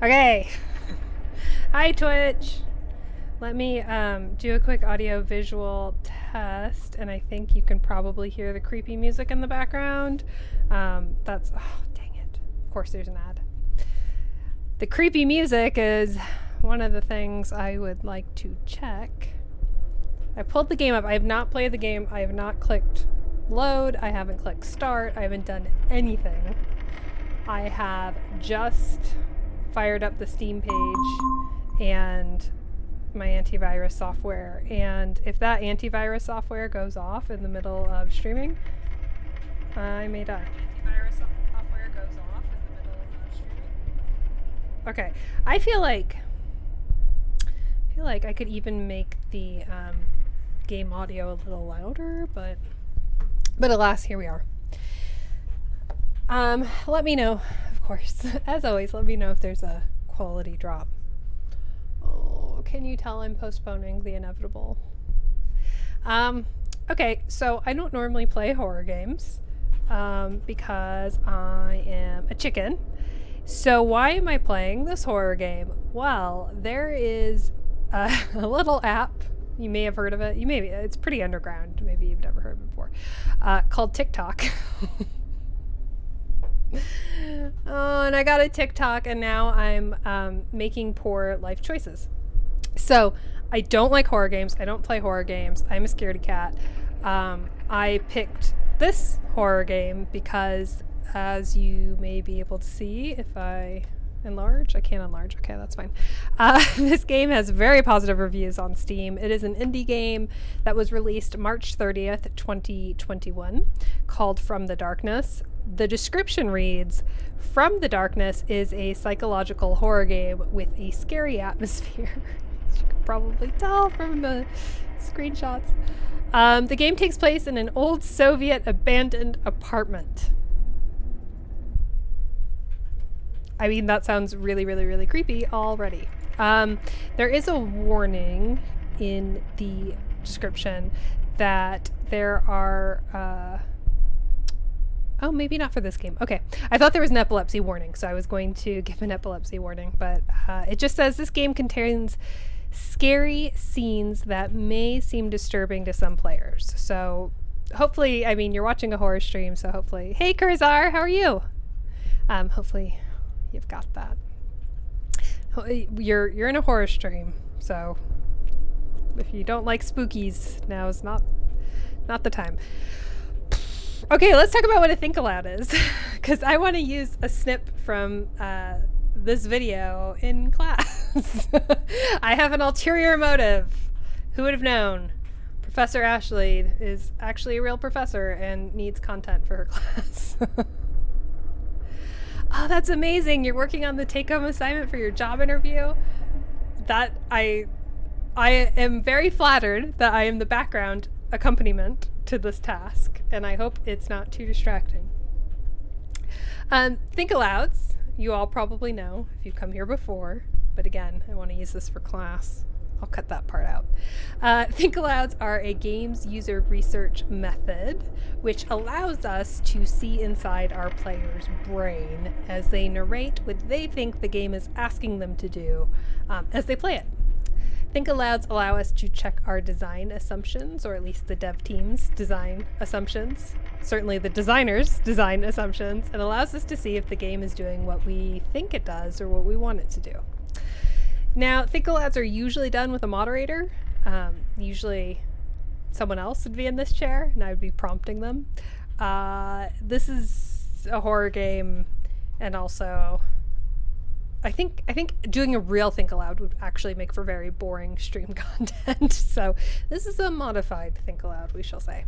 Okay. Hi, Twitch. Let me do a quick audio visual test, and I think you can probably hear the creepy music in the background. That's, oh, dang it. Of course there's an ad. The creepy music is one of the things I would like to check. I pulled the game up. I have not played the game. I have not clicked load. I haven't clicked start. I haven't done anything. I have just fired up the Steam page and my antivirus software, and if that antivirus software goes off in the middle of streaming, I may die. Antivirus software goes off in the middle of streaming. Okay, I feel like I could even make the game audio a little louder, but alas, here we are. Let me know, of course, as always, let me know if there's a quality drop. Oh, can you tell I'm postponing the inevitable? Okay, so I don't normally play horror games because I am a chicken. So why am I playing this horror game? Well, there is a little app. You may have heard of it. It's pretty underground. Maybe you've never heard of it before. Called TikTok. Oh, and I got a TikTok, and now I'm making poor life choices. So I don't like horror games. I don't play horror games. I'm a scaredy cat. I picked this horror game because, as you may be able to see, if I enlarge, I can't enlarge. Okay, that's fine. This game has very positive reviews on Steam. It is an indie game that was released March 30th, 2021, called From the Darkness. The description reads, "From the Darkness is a psychological horror game with a scary atmosphere." As you can probably tell from the screenshots. The game takes place in an old Soviet abandoned apartment. I mean, that sounds really, really, really creepy already. There is a warning in the description that there are... oh, maybe not for this game. Okay. I thought there was an epilepsy warning, so I was going to give an epilepsy warning, but it just says this game contains scary scenes that may seem disturbing to some players. So hopefully, I mean, you're watching a horror stream, so hopefully... Hey, Kurzar, how are you? Hopefully you've got that. You're in a horror stream, so if you don't like spookies, now is not the time. Okay, let's talk about what a Thinkaloud is, because I want to use a snip from this video in class. I have an ulterior motive. Who would have known? Professor Ashley is actually a real professor and needs content for her class. Oh, that's amazing. You're working on the take-home assignment for your job interview. That I am very flattered that I am the background accompaniment to this task, and I hope it's not too distracting. Thinkalouds, you all probably know if you've come here before, but again, I want to use this for class. I'll cut that part out. Thinkalouds are a games user research method which allows us to see inside our player's brain as they narrate what they think the game is asking them to do as they play it. Thinkalouds allow us to check our design assumptions, or at least the dev team's design assumptions, certainly the designer's design assumptions, and allows us to see if the game is doing what we think it does or what we want it to do. Now, Thinkalouds are usually done with a moderator. Usually someone else would be in this chair and I would be prompting them. This is a horror game, and also I think doing a real Thinkaloud would actually make for very boring stream content. So this is a modified Thinkaloud, we shall say.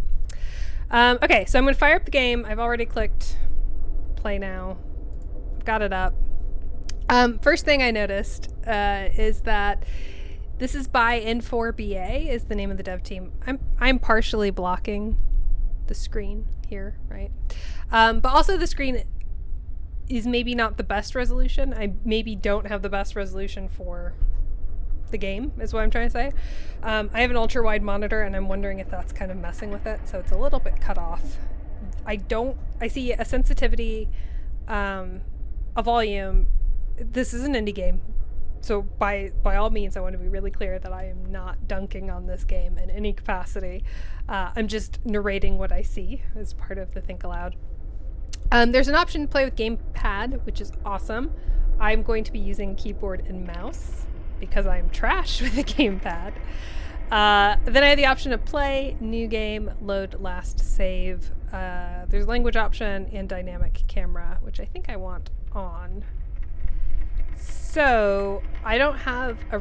Okay, so I'm going to fire up the game. I've already clicked play now. I've got it up. First thing I noticed is that this is by N4BA is the name of the dev team. I'm partially blocking the screen here, right? But also the screen is maybe not the best resolution. I maybe don't have the best resolution for the game, is what I'm trying to say. I have an ultra wide monitor, and I'm wondering if that's kind of messing with it, so it's a little bit cut off. I see a sensitivity, a volume this is an indie game. So by all means, I want to be really clear that I am not dunking on this game in any capacity. I'm just narrating what I see as part of the Think Aloud. There's an option to play with gamepad, which is awesome. I'm going to be using keyboard and mouse because I'm trash with a gamepad. Then I have the option to play, new game, load, last, save. There's language option and dynamic camera, which I think I want on. So I don't have a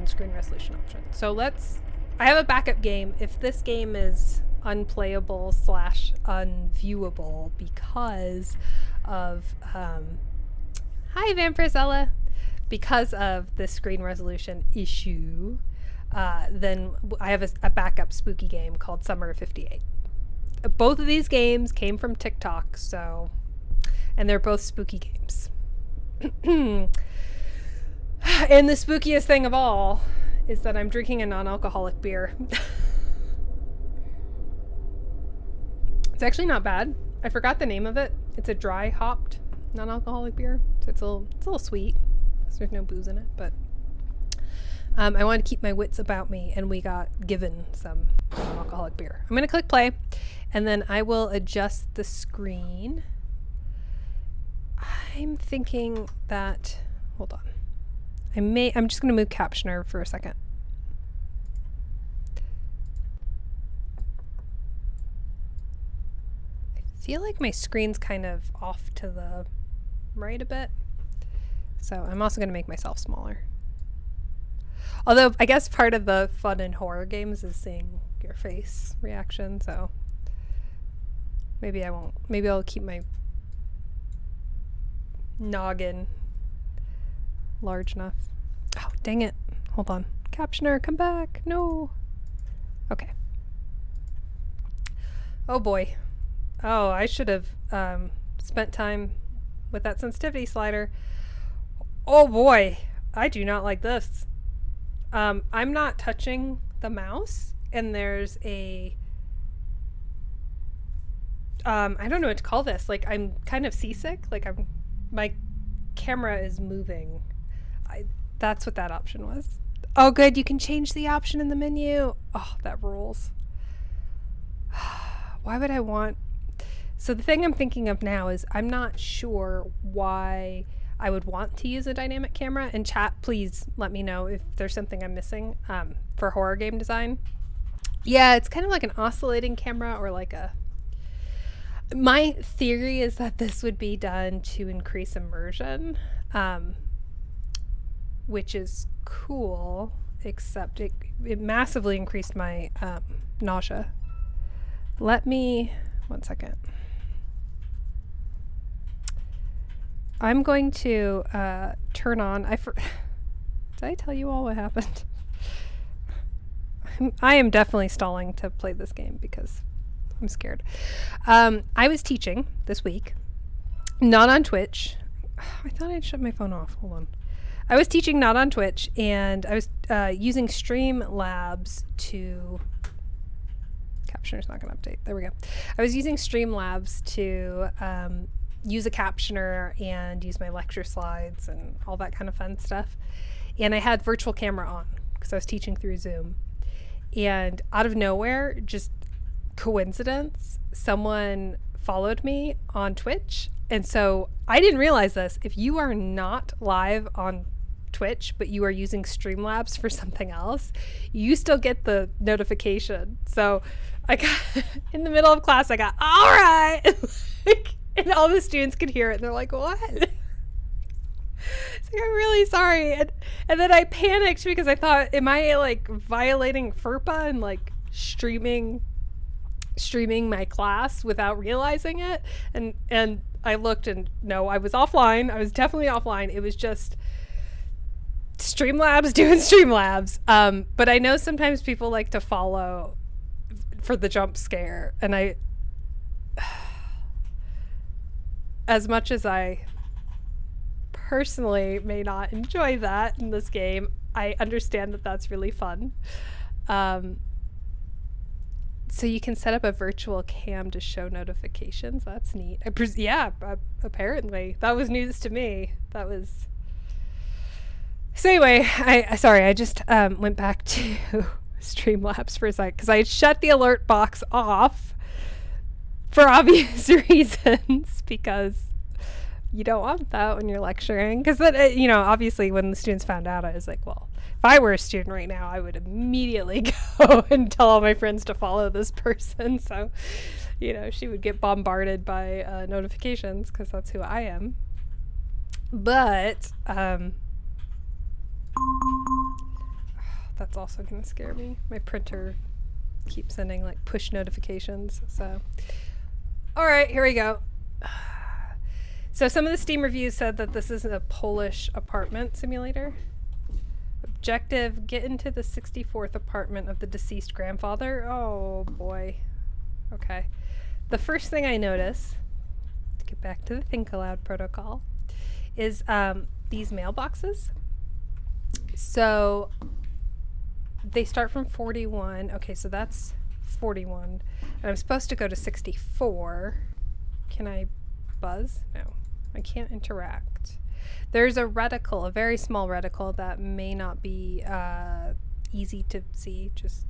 screen resolution option. So I have a backup game. If this game is unplayable / unviewable because of, hi Vampirella, because of the screen resolution issue, then I have a backup spooky game called Summer of 58. Both of these games came from TikTok, and they're both spooky games. And the spookiest thing of all is that I'm drinking a non-alcoholic beer. It's actually not bad. I forgot the name of it. It's a dry hopped non-alcoholic beer, so it's a little sweet because there's no booze in it. But I wanted to keep my wits about me, and we got given some non-alcoholic beer. I'm gonna click play, and then I will adjust the screen. I'm thinking that. Hold on. I'm just gonna move Captioner for a second. I feel like my screen's kind of off to the right a bit. So I'm also gonna make myself smaller. Although I guess part of the fun in horror games is seeing your face reaction, so maybe I won't. Maybe I'll keep my noggin large enough. Oh, dang it. Hold on. Captioner, come back. No. Okay. Oh boy. Oh, I should have spent time with that sensitivity slider. Oh boy. I do not like this. I'm not touching the mouse, and there's a I don't know what to call this. Like, I'm kind of seasick. Like, my camera is moving. That's what that option was. Oh, good. You can change the option in the menu. Oh, that rules. Why would I want... So the thing I'm thinking of now is I'm not sure why I would want to use a dynamic camera. In chat, please let me know if there's something I'm missing for horror game design. Yeah, it's kind of like an oscillating camera or like a... My theory is that this would be done to increase immersion, which is cool, except it massively increased my nausea. Let me... One second. I'm going to turn on... Did I tell you all what happened? I am definitely stalling to play this game because I'm scared. I was teaching this week, not on Twitch. I thought I'd shut my phone off. Hold on. I was teaching not on Twitch, and I was using Streamlabs to... Captioner's not going to update. There we go. I was using Streamlabs to use a captioner and use my lecture slides and all that kind of fun stuff. And I had virtual camera on because I was teaching through Zoom. And out of nowhere, just coincidence, someone followed me on Twitch. And so I didn't realize this. If you are not live on Twitch, but you are using Streamlabs for something else, you still get the notification. So I got in the middle of class, I got, all right. And all the students could hear it. And they're like, what? It's like, I'm really sorry. And then I panicked because I thought, am I like violating FERPA and like streaming my class without realizing it? And I looked, and no, I was offline. I was definitely offline. It was just Streamlabs doing Streamlabs. But I know sometimes people like to follow for the jump scare. And as much as I personally may not enjoy that in this game, I understand that that's really fun. So you can set up a virtual cam to show notifications. That's neat. Yeah, apparently. That was news to me. That was So anyway, I just went back to Streamlabs for a sec because I shut the alert box off for obvious reasons, because you don't want that when you're lecturing. Because that, you know, obviously when the students found out, I was like, well, if I were a student right now, I would immediately go and tell all my friends to follow this person. So, you know, she would get bombarded by notifications because that's who I am. But that's also going to scare me. My printer keeps sending like push notifications. So, all right, here we go. So some of the Steam reviews said that this is a Polish apartment simulator. Objective: get into the 64th apartment of the deceased grandfather. Oh boy. Okay. The first thing I notice, to get back to the Think Aloud protocol, is these mailboxes. So they start from 41. Okay, so that's 41. And I'm supposed to go to 64. Can I buzz? No, I can't interact. There's a reticle, a very small reticle that may not be easy to see. Just,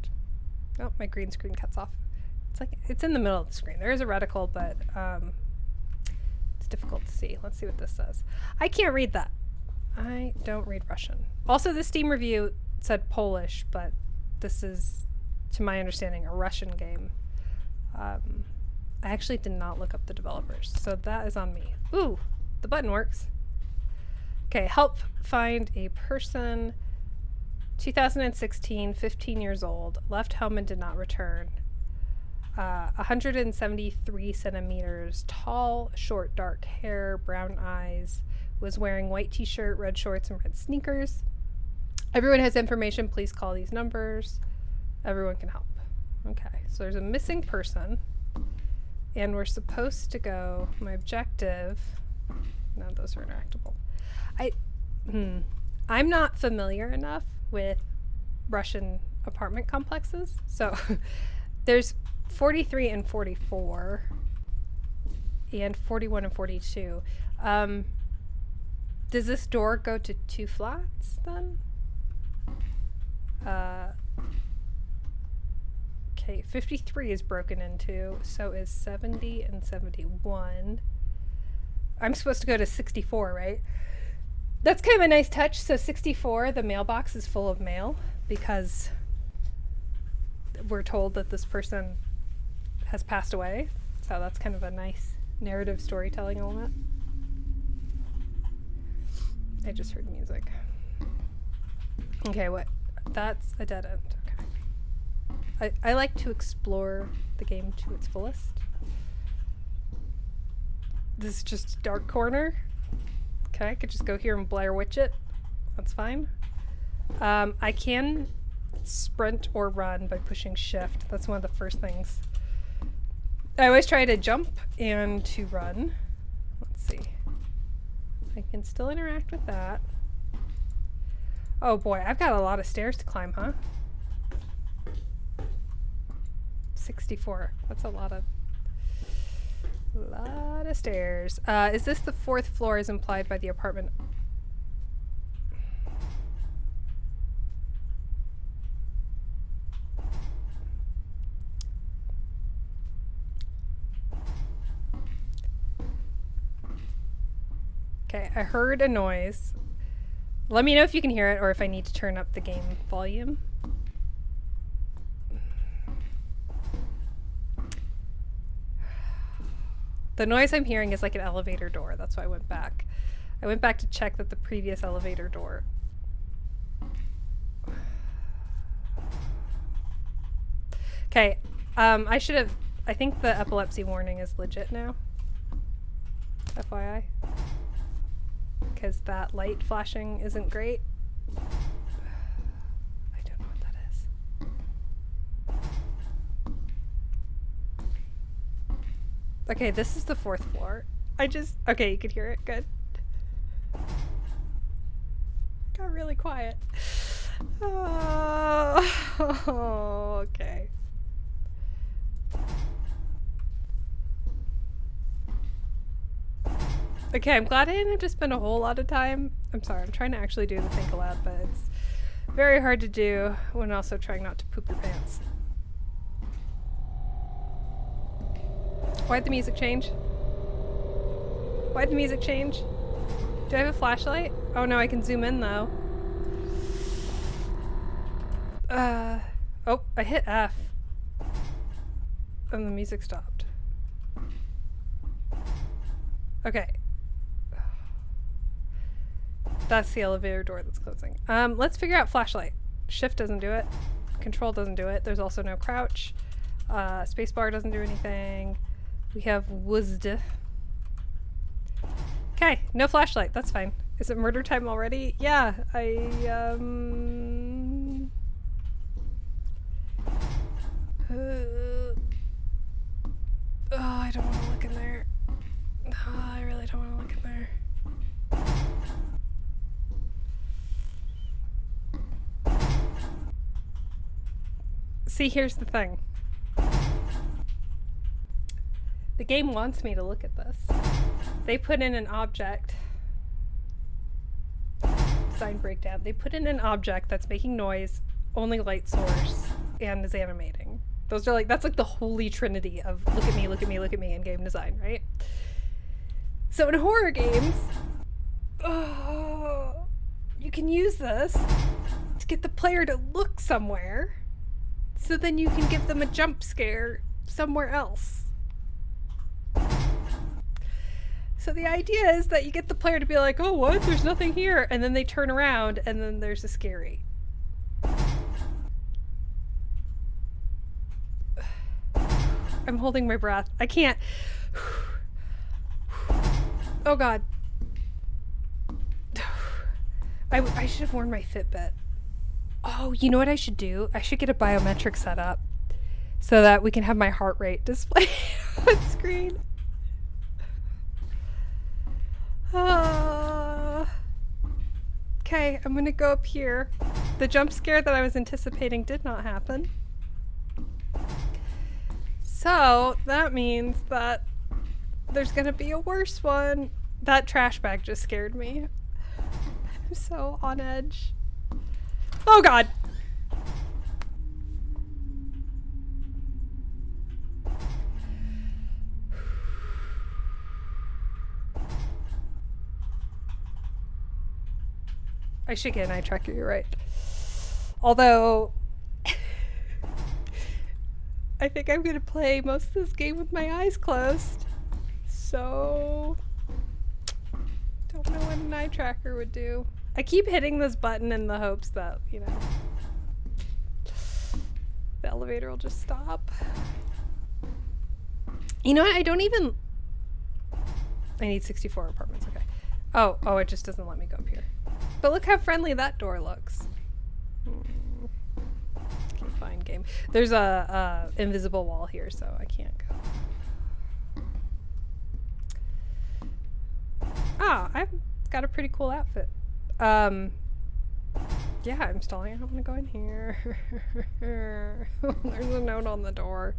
oh, my green screen cuts off. It's like, it's in the middle of the screen. There is a reticle, but it's difficult to see. Let's see what this says. I can't read that. I don't read Russian. Also, the Steam review said Polish, but this is, to my understanding, a Russian game. I actually did not look up the developers, so that is on me. Ooh, the button works. Okay, help find a person, 2016, 15 years old, left home and did not return. 173 centimeters tall, short dark hair, brown eyes, was wearing white t-shirt, red shorts, and red sneakers. Everyone has information, please call these numbers. Everyone can help. Okay, so there's a missing person. And we're supposed to go, my objective, no, those are interactable. I'm not familiar enough with Russian apartment complexes. So there's 43 and 44 and 41 and 42. Does this door go to 2 flats then? Okay, 53 is broken into, so is 70 and 71. I'm supposed to go to 64, right? That's kind of a nice touch. So 64, the mailbox is full of mail because we're told that this person has passed away. So that's kind of a nice narrative storytelling element. I just heard music. Okay, what? That's a dead end. Okay. I like to explore the game to its fullest. This is just a dark corner. Okay, I could just go here and Blair Witch it. That's fine. I can sprint or run by pushing shift. That's one of the first things. I always try to jump and to run. Let's see. I can still interact with that. Oh boy, I've got a lot of stairs to climb, huh? 64. That's a lot of stairs. Is this the 4th floor as implied by the apartment? Okay, I heard a noise. Let me know if you can hear it or if I need to turn up the game volume. The noise I'm hearing is like an elevator door. That's why I went back. I went back to check that the previous elevator door. Okay, I should have... I think the epilepsy warning is legit now. FYI. Because that light flashing isn't great. I don't know what that is. Okay, this is the 4th floor. Okay, you could hear it. Good. Got really quiet. Oh, okay. Okay, I'm glad I didn't have to spend a whole lot of time. I'm sorry, I'm trying to actually do the think aloud, but it's very hard to do when also trying not to poop your pants. Why'd the music change? Why'd the music change? Do I have a flashlight? Oh no, I can zoom in though. Oh, I hit F. And the music stopped. Okay. That's the elevator door that's closing. Let's figure out flashlight. Shift doesn't do it. Control doesn't do it. There's also no crouch. Spacebar doesn't do anything. We have WSD. Okay, no flashlight. That's fine. Is it murder time already? Yeah, oh, I don't want to look in there. Oh, I really don't want to look in there. See, here's the thing. The game wants me to look at this. They put in an object. Design breakdown. They put in an object that's making noise, only light source, and is animating. Those are like, that's like the holy trinity of look at me, look at me, look at me in game design, right? So in horror games, you can use this to get the player to look somewhere, so then you can give them a jump scare somewhere else. So the idea is that you get the player to be like, oh, what? There's nothing here. And then they turn around and then there's a scary. I'm holding my breath. I can't. Oh God. I should have worn my Fitbit. Oh, you know what I should do? I should get a biometric set up so that we can have my heart rate display on screen. Okay, I'm gonna go up here. The jump scare that I was anticipating did not happen. So that means that there's gonna be a worse one. That trash bag just scared me. I'm so on edge. Oh God! I should get an eye tracker, you're right. Although, I think I'm gonna play most of this game with my eyes closed. So, don't know what an eye tracker would do. I keep hitting this button in the hopes that, you know, the elevator will just stop. You know what? I don't even... I need 64 apartments, okay. Oh, it just doesn't let me go up here. But look how friendly that door looks. Can't find game. There's a invisible wall here, so I can't go. Ah, I've got a pretty cool outfit. Yeah, I'm stalling. I don't want to go in here. There's a note on the door.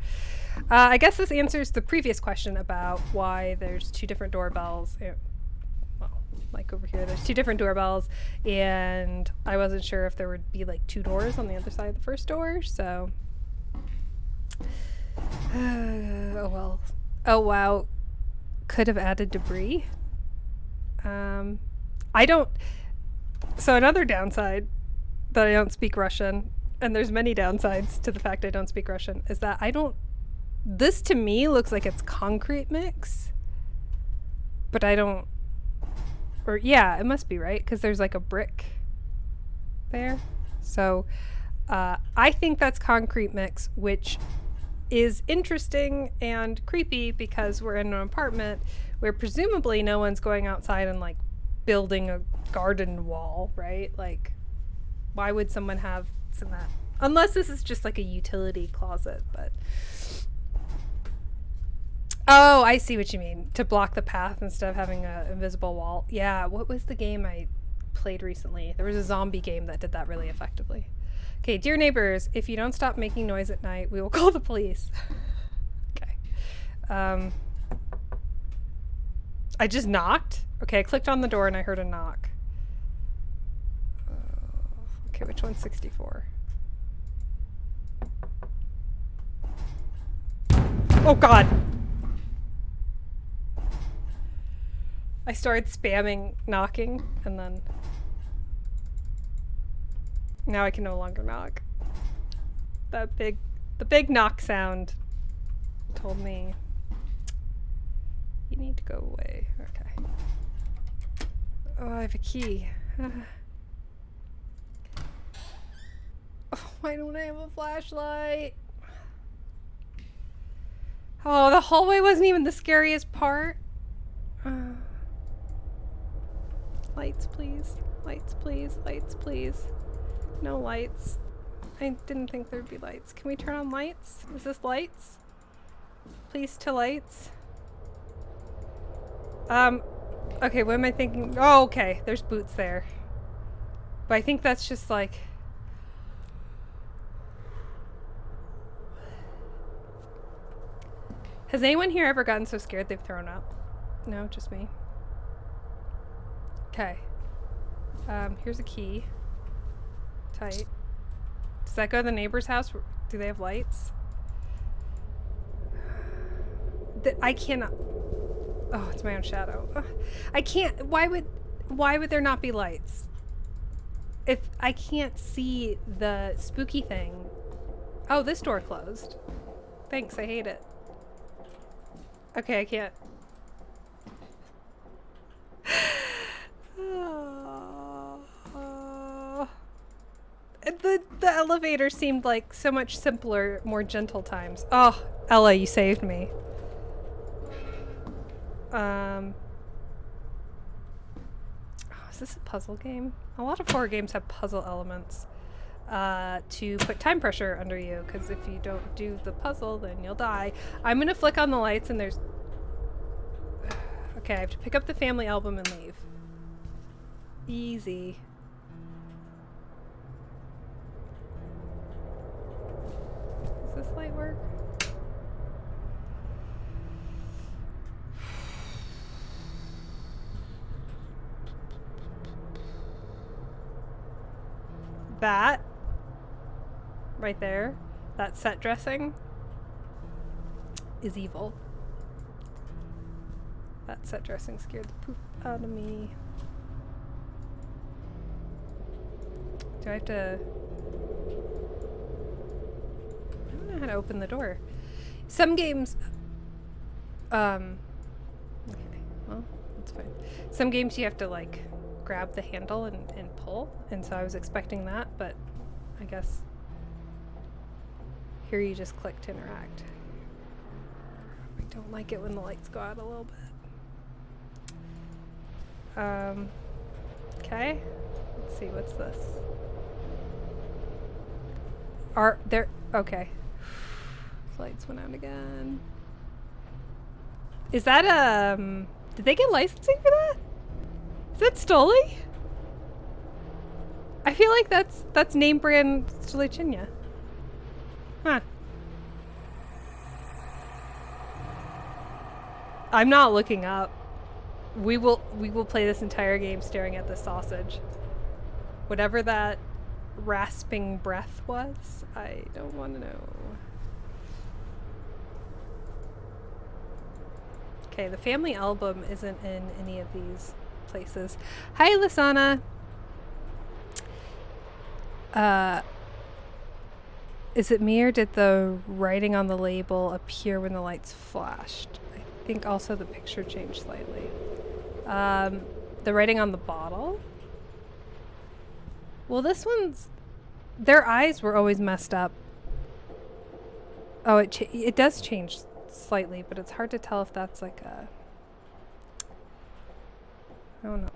I guess this answers the previous question about why there's two different doorbells. Well, like over here, there's two different doorbells, and I wasn't sure if there would be like two doors on the other side of the first door, so... oh well. Oh wow. Could have added debris. I don't... So another downside that I don't speak Russian, and there's many downsides to the fact I don't speak Russian, is that I don't... This to me looks like it's concrete mix, but I don't... Or yeah, it must be, right? Because there's like a brick there. So I think that's concrete mix, which is interesting and creepy because we're in an apartment where presumably no one's going outside and like building a garden wall, right? Like, why would someone have some of that? Unless this is just like a utility closet, but... Oh, I see what you mean. To block the path instead of having an invisible wall. Yeah, what was the game I played recently? There was a zombie game that did that really effectively. Okay, dear neighbors, if you don't stop making noise at night, we will call the police. Okay. I just knocked? Okay, I clicked on the door and I heard a knock. Okay, which one's 64? Oh god! I started spamming knocking and then... Now I can no longer knock. The big knock sound told me you need to go away. Okay. Oh, I have a key. Oh, why don't I have a flashlight? Oh, the hallway wasn't even the scariest part. Lights, please. Lights, please. Lights, please. No lights. I didn't think there'd be lights. Can we turn on lights? Is this lights? Please to lights. Okay, what am I thinking? Oh, okay. There's boots there. But I think that's just like... Has anyone here ever gotten so scared they've thrown up? No, just me. Okay. Here's a key. Tight. Does that go to the neighbor's house? Do they have lights? I cannot... Oh, it's my own shadow. Ugh. I can't... Why would there not be lights? If I can't see the spooky thing... Oh, this door closed. Thanks, I hate it. Okay, I can't... The elevator seemed like so much simpler, more gentle times. Oh, Ella, you saved me. Oh, is this a puzzle game? A lot of horror games have puzzle elements to put time pressure under you, because if you don't do the puzzle, then you'll die. I'm gonna flick on the lights and there's... Okay, I have to pick up the family album and leave. Easy. Does this light work? That right there, that set dressing is evil. That set dressing scared the poop out of me. Do I have to... I don't know how to open the door. Some games... Okay, well, that's fine. Some games you have to, like, grab the handle and pull, and so I was expecting that, but I guess here you just click to interact. I don't like it when the lights go out a little bit. Okay. Let's see, what's this? Are there... Okay. Lights went out again. Is that, did they get licensing for that? Is that Stoli? I feel like that's name brand Stolichinya. Huh. I'm not looking up. We will play this entire game staring at the sausage. Whatever that rasping breath was, I don't want to know. Okay, the family album isn't in any of these places. Hi, Lisana. Is it me or did the writing on the label appear when the lights flashed? I think also the picture changed slightly. The writing on the bottle? Well, this one's... Their eyes were always messed up. Oh, it does change slightly, but it's hard to tell if that's like a... I don't know.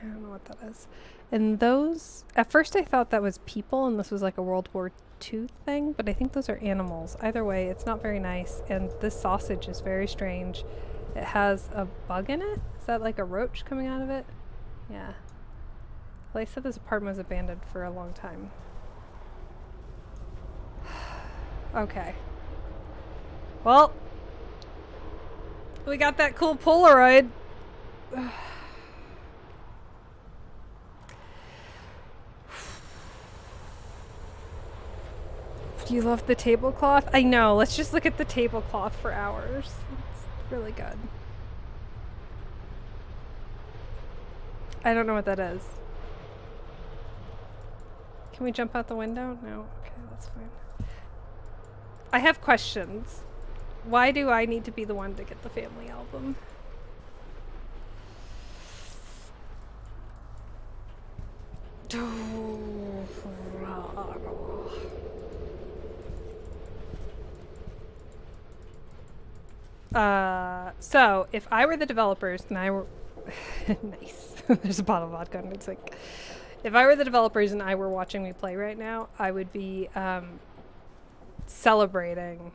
I don't know what that is. And those... At first I thought that was people and this was like a World War II thing, but I think those are animals. Either way, it's not very nice, and this sausage is very strange. It has a bug in it? Is that like a roach coming out of it? Yeah. Well, they said this apartment was abandoned for a long time. Okay. Well, We got that cool Polaroid. Do you love the tablecloth? I know. Let's just look at the tablecloth for hours. It's really good. I don't know what that is. Can we jump out the window? No. Okay, that's fine. I have questions. Why do I need to be the one to get the family album? So if I were the developers and I were nice. There's a bottle of vodka in my sink. If I were the developers and I were watching me play right now, I would be celebrating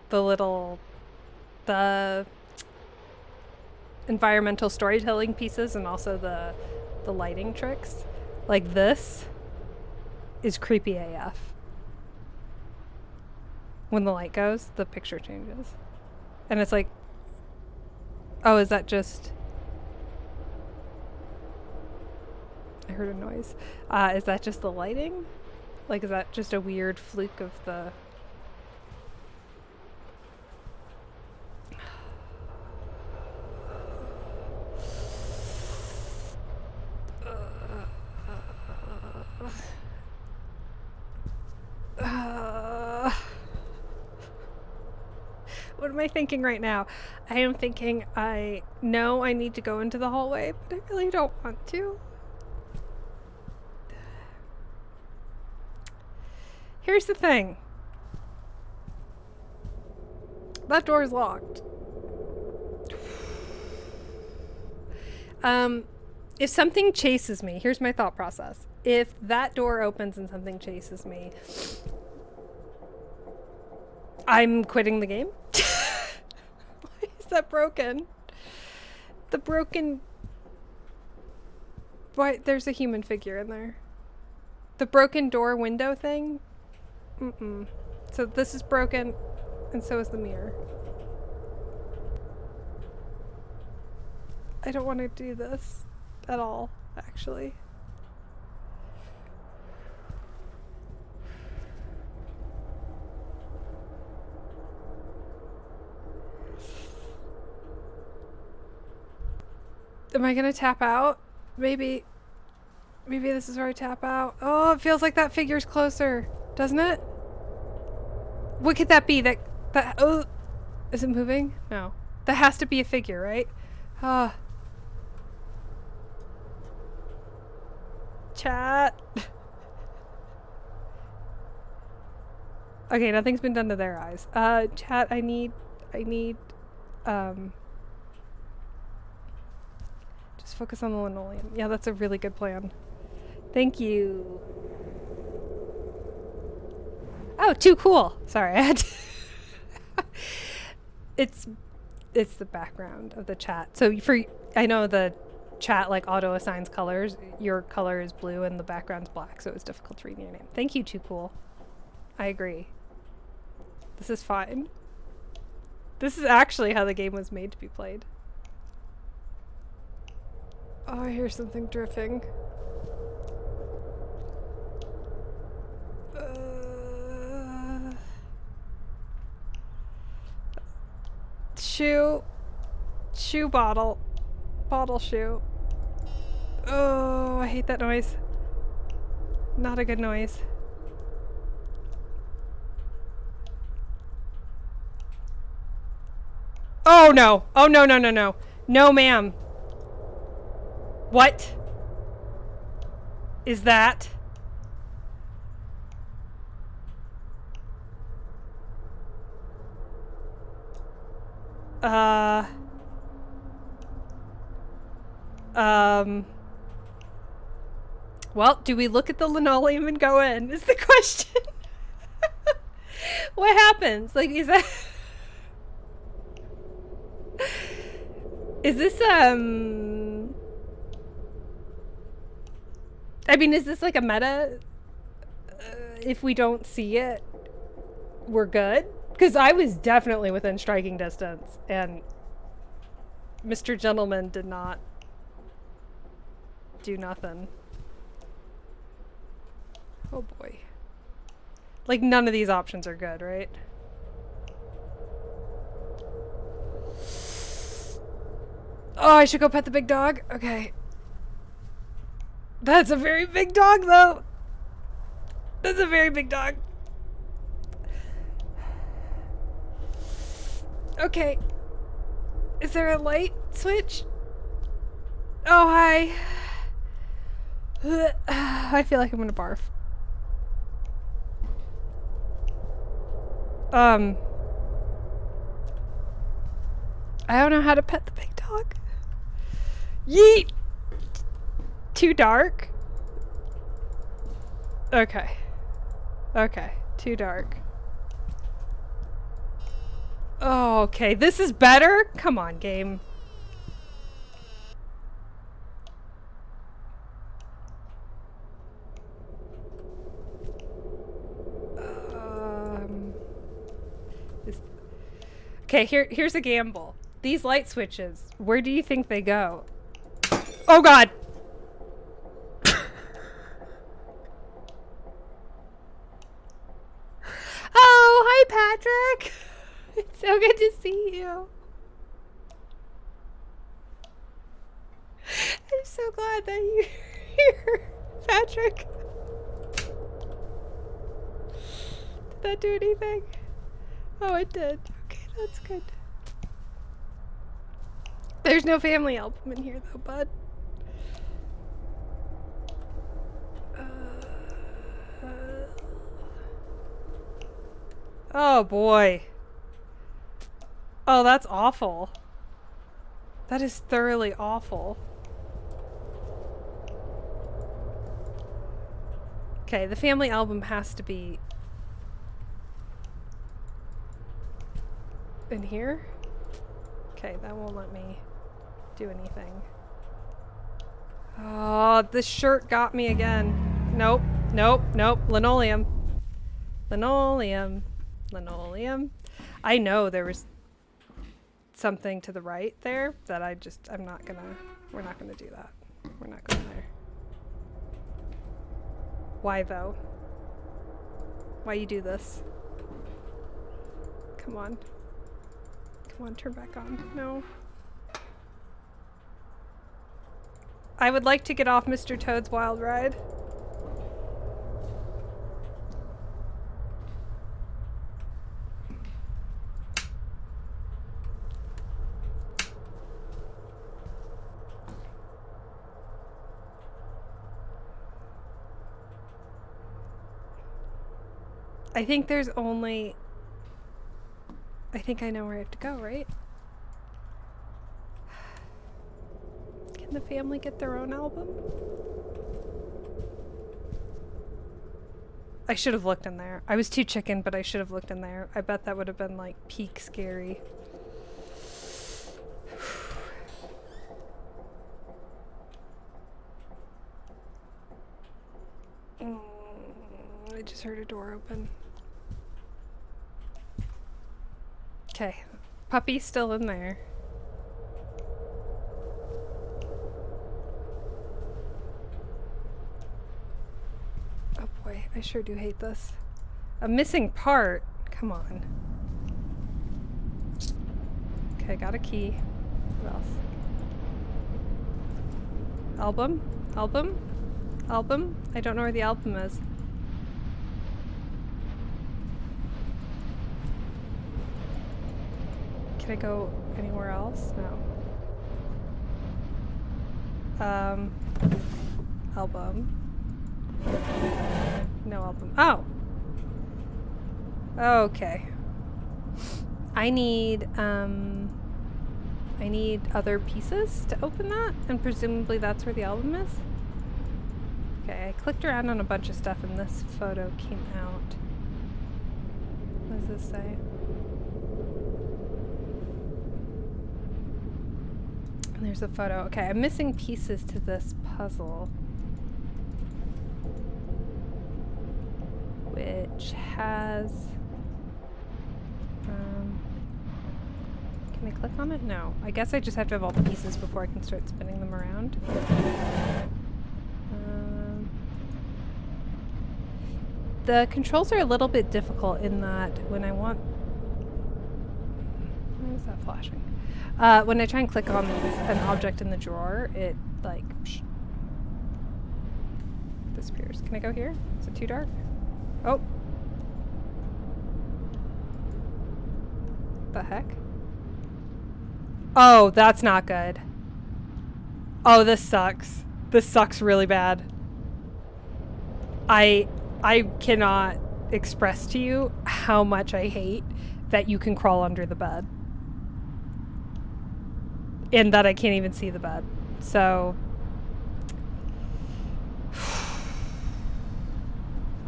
the environmental storytelling pieces and also the lighting tricks. Like this is creepy AF. When the light goes, the picture changes. And it's like, oh, is that just... I heard a noise. Is that just the lighting? Like, is that just a weird fluke of the... What am I thinking right now? I am thinking I know I need to go into the hallway, but I really don't want to. Here's the thing. That door is locked. If something chases me, here's my thought process. If that door opens and something chases me, I'm quitting the game. Why is that broken? The broken... Why? There's a human figure in there. The broken door window thing? Mm-mm. So this is broken, and so is the mirror. I don't want to do this at all, actually. Am I gonna tap out? Maybe this is where I tap out. Oh, it feels like that figure's closer, doesn't it? What could that be? Oh, is it moving? No. That has to be a figure, right? Chat. Okay, nothing's been done to their eyes. Chat, I need, just focus on the linoleum. Yeah, that's a really good plan. Thank you. Oh, too cool. Sorry, I had to it's the background of the chat. So I know the chat like auto assigns colors. Your color is blue and the background's black, so it was difficult to read your name. Thank you, too cool. I agree. This is fine. This is actually how the game was made to be played. Oh, I hear something dripping. Shoe bottle shoe. Oh, I hate that noise. Not a good noise. Oh no. Oh no, no, no, no. No, ma'am. What is that? Well, do we look at the linoleum and go in? Is the question. What happens? Like, is that... Is this, I mean, is this like a meta? If we don't see it, we're good? Because I was definitely within striking distance, and Mr. Gentleman did not do nothing. Oh boy. Like, none of these options are good, right? Oh, I should go pet the big dog? Okay. That's a very big dog, though. That's a very big dog. Okay. Is there a light switch? Oh, hi. I feel like I'm gonna barf. I don't know how to pet the big dog. Yeet! Too dark? Okay. Okay. Too dark. Oh, okay. This is better? Come on, game. Okay, here's a gamble. These light switches, where do you think they go? Oh god! Oh, hi Patrick! It's so good to see you. I'm so glad that you're here, Patrick. Did that do anything? Oh, it did. Okay, that's good. There's no family album in here though, bud. Oh boy. Oh, that's awful. That is thoroughly awful. Okay, the family album has to be in here. Okay, that won't let me do anything. Oh, this shirt got me again. Nope, nope, nope. Linoleum. Linoleum. Linoleum. I know there was something to the right there that I'm not gonna, we're not gonna do that. We're not going there. Why though? Why you do this? Come on. Come on, turn back on. No. I would like to get off Mr. Toad's Wild Ride. I think there's only... I think I know where I have to go, right? Can the family get their own album? I should have looked in there. I was too chicken, but I should have looked in there. I bet that would have been like peak scary. I just heard a door open. Okay, puppy's still in there. Oh boy, I sure do hate this. A missing part? Come on. Okay, got a key. What else? Album? Album? Album? I don't know where the album is. Can I go anywhere else? No. Album. No album. Oh! Okay. I need other pieces to open that, and presumably that's where the album is? Okay, I clicked around on a bunch of stuff and this photo came out. What does this say? There's a photo. Okay, I'm missing pieces to this puzzle, which has I click on it? No. I guess I just have to have all the pieces before I can start spinning them around. The controls are a little bit difficult in that when I want... Why is that flashing? When I try and click on an object in the drawer, it like disappears. Can I go here? Is it too dark? Oh. The heck? Oh, that's not good. Oh, this sucks. This sucks really bad. I cannot express to you how much I hate that you can crawl under the bed. And that I can't even see the bed. So...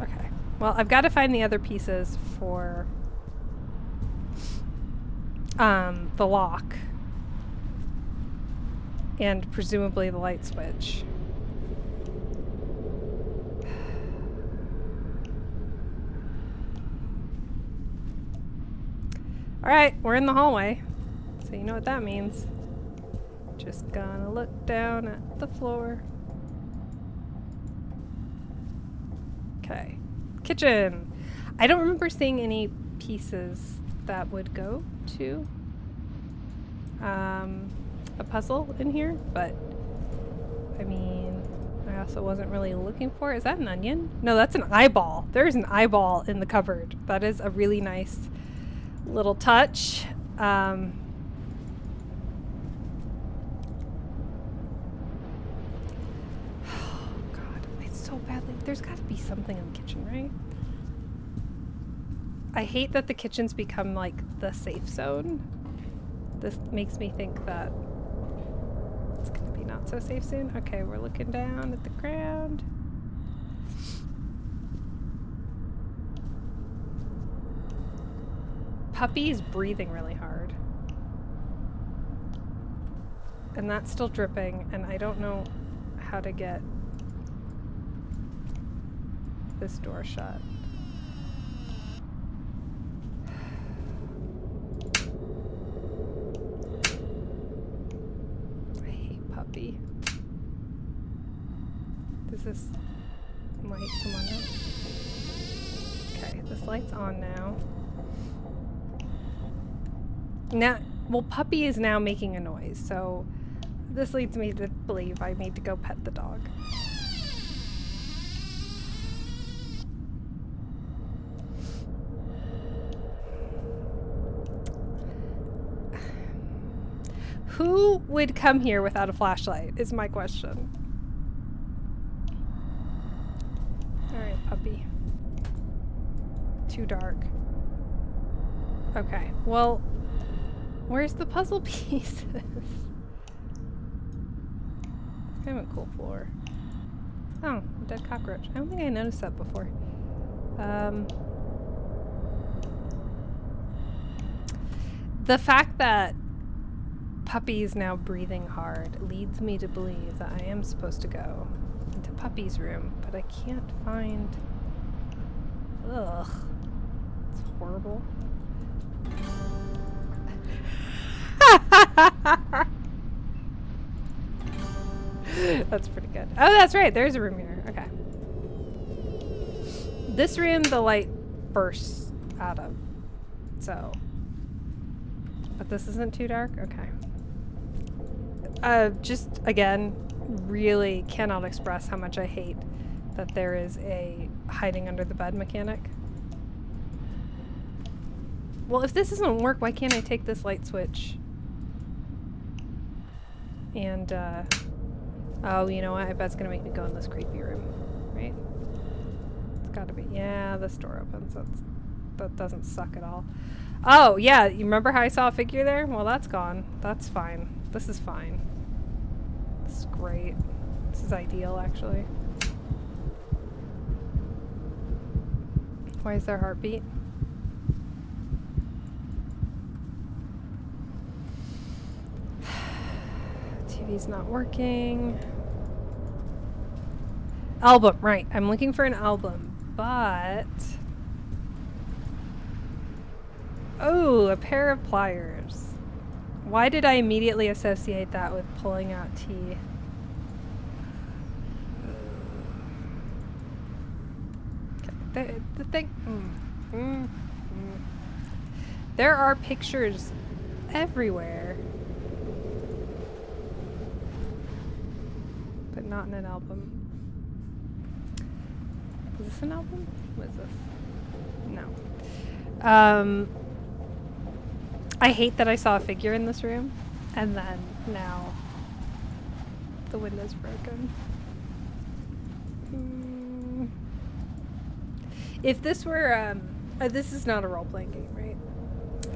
Okay. Well, I've got to find the other pieces for... the lock. And presumably the light switch. Alright, we're in the hallway. So you know what that means. Just gonna look down at the floor. Okay. Kitchen! I don't remember seeing any pieces that would go to a puzzle in here, but I mean, I also wasn't really looking for it. Is that an onion? No, that's an eyeball. There's an eyeball in the cupboard. That is a really nice little touch. Oh God, it's so badly. There's got to be something in the kitchen, right? I hate that the kitchen's become like the safe zone. This makes me think that it's gonna be not so safe soon. Okay, we're looking down at the ground. Puppy's breathing really hard. And that's still dripping, and I don't know how to get this door shut. Puppy. Does this light come on now? Okay, this light's on now. Now, well, Puppy is now making a noise, so this leads me to believe I need to go pet the dog. Who would come here without a flashlight is my question. Alright, Puppy. Too dark. Okay, well, where's the puzzle pieces? It's kind of a cool floor. Oh, a dead cockroach. I don't think I noticed that before. The fact that Puppy is now breathing hard leads me to believe that I am supposed to go into Puppy's room, but I can't find... Ugh. It's horrible. That's pretty good. Oh, that's right. There's a room here. Okay. This room, the light bursts out of. So. But this isn't too dark? Okay. Just, again, really cannot express how much I hate that there is a hiding under the bed mechanic. Well, if this doesn't work, why can't I take this light switch? And, oh, you know what? I bet it's gonna make me go in this creepy room, right? It's gotta be. Yeah, this door opens. That doesn't suck at all. Oh, yeah, you remember how I saw a figure there? Well, that's gone. That's fine. This is fine. This is great. This is ideal, actually. Why is there a heartbeat? TV's not working. Album, right. I'm looking for an album, but... Oh, a pair of pliers. Why did I immediately associate that with pulling out tea? Okay, the thing... There are pictures everywhere. But not in an album. Is this an album? What is this? No. I hate that I saw a figure in this room, and then now the window's broken. If this were, this is not a role-playing game, right?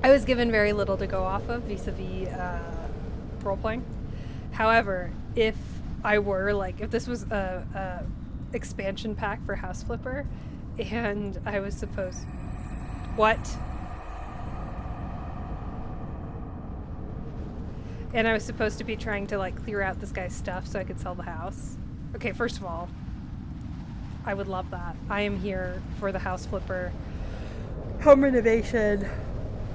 I was given very little to go off of vis-a-vis role-playing. However, if I were, like, if this was a expansion pack for House Flipper, and I was supposed... What? And I was supposed to be trying to, like, clear out this guy's stuff so I could sell the house. Okay, first of all, I would love that. I am here for the House Flipper home renovation,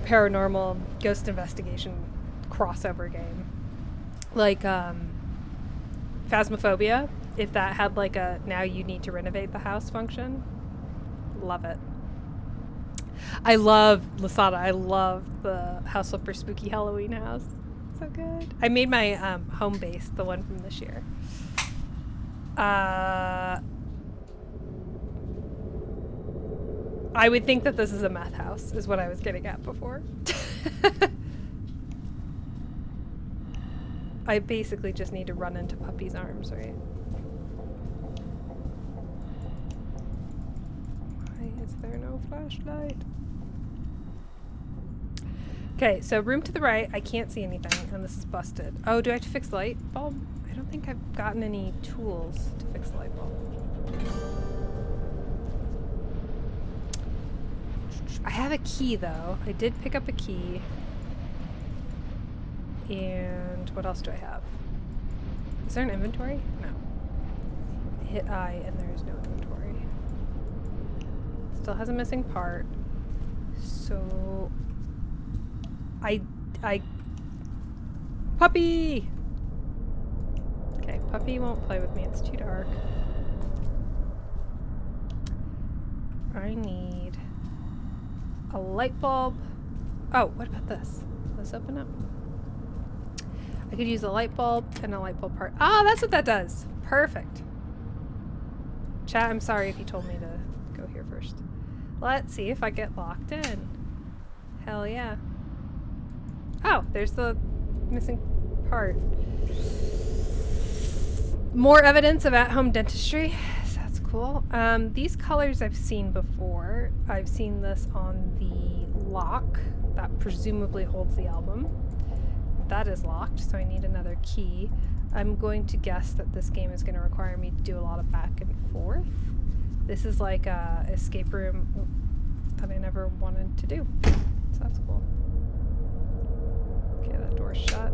paranormal, ghost investigation crossover game. Like, Phasmophobia, if that had, like, a now you need to renovate the house function. Love it. I love Lasada. I love the House Flipper Spooky Halloween house. So good. I made my home base, the one from this year. I would think that this is a meth house, is what I was getting at before. I basically just need to run into Puppy's arms, right? Why is there no flashlight? Okay, so room to the right, I can't see anything, and this is busted. Oh, do I have to fix the light bulb? I don't think I've gotten any tools to fix the light bulb. I have a key, though. I did pick up a key. And what else do I have? Is there an inventory? No. I hit I, and there is no inventory. Still has a missing part. So... Puppy! Okay, Puppy won't play with me. It's too dark. I need a light bulb. Oh, what about this? Let's open up. I could use a light bulb and a light bulb part. Ah, that's what that does. Perfect. Chat, I'm sorry if you told me to go here first. Let's see if I get locked in. Hell yeah. Oh, there's the missing part. More evidence of at-home dentistry. So that's cool. These colors I've seen before. I've seen this on the lock that presumably holds the album. That is locked, so I need another key. I'm going to guess that this game is going to require me to do a lot of back and forth. This is like a escape room that I never wanted to do. So that's cool. Okay, that door's shut.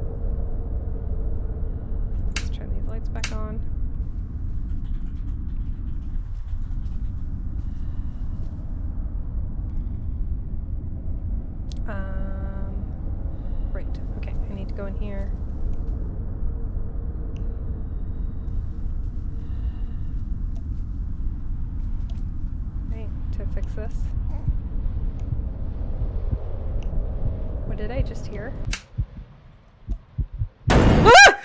Let's turn these lights back on. Right. Okay, I need to go in here. Right, to fix this. What did I just hear? Ah!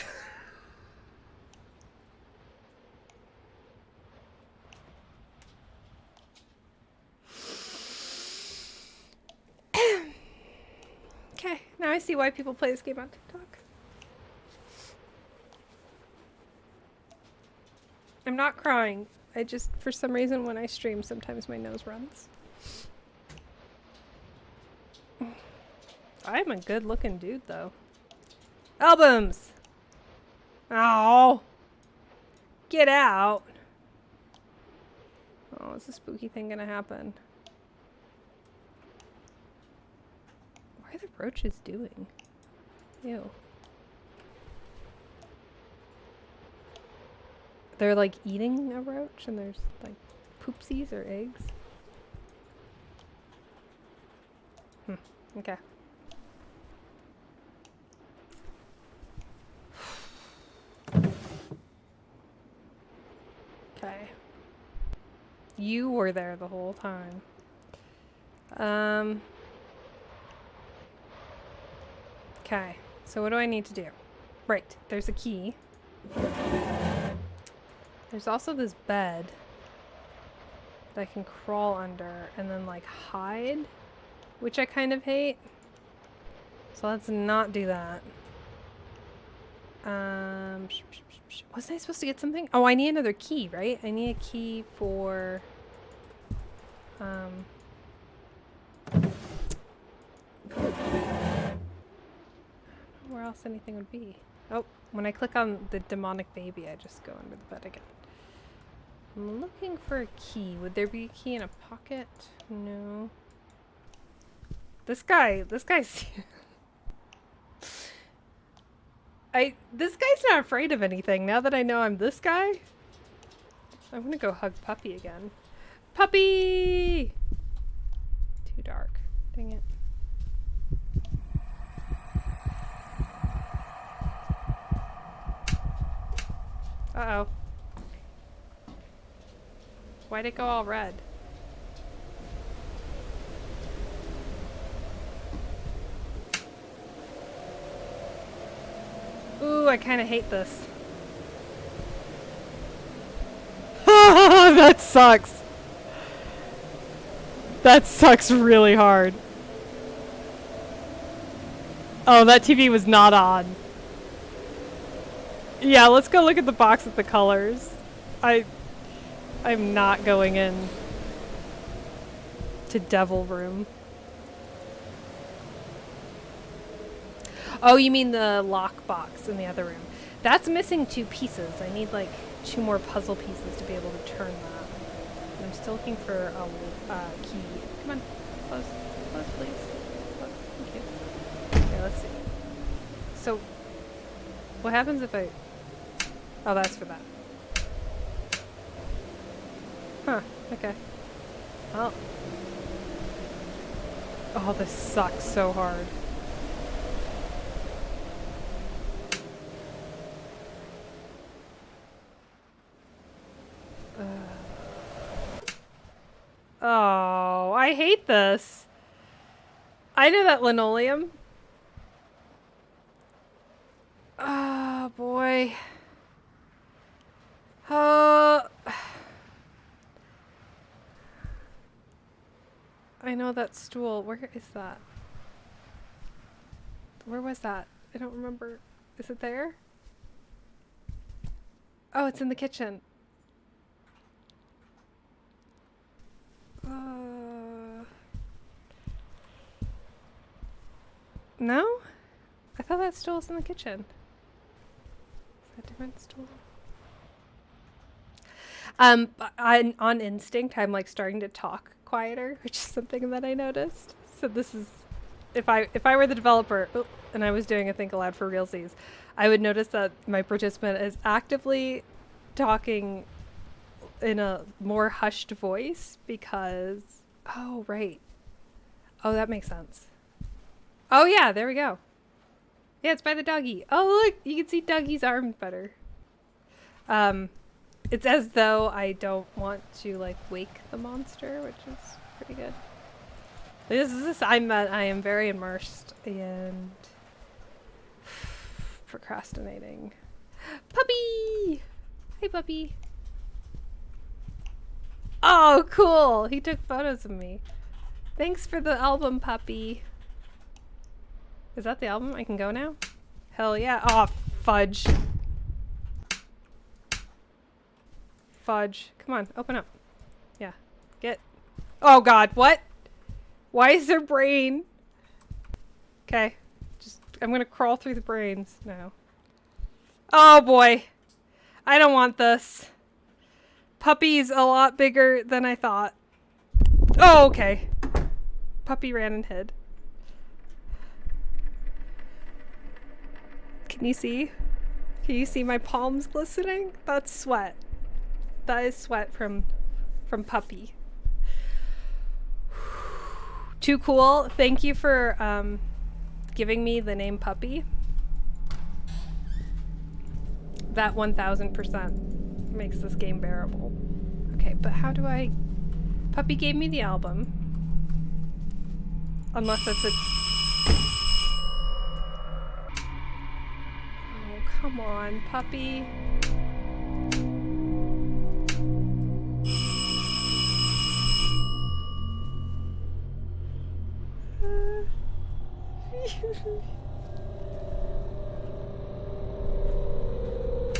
Okay, now I see why people play this game on TikTok. I'm not crying. I just, for some reason, when I stream, sometimes my nose runs. I'm a good-looking dude, though. Albums! Oh, get out! Oh, is the spooky thing gonna happen? What are the roaches doing? Ew. They're like eating a roach and there's like poopsies or eggs. Okay. You were there the whole time. Okay, so what do I need to do? Right, there's a key. There's also this bed that I can crawl under and then like hide, which I kind of hate. So let's not do that. Wasn't I supposed to get something? Oh, I need another key, right? I need a key for where else anything would be. Oh, when I click on the demonic baby, I just go under the bed again. I'm looking for a key. Would there be a key in a pocket? No. This guy's this guy's not afraid of anything. Now that I know I'm this guy, I'm gonna go hug Puppy again. Puppy! Too dark. Dang it. Uh-oh. Why'd it go all red? Ooh, I kind of hate this. That sucks. That sucks really hard. Oh, that TV was not on. Yeah, let's go look at the box with the colors. I'm not going in to Devil Room. Oh, you mean the lock box in the other room. That's missing 2 pieces. I need like 2 more puzzle pieces to be able to turn that. And I'm still looking for a key. Come on, close, close please. Close, thank you. Okay, let's see. So, what happens if I... Oh, that's for that. Huh, okay. Well. Oh, this sucks so hard. Oh, I hate this. I know that linoleum. Oh, boy. I know that stool. Where is that? Where was that? I don't remember. Is it there? Oh, it's in the kitchen. No? I thought that stool was in the kitchen. Is that a different stool? On instinct, I'm like starting to talk quieter, which is something that I noticed. So this is, if I were the developer and I was doing a Think Aloud for realsies, I would notice that my participant is actively talking in a more hushed voice because, oh, right. Oh, that makes sense. Oh yeah, there we go. Yeah, it's by the doggy. Oh look, you can see Dougie's arm better. It's as though I don't want to like wake the monster, which is pretty good. I am very immersed and procrastinating. Puppy! Hey puppy. Oh, cool! He took photos of me. Thanks for the album, puppy. Is that the album? I can go now? Hell yeah. Oh, fudge. Fudge. Come on, open up. Yeah. Get. Oh god, what? Why is there brain? Okay. I'm gonna crawl through the brains now. Oh boy. I don't want this. Puppy's a lot bigger than I thought. Oh, okay. Puppy ran and hid. Can you see? Can you see my palms glistening? That's sweat. That is sweat from Puppy. Too cool. Thank you for giving me the name Puppy. That 1000% makes this game bearable. Okay, but how do I Puppy gave me the album. Unless that's a... Oh, come on, puppy.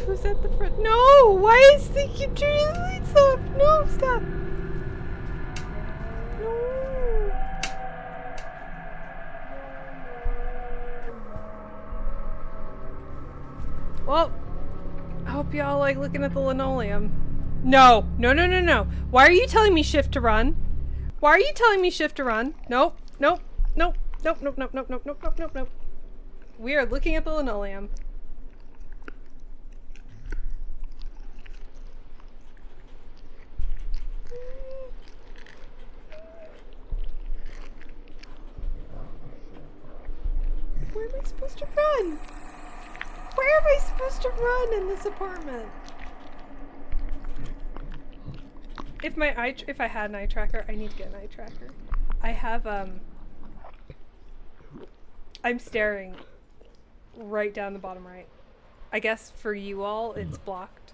Who's at the front? No! Why is the keep turning the lights off? No, stop! No! Well, I hope y'all like looking at the linoleum. No! No, no, no, no! Why are you telling me shift to run? Why are you telling me shift to run? Nope, nope, nope, nope, nope, nope, nope, nope, nope, nope, nope, nope. We are looking at the linoleum. Where am I supposed to run? Where am I supposed to run in this apartment? If I had an eye tracker, I need to get an eye tracker. I have I'm staring right down the bottom right. I guess for you all, it's blocked.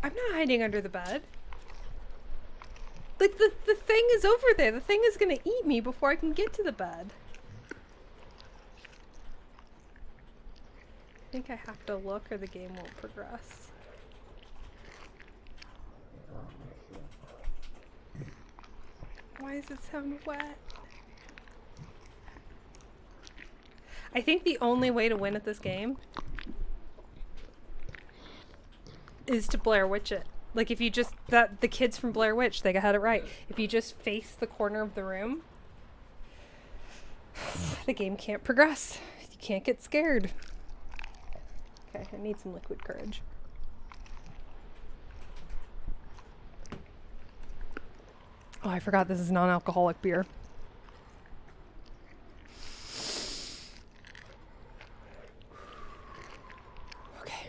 I'm not hiding under the bed. Like, the thing is over there. The thing is gonna eat me before I can get to the bed. I think I have to look or the game won't progress. Why does it sound wet? I think the only way to win at this game is to Blair Witch it. Like, if you just, the kids from Blair Witch, they had it right. If you just face the corner of the room, the game can't progress. You can't get scared. Okay, I need some liquid courage. Oh, I forgot this is non-alcoholic beer. Okay.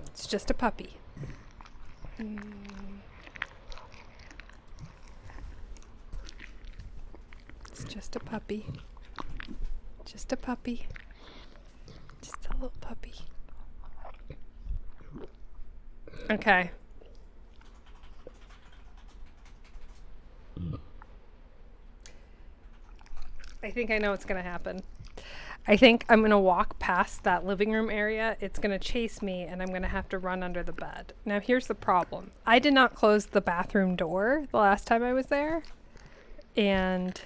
It's just a puppy. It's just a puppy. Just a puppy. Just a little puppy. Okay. I think I know what's gonna happen. I think I'm gonna walk past that living room area. It's gonna chase me and I'm gonna have to run under the bed. Now here's the problem. I did not close the bathroom door the last time I was there. And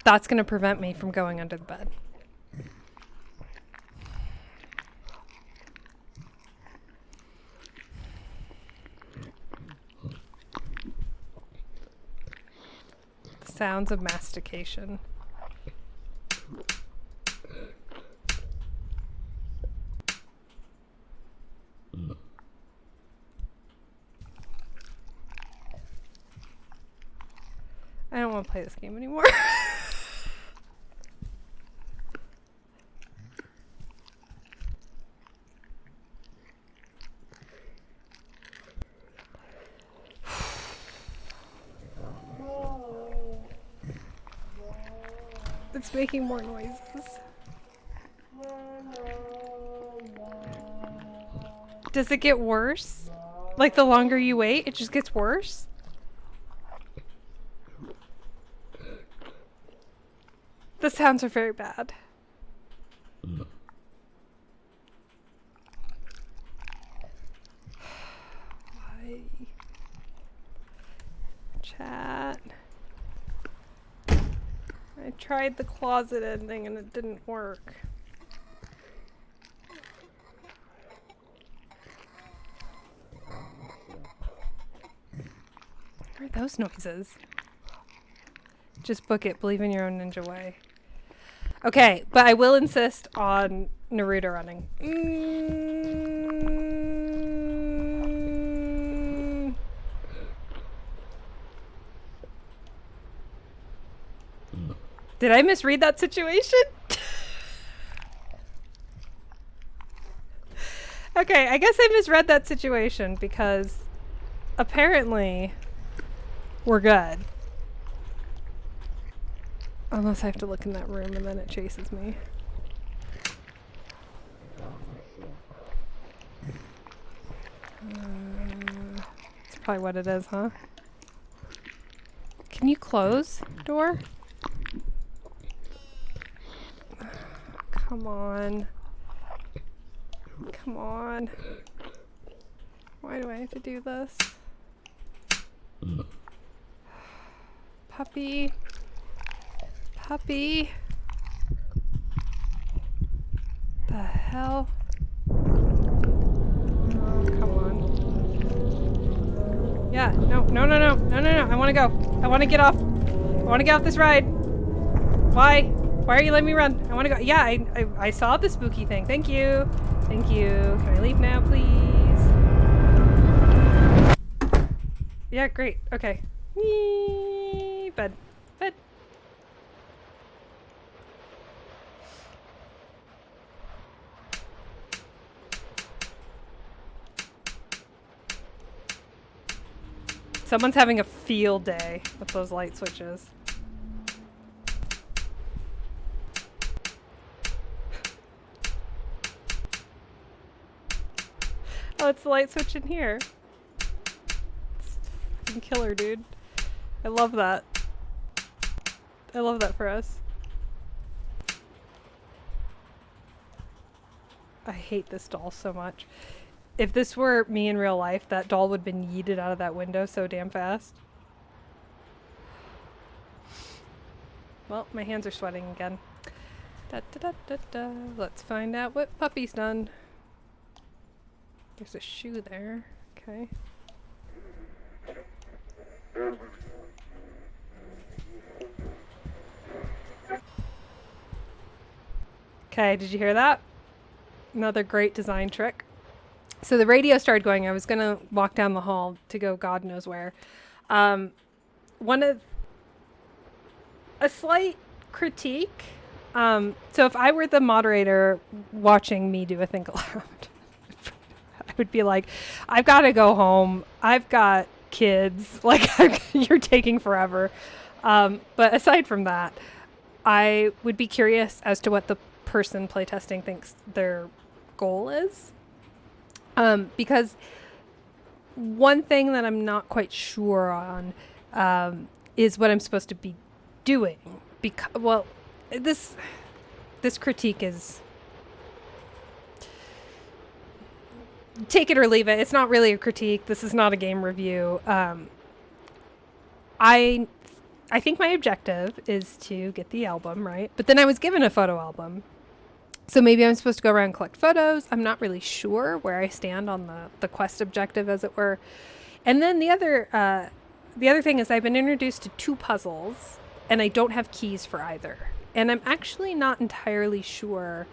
that's gonna prevent me from going under the bed. The sounds of mastication. I don't want to play this game anymore. It's making more noises. Does it get worse? Like the longer you wait, it just gets worse? The sounds are very bad. Why? Chat. I tried the closet ending and it didn't work. What are those noises? Just book it. Believe in your own ninja way. Okay, but I will insist on Naruto running. Did I misread that situation? Okay, I guess I misread that situation because apparently we're good. Unless I have to look in that room and then it chases me. That's probably what it is, huh? Can you close door? Come on. Come on. Why do I have to do this? Puppy. Puppy. The hell? Oh, come on. Yeah, no. I want to go. I want to get off. I want to get off this ride. Why? Why are you letting me run? I want to go. Yeah, I saw the spooky thing. Thank you. Thank you. Can I leave now, please? Yeah, great. Okay. Whee! Bed. Bed. Someone's having a field day with those light switches. Oh, it's the light switch in here. It's fucking killer, dude. I love that. I love that for us. I hate this doll so much. If this were me in real life, that doll would have been yeeted out of that window so damn fast. Well, my hands are sweating again. Da, da, da, da, da. Let's find out what Puppy's done. There's a shoe there. Okay. Okay, did you hear that? Another great design trick. So the radio started going. I was going to walk down the hall to go God knows where. A slight critique. So if I were the moderator watching me do a think aloud, I would be like, I've got to go home. I've got kids. Like, you're taking forever. But aside from that, I would be curious as to what the person playtesting thinks their goal is. Because one thing that I'm not quite sure on is what I'm supposed to be doing. Well, this critique is take it or leave it. It's not really a critique. This is not a game review. I think my objective is to get the album, right? But then I was given a photo album. So maybe I'm supposed to go around and collect photos. I'm not really sure where I stand on the quest objective, as it were. And then the other thing is I've been introduced to 2 puzzles, and I don't have keys for either. And I'm actually not entirely sure,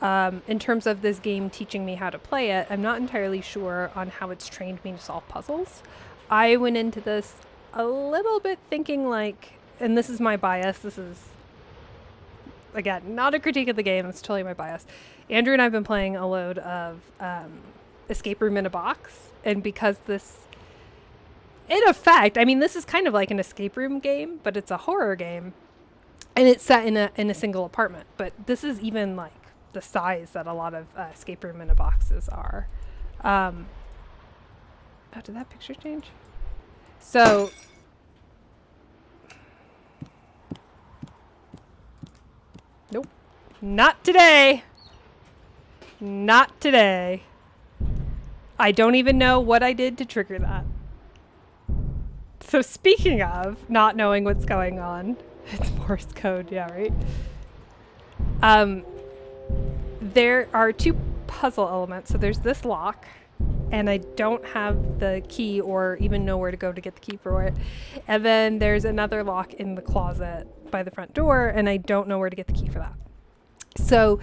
in terms of this game teaching me how to play it, I'm not entirely sure on how it's trained me to solve puzzles. I went into this a little bit thinking like, and this is my bias, this is, again, not a critique of the game, it's totally my bias. Andrew and I have been playing a load of Escape Room in a Box, and because this, in effect, I mean, this is kind of like an escape room game, but it's a horror game, and it's set in a single apartment. But this is even like the size that a lot of Escape Room in a Boxes are. Oh, did that picture change? So nope. Not today. Not today. I don't even know what I did to trigger that. So speaking of not knowing what's going on, it's Morse code, yeah, right? There are 2 puzzle elements. So there's this lock, and I don't have the key or even know where to go to get the key for it. And then there's another lock in the closet by the front door, and I don't know where to get the key for that. So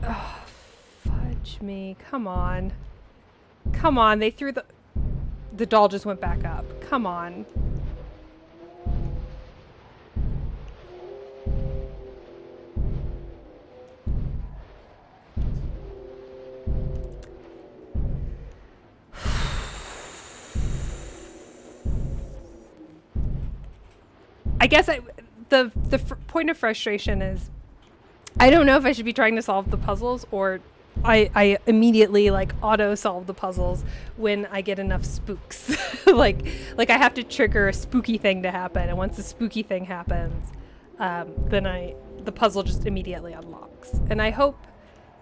fudge me. Come on. Come on. They threw the doll just went back up. Come on. I guess the point of frustration is I don't know if I should be trying to solve the puzzles or I immediately like auto solve the puzzles when I get enough spooks. like I have to trigger a spooky thing to happen, and once the spooky thing happens, then the puzzle just immediately unlocks. And I hope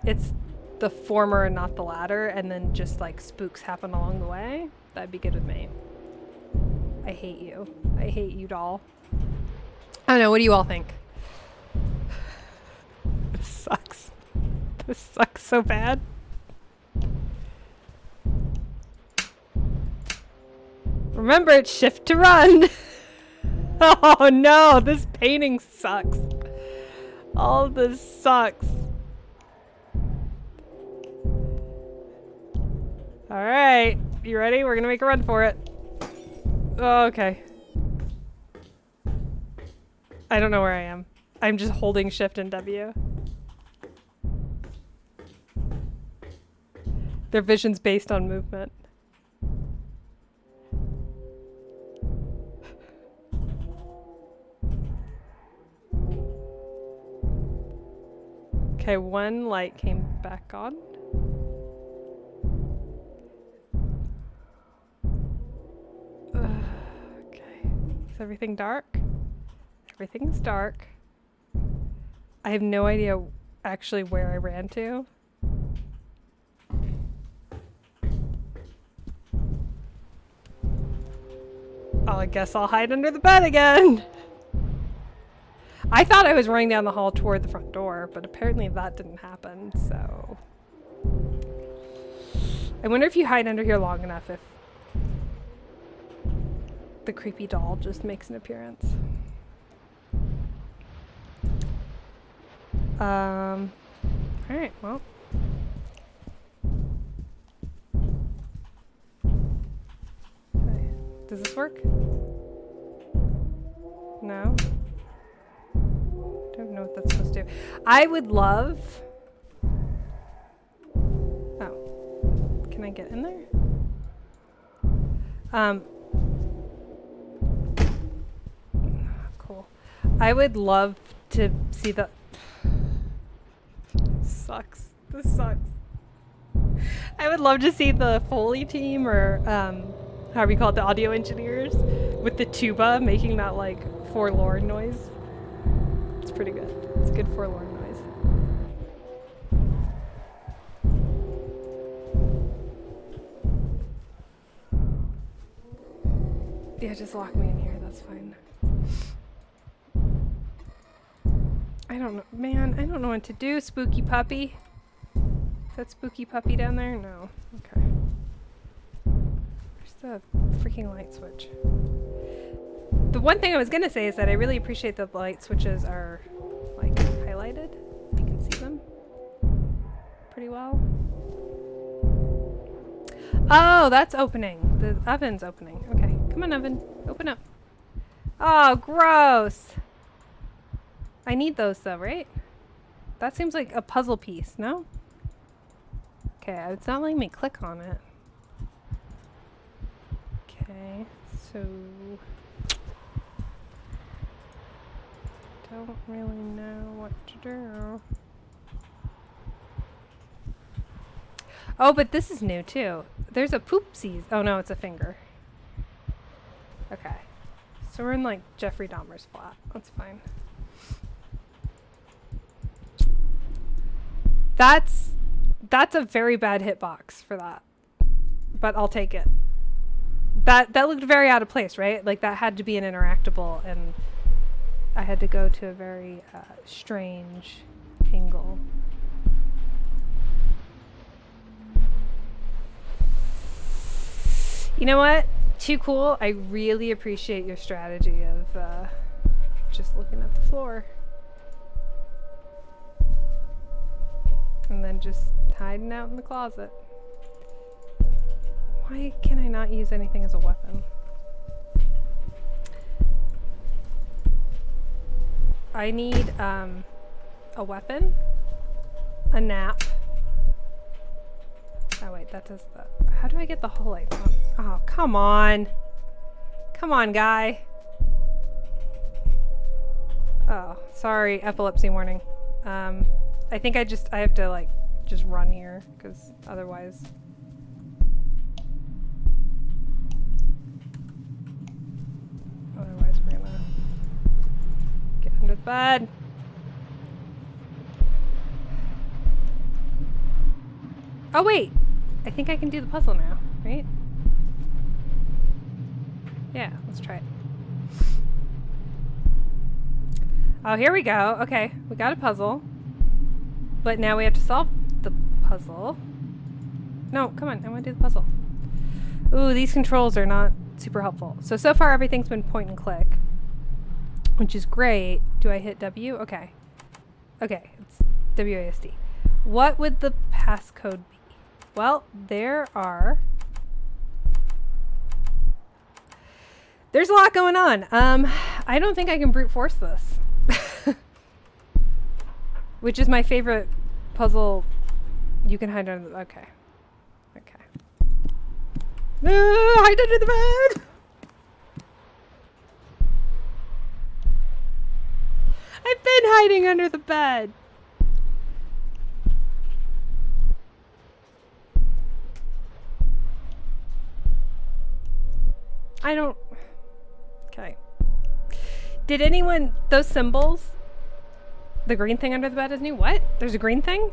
it's the former and not the latter, and then just like spooks happen along the way. That'd be good with me. I hate you. I hate you, doll. I don't know, what do you all think? This sucks. This sucks so bad. Remember, it's shift to run. Oh no, this painting sucks. All of this sucks. Alright, you ready? We're gonna make a run for it. Oh, okay. I don't know where I am. I'm just holding shift and W. Their vision's based on movement. Okay, one light came back on. Okay, is everything dark? Everything's dark. I have no idea actually where I ran to. Oh, I guess I'll hide under the bed again. I thought I was running down the hall toward the front door, but apparently that didn't happen, so... I wonder if you hide under here long enough if the creepy doll just makes an appearance. Alright, well. Okay. Does this work? No? Don't know what that's supposed to do. I would love... Oh. Can I get in there? Cool. I would love to see the... Sucks. This sucks. I would love to see the Foley team or however you call it, the audio engineers with the tuba making that like forlorn noise. It's pretty good. It's a good forlorn noise. Yeah, just lock me in here. That's fine. I don't know. Man, I don't know what to do, spooky puppy. Is that spooky puppy down there? No. Okay. Where's the freaking light switch? The one thing I was gonna say is that I really appreciate that the light switches are, like, highlighted. You can see them pretty well. Oh, that's opening. The oven's opening. Okay. Come on, oven. Open up. Oh, gross. I need those though, right? That seems like a puzzle piece, no? Okay, it's not letting me click on it. Okay, so... Don't really know what to do. Oh, but this is new too. There's a poopsies. Oh no, it's a finger. Okay. So we're in like Jeffrey Dahmer's flat. That's fine. That's a very bad hitbox for that. But I'll take it. That looked very out of place, right? Like that had to be an interactable and I had to go to a very strange angle. You know what? Too cool. I really appreciate your strategy of just looking at the floor. And then just hiding out in the closet. Why can I not use anything as a weapon? I need a weapon, a nap. Oh wait, that does that. How do I get the whole lights on? Oh, come on. Come on, guy. Oh, sorry, epilepsy warning. I think I have to like just run here because otherwise. Otherwise, we're gonna get under the bed. Oh wait, I think I can do the puzzle now, right? Yeah, let's try it. Oh, here we go. Okay, we got a puzzle. But now we have to solve the puzzle. No, come on, I want to do the puzzle. Ooh, these controls are not super helpful. So far everything's been point and click, which is great. Do I hit W? Okay. Okay, it's WASD. What would the passcode be? Well, there's a lot going on. I don't think I can brute force this. Which is my favorite puzzle. You can hide under the... Okay. Okay. No, hide under the bed! I've been hiding under the bed! I don't... Okay. Did anyone... Those symbols... The green thing under the bed is new? What? There's a green thing?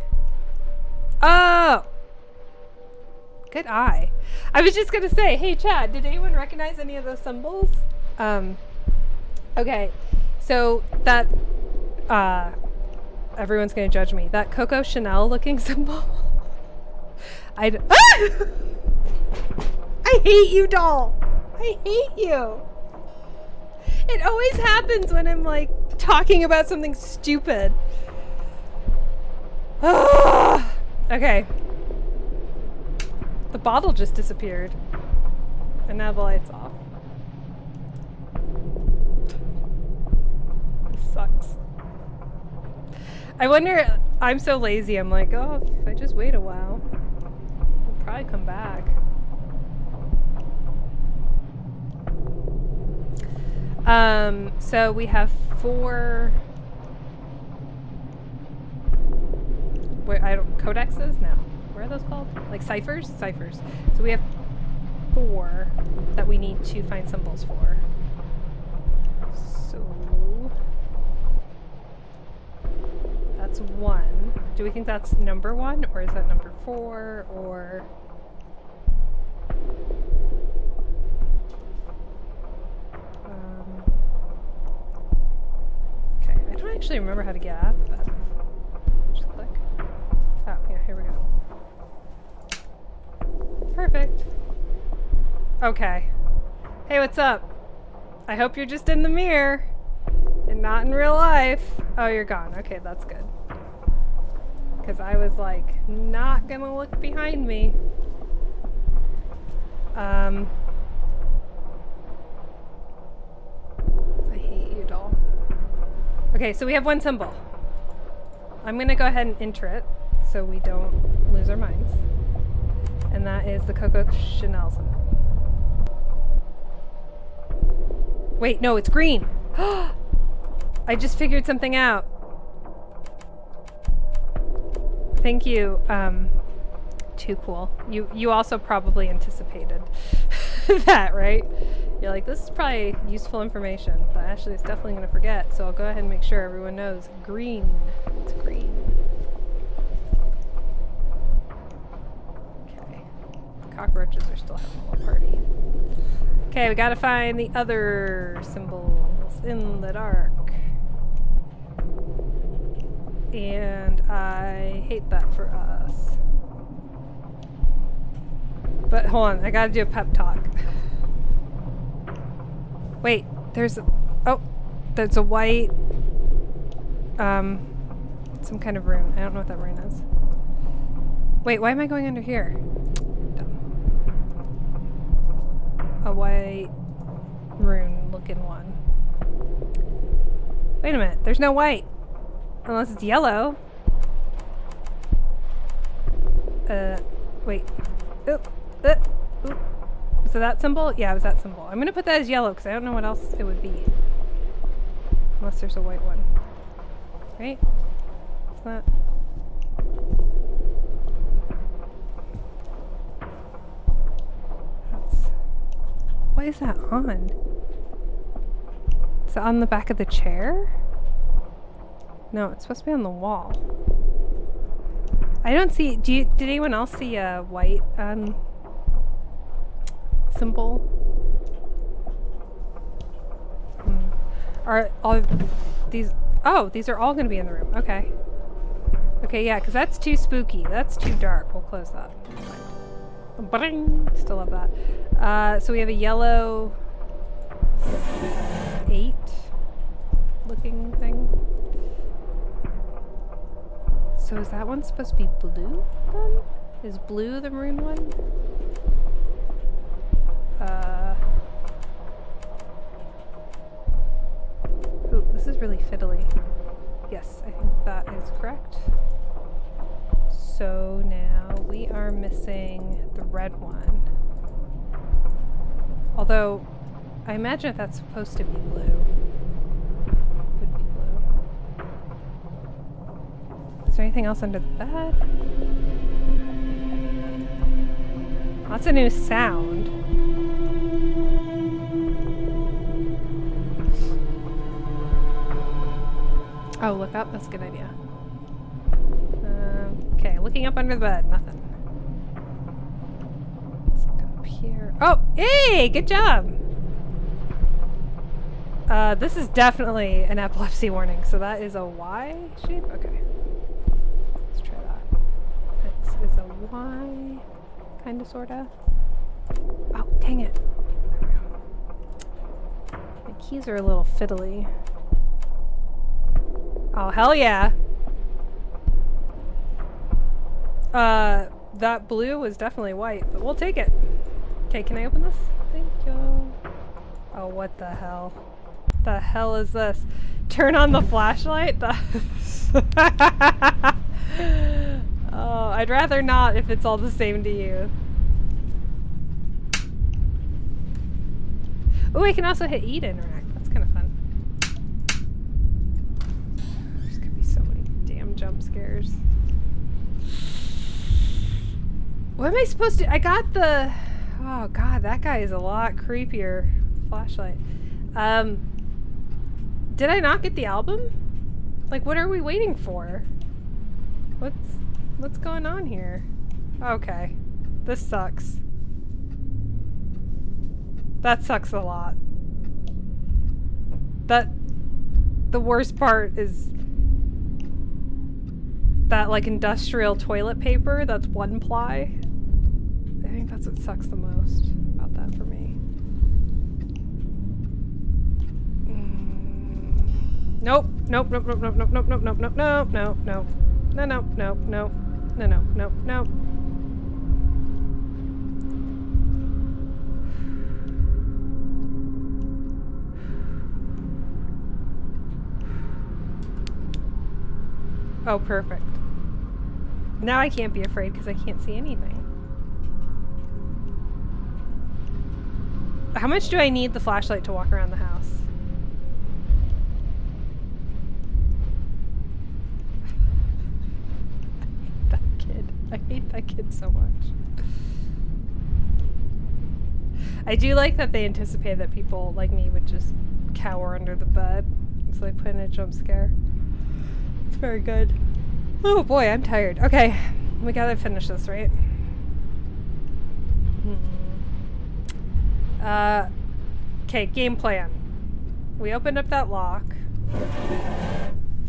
Oh! Good eye. I was just gonna say, hey Chad, did anyone recognize any of those symbols? Okay. So that, everyone's gonna judge me. That Coco Chanel looking symbol. I hate you, doll! I hate you! It always happens when I'm like talking about something stupid. Okay. The bottle just disappeared. And now the light's off. This sucks. I wonder, I'm so lazy, I'm like, oh, if I just wait a while, we'll probably come back. So we have 4... Wait, codexes? No. What are those called? Like ciphers? Ciphers. So we have 4 that we need to find symbols for. So... That's 1. Do we think that's number 1? Or is that number 4? Or... Okay, I don't actually remember how to get at the bed. Just click. Oh, yeah, here we go. Perfect. Okay. Hey, what's up? I hope you're just in the mirror and not in real life. Oh, you're gone. Okay, that's good. Because I was like, not gonna look behind me. I hate you, doll. Okay, so we have 1 symbol. I'm gonna go ahead and enter it so we don't lose our minds. And that is the Coco Chanel symbol. Wait, no, it's green. I just figured something out. Thank you. Too cool. You also probably anticipated that, right? You're like, this is probably useful information that Ashley is definitely going to forget, so I'll go ahead and make sure everyone knows. Green. It's green. Okay. The cockroaches are still having a little party. Okay, we gotta find the other symbols in the dark. And I hate that for us. But hold on, I gotta do a pep talk. Wait, there's a... Oh, there's a white... some kind of rune. I don't know what that rune is. Wait, why am I going under here? Dumb. A white rune looking one. Wait a minute, there's no white. Unless it's yellow. Wait. Oop. Oop. So that symbol? Yeah, it was that symbol. I'm gonna put that as yellow because I don't know what else it would be. Unless there's a white one. Right? Is that... That's... What is that on? Is it on the back of the chair? No, it's supposed to be on the wall. I don't see... Did anyone else see a white symbol? Are all these... Oh, these are all going to be in the room. Okay. Okay, yeah, because that's too spooky. That's too dark. We'll close that. Bring! Still love that. So we have a yellow 8 looking thing. So is that one supposed to be blue then? Is blue the maroon one? Oh, this is really fiddly. Yes, I think that is correct. So now we are missing the red one. Although, I imagine if that's supposed to be blue. Would be blue. Is there anything else under the bed? That's a new sound. Oh, look up? That's a good idea. Okay, looking up under the bed. Nothing. Let's look up here. Oh, hey! Good job! This is definitely an epilepsy warning, so that is a Y shape? Okay. Let's try that. This is a Y. Kinda, sorta. Oh, dang it. There we go. My keys are a little fiddly. Oh, hell yeah. That blue was definitely white, but we'll take it. Okay, can I open this? Thank you. Oh, what the hell? The hell is this? Turn on the flashlight? Oh, I'd rather not if it's all the same to you. Oh, I can also hit E to interact. That's kind of fun. There's gonna be so many damn jump scares. What am I supposed to... I got the... Oh god, that guy is a lot creepier. Flashlight. Did I not get the album? Like, what are we waiting for? What's going on here? Okay. This sucks. That sucks a lot. The worst part is that, like, industrial toilet paper that's 1-ply. I think that's what sucks the most about that for me. Nope. Nope. Nope. Nope. Nope. Nope. Nope. Nope. Nope. Nope. Nope. Nope. Nope. No. No. No. No. No. No. No. No. Oh, perfect. Now I can't be afraid because I can't see anything. How much do I need the flashlight to walk around the house? I hate that kid so much. I do like that they anticipated that people like me would just cower under the bed. So they put in a jump scare. It's very good. Oh boy, I'm tired. Okay, we gotta finish this, right? Okay, game plan. We opened up that lock.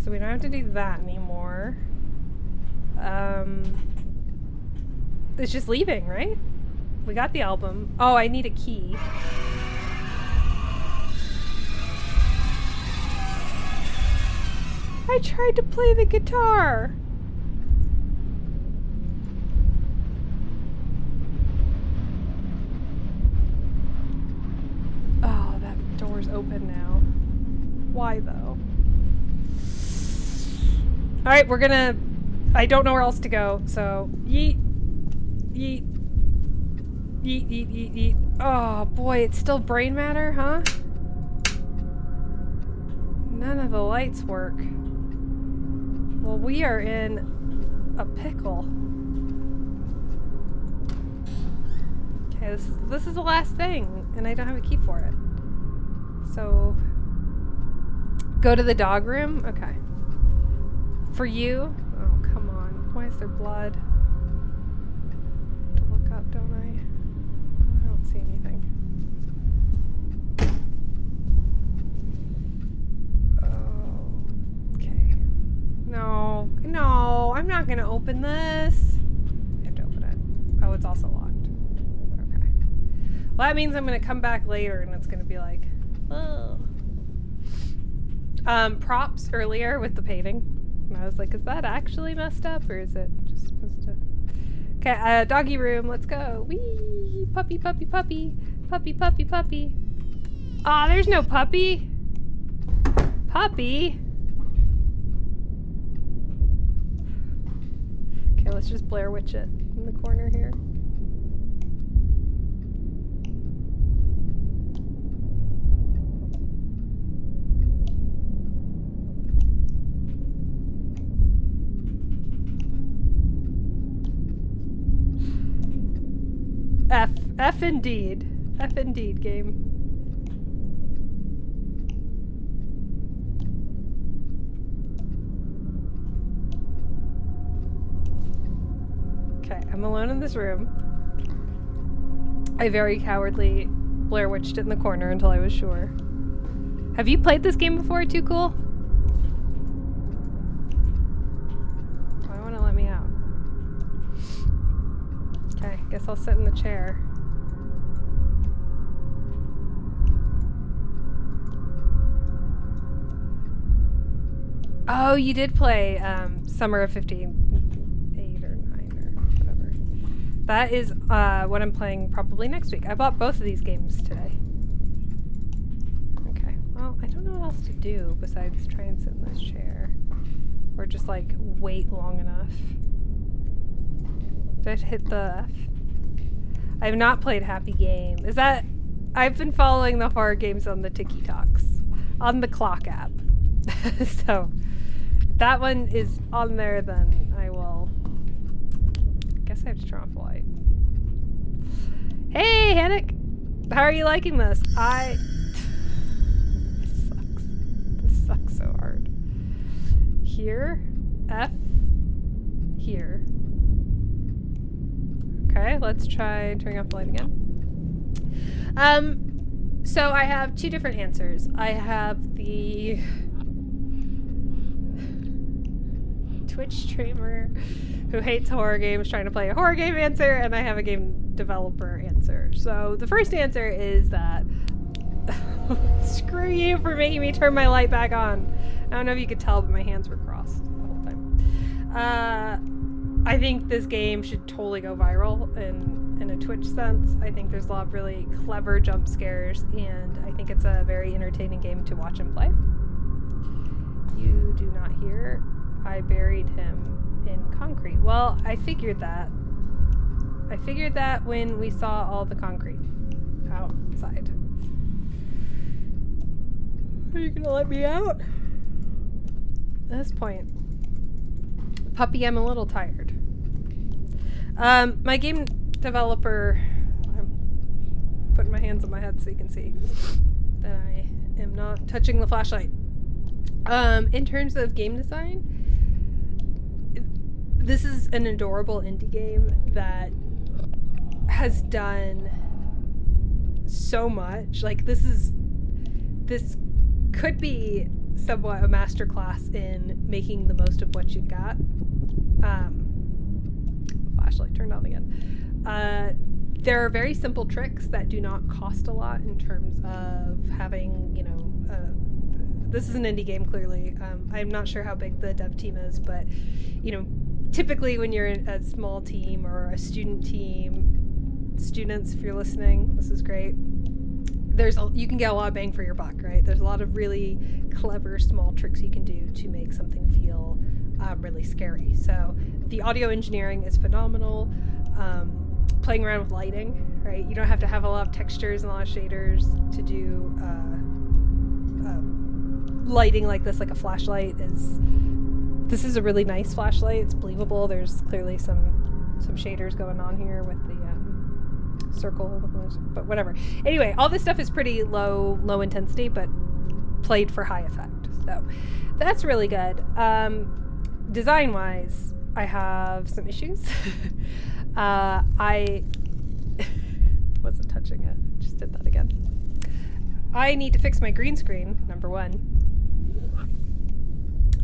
So we don't have to do that anymore. It's just leaving, right? We got the album. Oh, I need a key. I tried to play the guitar. Oh, that door's open now. Why though? Alright, we're gonna... I don't know where else to go, so... Yeet. Yeet. Yeet, yeet, yeet, yeet. Oh boy, it's still brain matter, huh? None of the lights work. Well, we are in a pickle. Okay, this is the last thing, and I don't have a key for it. So, go to the dog room? Okay. For you? Oh, come on. Why is there blood? To look up, don't I? I don't see anything. Oh, okay. No, I'm not gonna open this. I have to open it. Oh, it's also locked. Okay. Well, that means I'm gonna come back later and it's gonna be like, oh. Props earlier with the painting. And I was like, is that actually messed up or is it just supposed to... Okay, doggy room, let's go. Whee! Puppy, puppy, puppy. Puppy, puppy, puppy. Aw, there's no puppy. Puppy? Okay, let's just Blair Witch it in the corner here. F indeed. F indeed, game. Okay, I'm alone in this room. I very cowardly Blair Witched it in the corner until I was sure. Have you played this game before, Too Cool? Why won't it let me out? Okay, guess I'll sit in the chair. Oh, you did play Summer of 15, 8 or 9 or whatever. That is what I'm playing probably next week. I bought both of these games today. Okay, well, I don't know what else to do besides try and sit in this chair. Or just like wait long enough. Did I hit the F? I have not played Happy Game. Is that... I've been following the horror games on the TikToks. On the Clock app. So, if that one is on there, then I will... guess I have to turn off the light. Hey, Hannick! How are you liking this? This sucks. This sucks so hard. Here. F. Here. Okay, let's try turning off the light again. So I have two different answers. I have the Twitch streamer who hates horror games trying to play a horror game answer, and I have a game developer answer. So the first answer is that screw you for making me turn my light back on. I don't know if you could tell, but my hands were crossed the whole time. I think this game should totally go viral in a Twitch sense. I think there's a lot of really clever jump scares, and I think it's a very entertaining game to watch and play. You do not hear. I buried him in concrete. Well, I figured that. I figured that when we saw all the concrete outside. Are you gonna let me out? At this point, puppy, I'm a little tired. My game developer, I'm putting my hands on my head so you can see that I am not touching the flashlight. In terms of game design, this is an adorable indie game that has done so much. Like, this could be somewhat a masterclass in making the most of what you got. Flashlight turned on again. There are very simple tricks that do not cost a lot in terms of having, you know, this is an indie game, clearly. I'm not sure how big the dev team is, but, you know, typically when you're in a small team or a student team, students, if you're listening, this is great. You can get a lot of bang for your buck, right? There's a lot of really clever small tricks you can do to make something feel really scary. So the audio engineering is phenomenal. Playing around with lighting, right? You don't have to have a lot of textures and a lot of shaders to do lighting like this, like a flashlight, this is a really nice flashlight. It's believable. There's clearly some shaders going on here with the circle, but whatever. Anyway, all this stuff is pretty low intensity, but played for high effect. So that's really good. Design wise, I have some issues. I wasn't touching it. Just did that again. I need to fix my green screen, number one.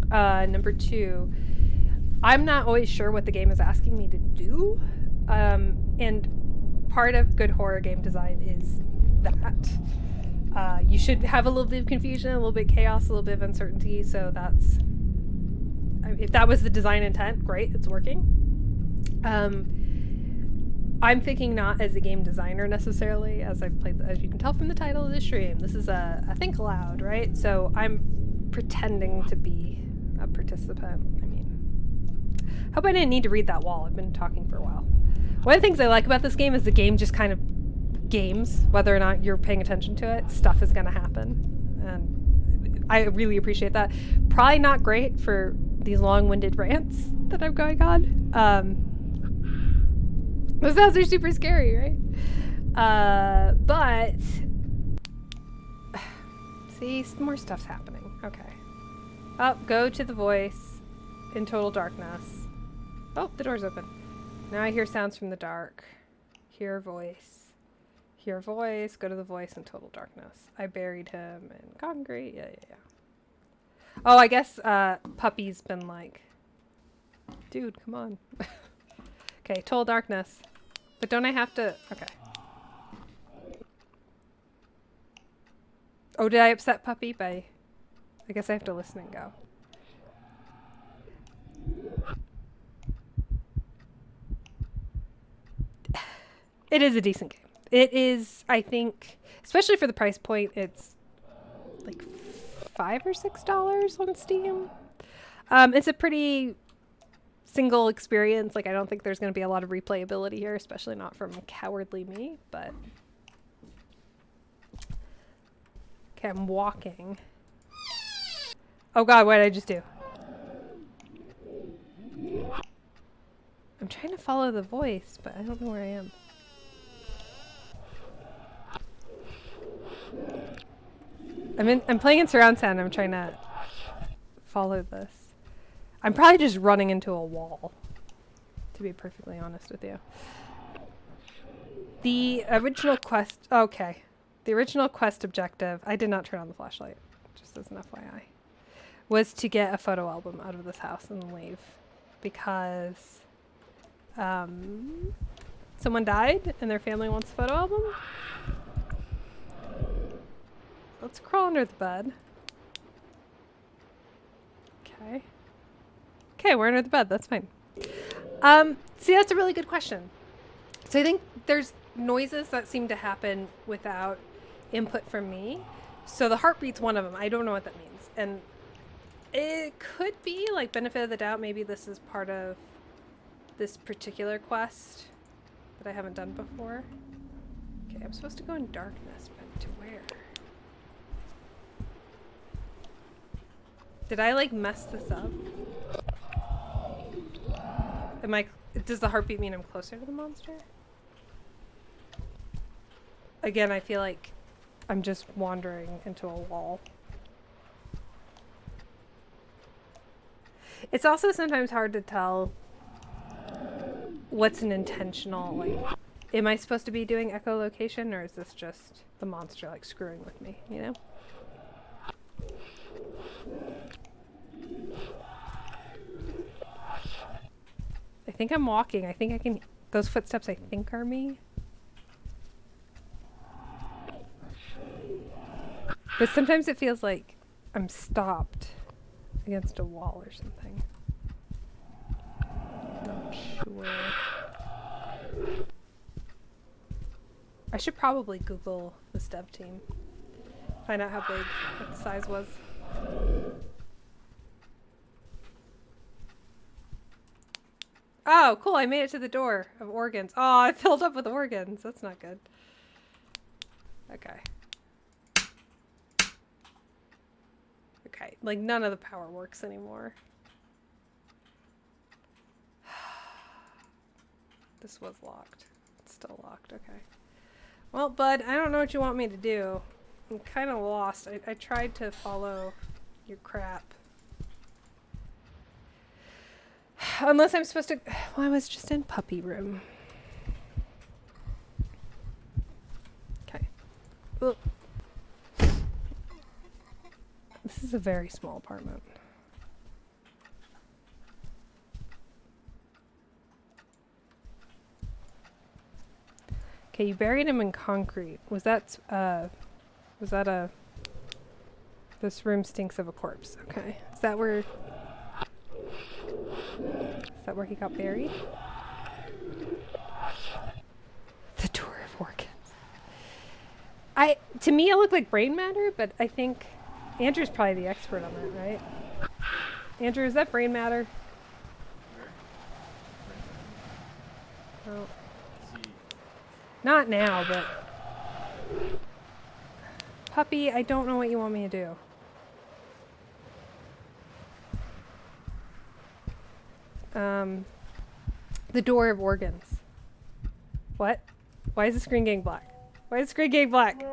Number two, I'm not always sure what the game is asking me to do. And part of good horror game design is that. You should have a little bit of confusion, a little bit of chaos, a little bit of uncertainty. So that's, if that was the design intent, great, it's working. I'm thinking not as a game designer necessarily, as I've played, as you can tell from the title of the stream. This is a Think Aloud, right? So I'm pretending to be a participant. I mean, hope I didn't need to read that wall. I've been talking for a while. One of the things I like about this game is the game just kind of games, whether or not you're paying attention to it, stuff is going to happen. And I really appreciate that. Probably not great for these long-winded rants that I'm going on. Those sounds are super scary, right? But see, more stuff's happening. Okay. Oh, go to the voice in total darkness. Oh, the door's open. Now I hear sounds from the dark. Hear voice. Hear voice. Go to the voice in total darkness. I buried him in concrete. Yeah. Oh, I guess Puppy's been like, dude, come on. Okay, total darkness. But don't I have to... Okay. Oh, did I upset Puppy by... I guess I have to listen and go. It is a decent game. It is, I think, especially for the price point, it's like $5 or $6 on Steam. It's a pretty... single experience. Like, I don't think there's going to be a lot of replayability here, especially not from cowardly me, but okay, I'm walking. Oh god, what did I just do? I'm trying to follow the voice, but I don't know where I am. I'm playing in surround sound. I'm trying to follow this. I'm probably just running into a wall, to be perfectly honest with you. The original quest... Okay. The original quest objective... I did not turn on the flashlight, just as an FYI. Was to get a photo album out of this house and leave. Because... someone died and their family wants a photo album. Let's crawl under the bed. Okay. Okay, we're under the bed. That's fine. See, that's a really good question. So I think there's noises that seem to happen without input from me. So the heartbeat's one of them. I don't know what that means. And it could be, like, benefit of the doubt. Maybe this is part of this particular quest that I haven't done before. Okay, I'm supposed to go in darkness, but to where? Did I, like, mess this up? Does the heartbeat mean I'm closer to the monster? Again, I feel like I'm just wandering into a wall. It's also sometimes hard to tell what's an intentional, like, am I supposed to be doing echolocation, or is this just the monster, like, screwing with me, you know? I think I'm walking. I think I can... Those footsteps, I think, are me. But sometimes it feels like I'm stopped against a wall or something. Not sure. I should probably Google the dev team. Find out how big what the size was. Oh, cool. I made it to the door of organs. Oh, I filled up with organs. That's not good. Okay. Okay, like none of the power works anymore. This was locked. It's still locked, okay. Well, bud, I don't know what you want me to do. I'm kind of lost. I tried to follow your crap. Unless I'm supposed to... Well, I was just in puppy room. Okay. Ugh. This is a very small apartment. Okay, you buried him in concrete. Was that a... This room stinks of a corpse. Okay. Is that where he got buried? The door of organs. To me it looked like brain matter, but I think Andrew's probably the expert on that, right? Andrew, is that brain matter? Oh. Not now, but... Puppy, I don't know what you want me to do. The door of organs. What? Why is the screen getting black? Why is the screen getting black?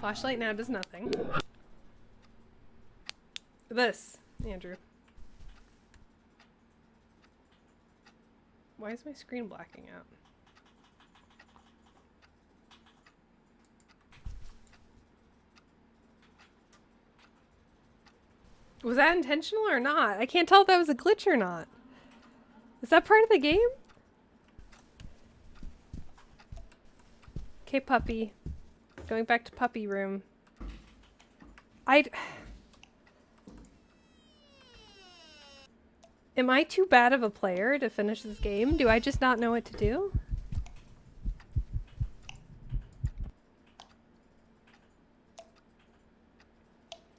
Flashlight now does nothing. This, Andrew. Why is my screen blacking out? Was that intentional or not? I can't tell if that was a glitch or not. Is that part of the game? Okay, puppy. Going back to puppy room. Am I too bad of a player to finish this game? Do I just not know what to do?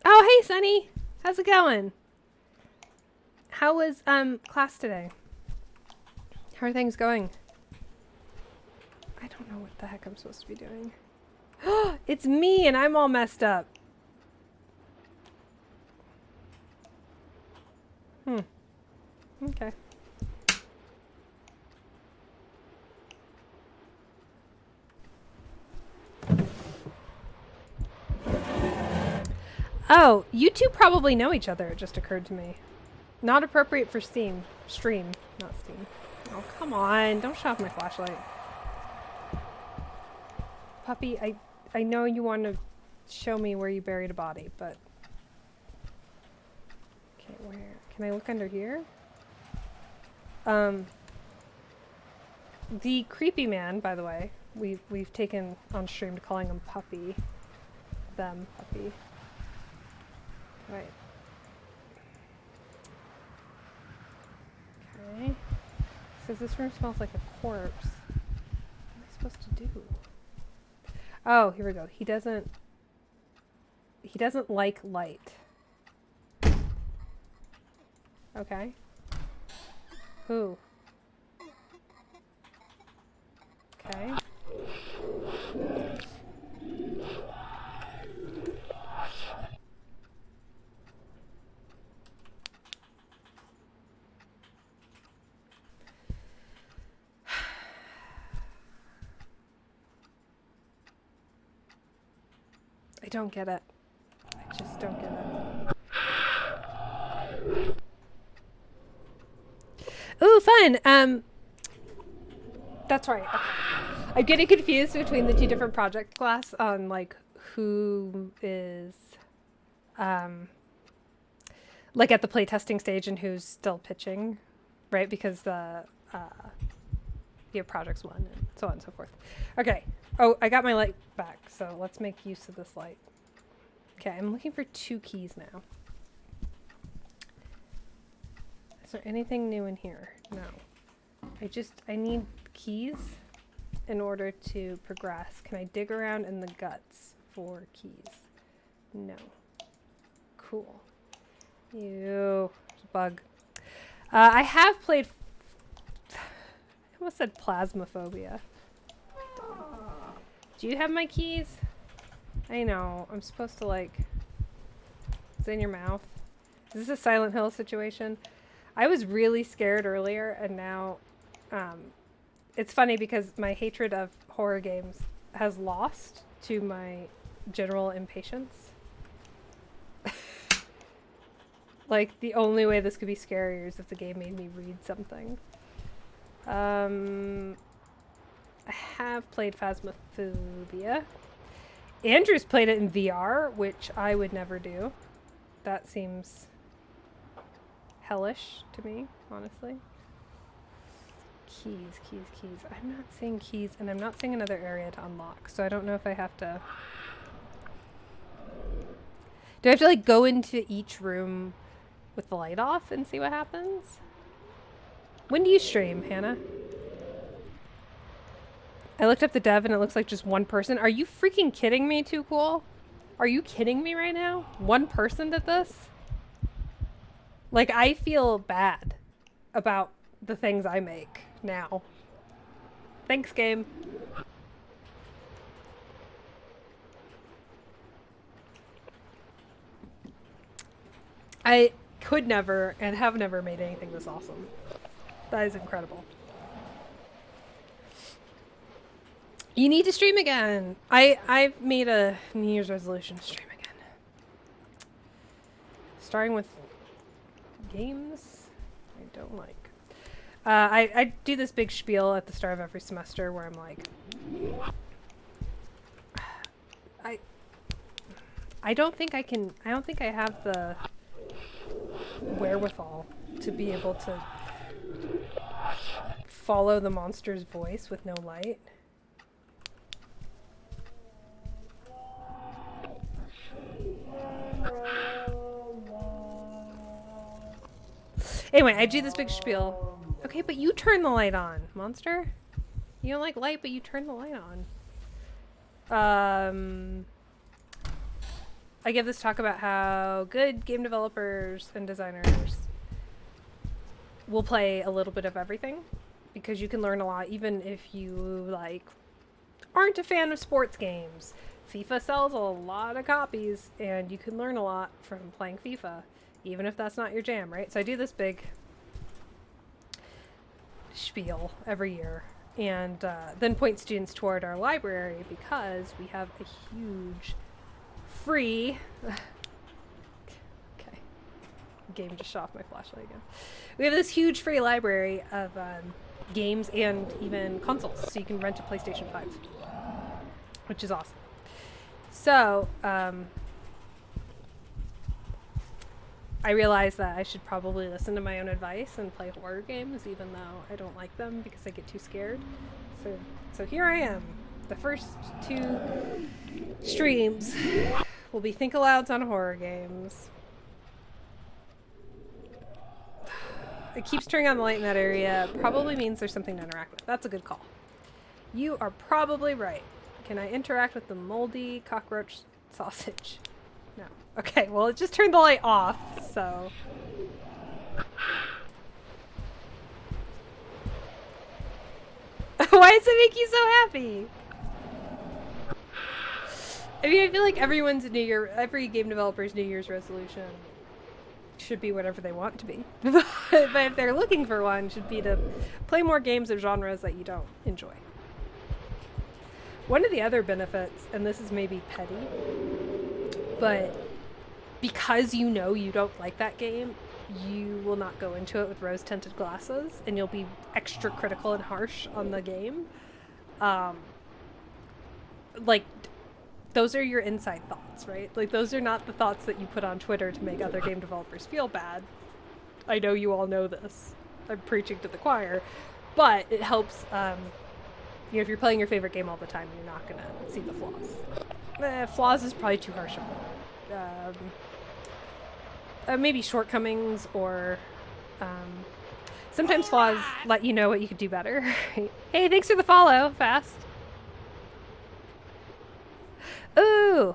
Oh, hey, Sunny. How's it going? How was class today? How are things going? I don't know what the heck I'm supposed to be doing. It's me and I'm all messed up. Okay. Oh, you two probably know each other, it just occurred to me. Not appropriate for stream, not Steam. Oh, come on, don't shut off my flashlight. Puppy, I know you want to show me where you buried a body, but... Okay, where? Can I look under here? The creepy man, by the way, we've taken on stream to calling him Puppy. Them, Puppy. Right. Okay. Says this room smells like a corpse. What am I supposed to do? Oh, here we go. He doesn't like light. Okay. Who? Okay. I don't get it. I just don't get it. Ooh, fun! That's right. Okay. I'm getting confused between the two different project class on like who is like at the playtesting stage and who's still pitching, right? Because the you have projects 1 and so on and so forth. Okay. Oh, I got my light back, so let's make use of this light. Okay, I'm looking for 2 keys now. Is there anything new in here? No. I need keys in order to progress. Can I dig around in the guts for keys? No. Cool. Ew. There's a bug. I have played... I almost said Plasmophobia. Do you have my keys? I know. I'm supposed to, like... Is it in your mouth? Is this a Silent Hill situation? I was really scared earlier, and now... it's funny because my hatred of horror games has lost to my general impatience. Like, the only way this could be scarier is if the game made me read something. I have played Phasmophobia. Andrew's played it in VR, which I would never do. That seems hellish to me, honestly. Keys, keys, keys. I'm not seeing keys, and I'm not seeing another area to unlock, so I don't know if I have to... Do I have to, like, go into each room with the light off and see what happens? When do you stream, Hannah? I looked up the dev and it looks like just one person. Are you freaking kidding me, Too Cool? Are you kidding me right now? One person did this? Like, I feel bad about the things I make now. Thanks, game. I could never and have never made anything this awesome. That is incredible. You need to stream again. I've made a New Year's resolution to stream again. Starting with games I don't like. I do this big spiel at the start of every semester where I'm like, I don't think I have the wherewithal to be able to follow the monster's voice with no light. Anyway, I do this big spiel. Okay, but you turn the light on, monster. You don't like light, but you turn the light on. I give this talk about how good game developers and designers will play a little bit of everything, because you can learn a lot even if you, like, aren't a fan of sports games. FIFA sells a lot of copies, and you can learn a lot from playing FIFA, even if that's not your jam, right? So I do this big spiel every year, and then point students toward our library, because we have a huge free... Okay. Game just shut off my flashlight again. We have this huge free library of games and even consoles, so you can rent a PlayStation 5, which is awesome. So, I realized that I should probably listen to my own advice and play horror games, even though I don't like them because I get too scared. So here I am. The first 2 streams will be Thinkalouds on horror games. It keeps turning on the light in that area. Probably means there's something to interact with. That's a good call. You are probably right. Can I interact with the moldy cockroach sausage? No. Okay, well, it just turned the light off, so... Why does it make you so happy? I mean, I feel like every game developer's New Year's resolution should be whatever they want to be. But if they're looking for one, should be to play more games of genres that you don't enjoy. One of the other benefits, and this is maybe petty, but because you know you don't like that game, you will not go into it with rose-tinted glasses, and you'll be extra critical and harsh on the game. Like, those are your inside thoughts, right? Like, those are not the thoughts that you put on Twitter to make other game developers feel bad. I know you all know this. I'm preaching to the choir. But it helps, you know, if you're playing your favorite game all the time, you're not going to see the flaws. Flaws is probably too harsh of a word. Maybe shortcomings, or sometimes flaws let you know what you could do better. Hey, thanks for the follow, Fast. Ooh.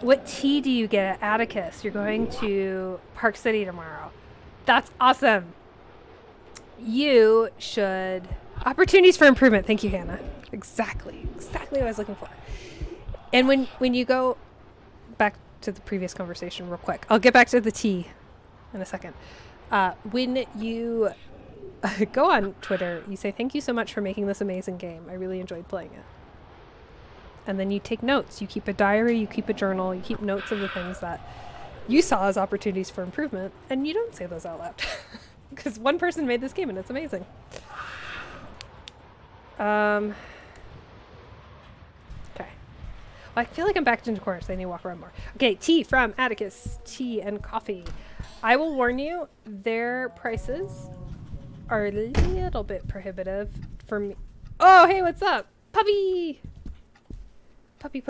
What tea do you get at Atticus? You're going to Park City tomorrow. That's awesome. You should. Opportunities for improvement. Thank you, Hannah. Exactly what I was looking for. And when you go back to the previous conversation real quick, I'll get back to the tea in a second. When you go on Twitter, you say, thank you so much for making this amazing game. I really enjoyed playing it. And then you take notes. You keep a diary, you keep a journal, you keep notes of the things that you saw as opportunities for improvement, and you don't say those out loud. Because one person made this game and it's amazing. Okay. Well, I feel like I'm backed into corners, so I need to walk around more. Okay, tea from Atticus. Tea and coffee. I will warn you, their prices are a little bit prohibitive for me. Oh, hey, what's up? Puppy! Puppy.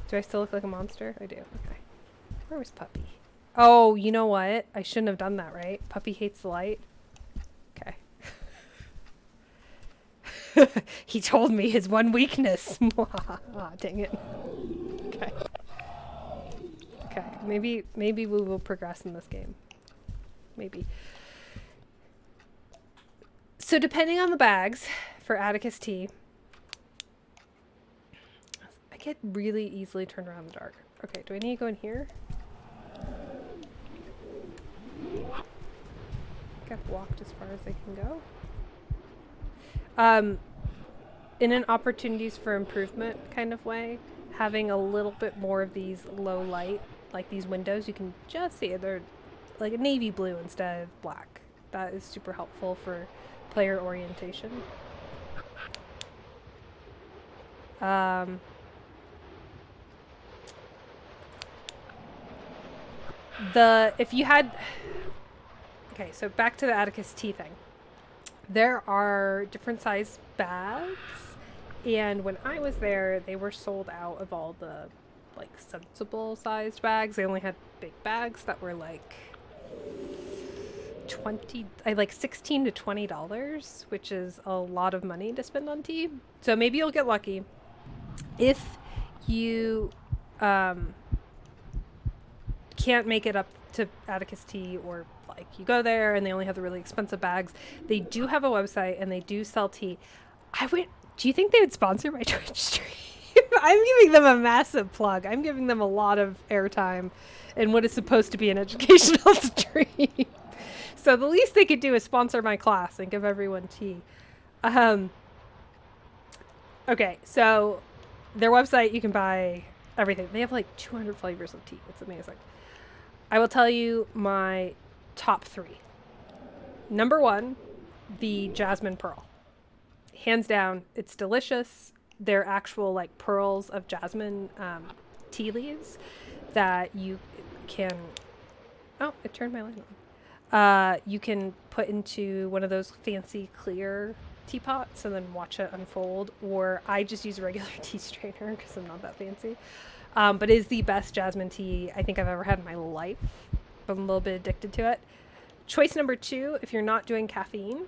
Do I still look like a monster? I do. Okay. Where was Puppy? Oh, you know what? I shouldn't have done that, right? Puppy hates the light. Okay. He told me his one weakness. Dang it. Okay. Okay. Maybe we will progress in this game. Maybe. So depending on the bags for Atticus tea, I get really easily turned around in the dark. Okay, do I need to go in here? I think I've walked as far as I can go. In an opportunities for improvement kind of way, having a little bit more of these low light, like these windows, you can just see it. They're like a navy blue instead of black. That is super helpful for player orientation. If you had, okay, so back to the Atticus tea thing. There are different size bags, and when I was there, they were sold out of all the like sensible sized bags. They only had big bags that were like $16 to $20, which is a lot of money to spend on tea. So maybe you'll get lucky if you can't make it up to Atticus tea, or like you go there and they only have the really expensive bags. They do have a website and they do sell tea. Do you think they would sponsor my Twitch stream? I'm giving them a massive plug. I'm giving them a lot of airtime in what is supposed to be an educational stream. So the least they could do is sponsor my class and give everyone tea. Okay, so their website, you can buy everything. They have like 200 flavors of tea. It's amazing. I will tell you my top 3. Number 1, the Jasmine Pearl. Hands down, it's delicious. They're actual like pearls of jasmine tea leaves that you can... Oh, it turned my light on. You can put into one of those fancy clear teapots and then watch it unfold. Or I just use a regular tea strainer because I'm not that fancy. But it is the best jasmine tea I think I've ever had in my life. I'm a little bit addicted to it. Choice number 2, if you're not doing caffeine.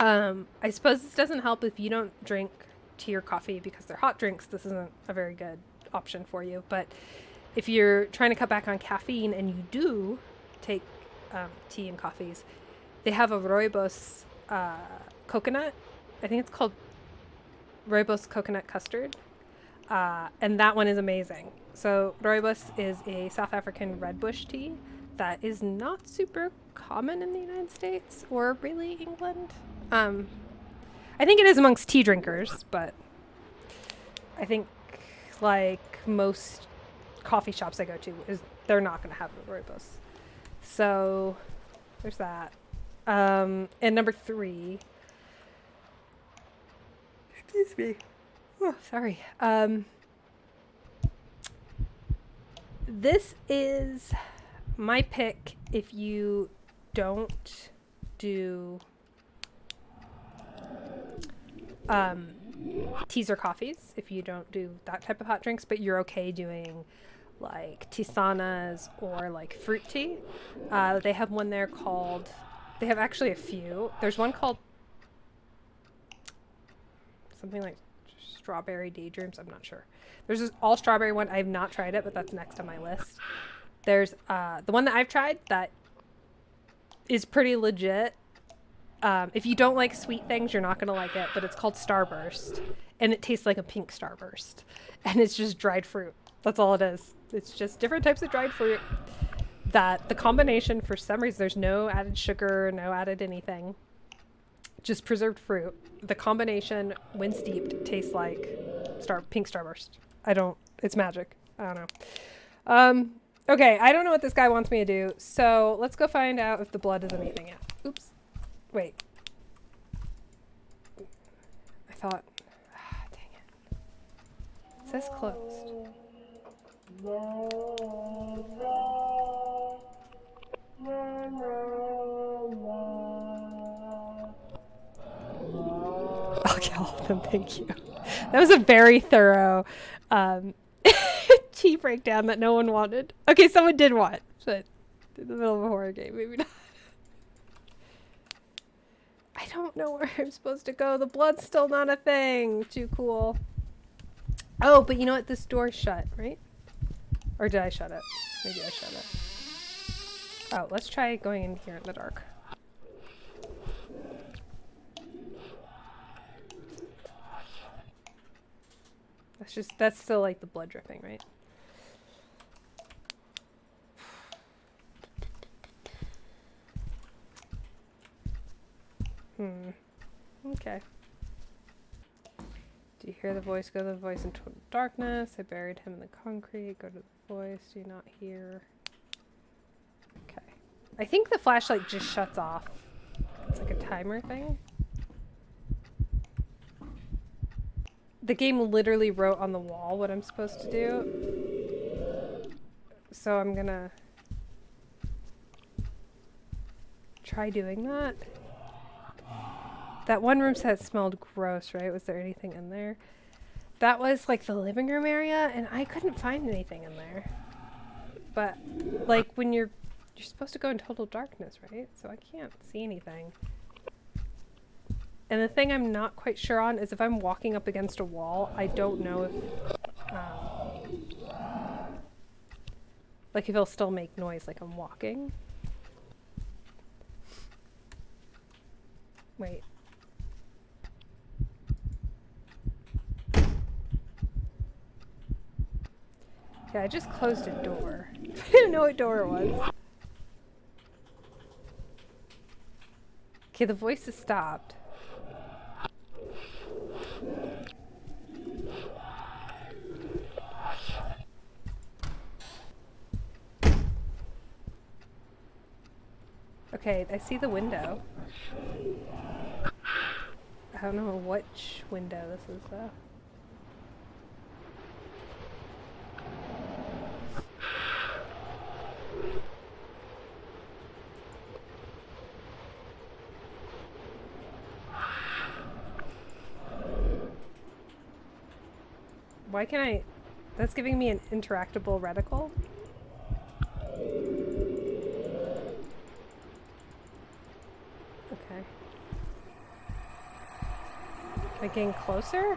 I suppose this doesn't help if you don't drink tea or coffee because they're hot drinks. This isn't a very good option for you. But if you're trying to cut back on caffeine and you do take tea and coffees, they have a rooibos coconut. I think it's called rooibos coconut custard. And that one is amazing. So rooibos is a South African red bush tea that is not super common in the United States or really England. I think it is amongst tea drinkers, but I think like most coffee shops I go to they're not going to have the rooibos. So there's that. And number 3. Excuse me. Oh, sorry. This is my pick if you don't do teas or coffees, if you don't do that type of hot drinks, but you're okay doing like tisanas or like fruit tea. They have one there called, they have actually a few. There's one called something like strawberry daydreams. I'm not sure. There's this all strawberry one. I've not tried it, but that's next on my list. There's the one that I've tried that is pretty legit. If you don't like sweet things, you're not going to like it, but it's called Starburst, and it tastes like a pink Starburst, and it's just dried fruit. That's all it is. It's just different types of dried fruit that the combination, for some reason, there's no added sugar, no added anything, just preserved fruit. The combination, when steeped, tastes like pink Starburst. It's magic. I don't know. Okay, I don't know what this guy wants me to do, so let's go find out if the blood is anything yet. Oops. Wait. I thought... dang it. It says closed. I'll kill them, thank you. That was a very thorough tea breakdown that no one wanted. Okay, someone did want, but in the middle of a horror game, maybe not. I don't know where I'm supposed to go. The blood's still not a thing. Too cool. Oh, but you know what? This door's shut, right? Or did I shut it? Maybe I shut it. Oh, let's try going in here in the dark. That's still like the blood dripping, right? Okay. Do you hear the voice? Go to the voice in total darkness. I buried him in the concrete. Go to the voice. Do you not hear? Okay. I think the flashlight just shuts off. It's like a timer thing. The game literally wrote on the wall what I'm supposed to do. So I'm gonna try doing that. That one room set smelled gross, right? Was there anything in there? That was like the living room area, and I couldn't find anything in there. But like when you're supposed to go in total darkness, right? So I can't see anything. And the thing I'm not quite sure on is if I'm walking up against a wall, I don't know if it'll still make noise like I'm walking. Wait. Yeah, I just closed a door. I didn't know what door it was. Okay, the voice has stopped. Okay, I see the window. I don't know which window this is though. Why can I... That's giving me an interactable reticle? Okay. Am I getting closer?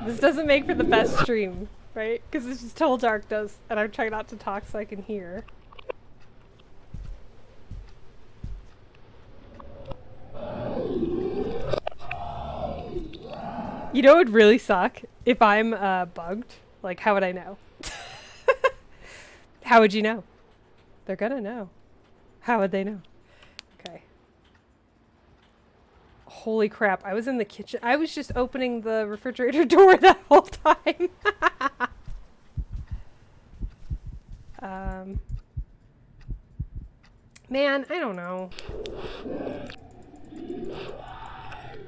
This doesn't make for the best stream, right? Because it's just total darkness, and I'm trying not to talk so I can hear. You know what would really suck? If I'm bugged, like how would I know? How would you know? They're gonna know. How would they know? Okay. Holy crap, I was in the kitchen. I was just opening the refrigerator door that whole time. Man, I don't know.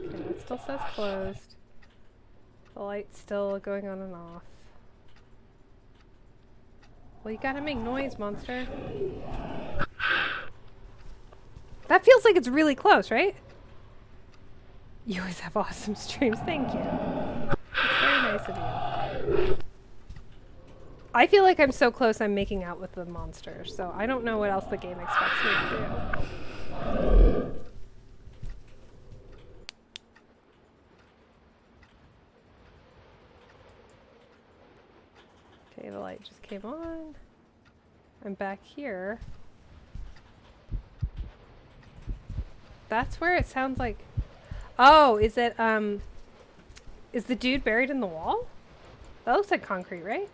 Okay, it still says closed. The light's still going on and off. Well, you gotta make noise, monster. That feels like it's really close, right? You always have awesome streams. Thank you. It's very nice of you. I feel like I'm so close I'm making out with the monster, so I don't know what else the game expects me to do. Okay, the light just came on. I'm back here. That's where it sounds like... Oh, is it, is the dude buried in the wall? That looks like concrete, right?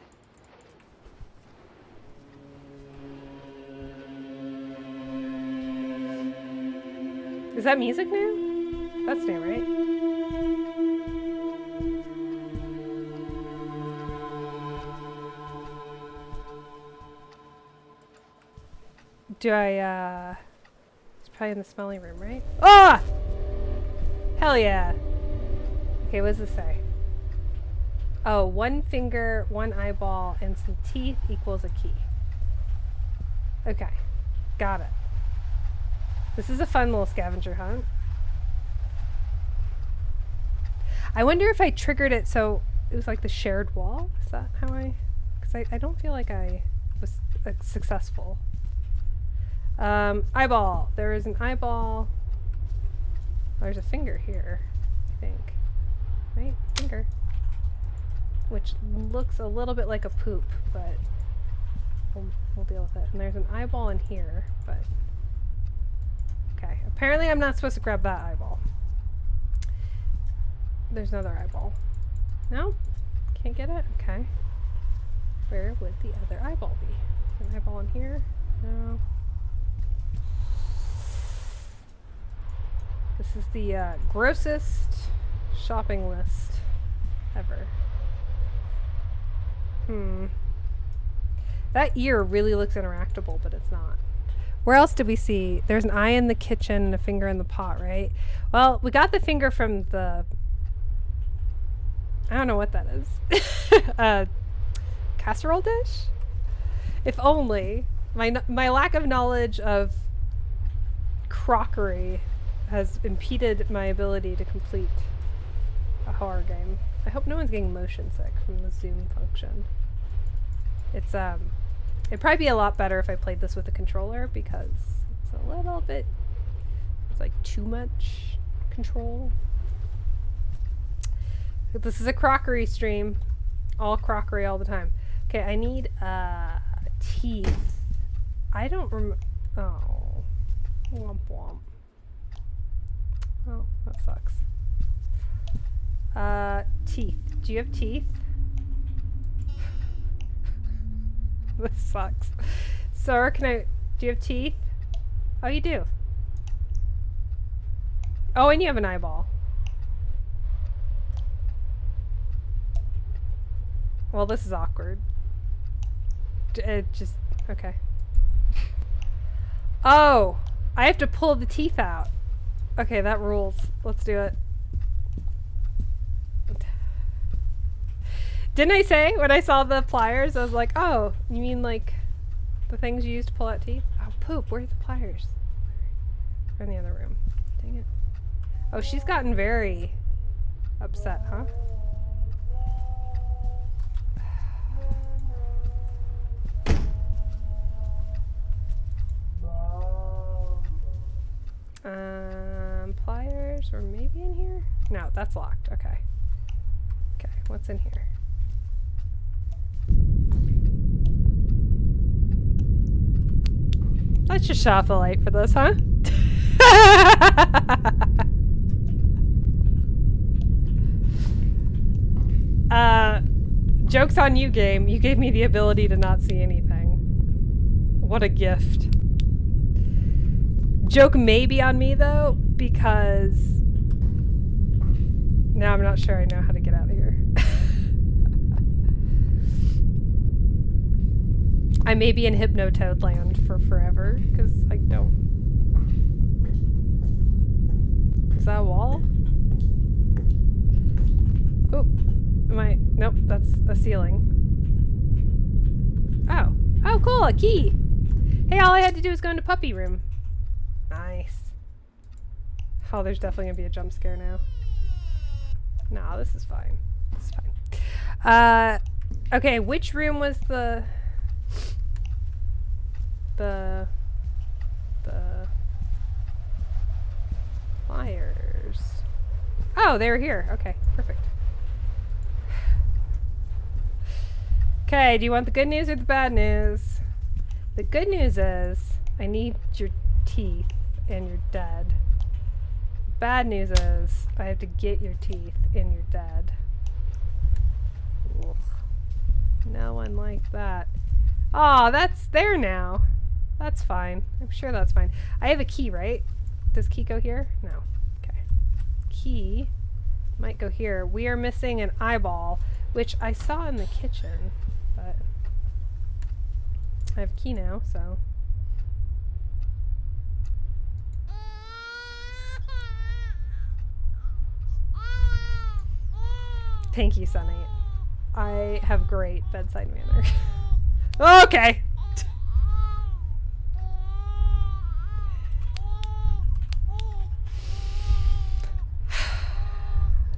Is that music new? That's new, right? Do I, it's probably in the smelly room, right? Ah! Hell yeah. Okay, what does this say? Oh, 1 finger, 1 eyeball, and some teeth equals a key. Okay, got it. This is a fun little scavenger hunt. I wonder if I triggered it so it was like the shared wall. Is that how I... Because I don't feel like I was successful. Eyeball. There is an eyeball. Oh, there's a finger here, I think. Right? Finger. Which looks a little bit like a poop, but we'll deal with it. And there's an eyeball in here, but... Okay, apparently I'm not supposed to grab that eyeball. There's another eyeball. No? Can't get it? Okay. Where would the other eyeball be? Is an eyeball in here? No. This is the grossest shopping list ever. That ear really looks interactable, but it's not. Where else did we see? There's an eye in the kitchen and a finger in the pot, right? Well, we got the finger from the... I don't know what that is. Casserole dish? If only. My lack of knowledge of crockery has impeded my ability to complete a horror game. I hope no one's getting motion sick from the zoom function. It's it'd probably be a lot better if I played this with a controller because it's a little bit, it's like too much control. This is a crockery stream. All crockery all the time. Okay, I need teeth. I don't oh. Womp womp. Oh, that sucks. Teeth. Do you have teeth? This sucks. Sir, do you have teeth? Oh, you do. Oh, and you have an eyeball. Well, this is awkward. Okay. Oh, I have to pull the teeth out. Okay, that rules. Let's do it. Didn't I say when I saw the pliers, I was like, oh, you mean like the things you use to pull out teeth? Oh, poop, where's the pliers? They're in the other room. Dang it. Oh, she's gotten very upset, huh? Pliers, or maybe in here? No, that's locked. Okay. Okay, what's in here? Let's just shut off the light for this, huh? Joke's on you, game. You gave me the ability to not see anything. What a gift. Joke may be on me, though, because... Now I'm not sure I know how to get out of here. I may be in Hypnotoad land for forever, because I don't... Is that a wall? Oh, nope, that's a ceiling. Oh. Oh, cool, a key! Hey, all I had to do was go into puppy room. Nice. Oh, there's definitely gonna be a jump scare now. Nah, this is fine. This is fine. Okay, which room was the pliers? Oh, they were here. Okay, perfect. Okay, do you want the good news or the bad news? The good news is I need your teeth and you're dead. The bad news is I have to get your teeth and you're dead. Ugh. No one liked that. Aw, that's there now. That's fine. I'm sure that's fine. I have a key, right? Does key go here? No. Okay. Key might go here. We are missing an eyeball, which I saw in the kitchen, but I have key now, so. Thank you, Sunny. I have great bedside manner. Okay.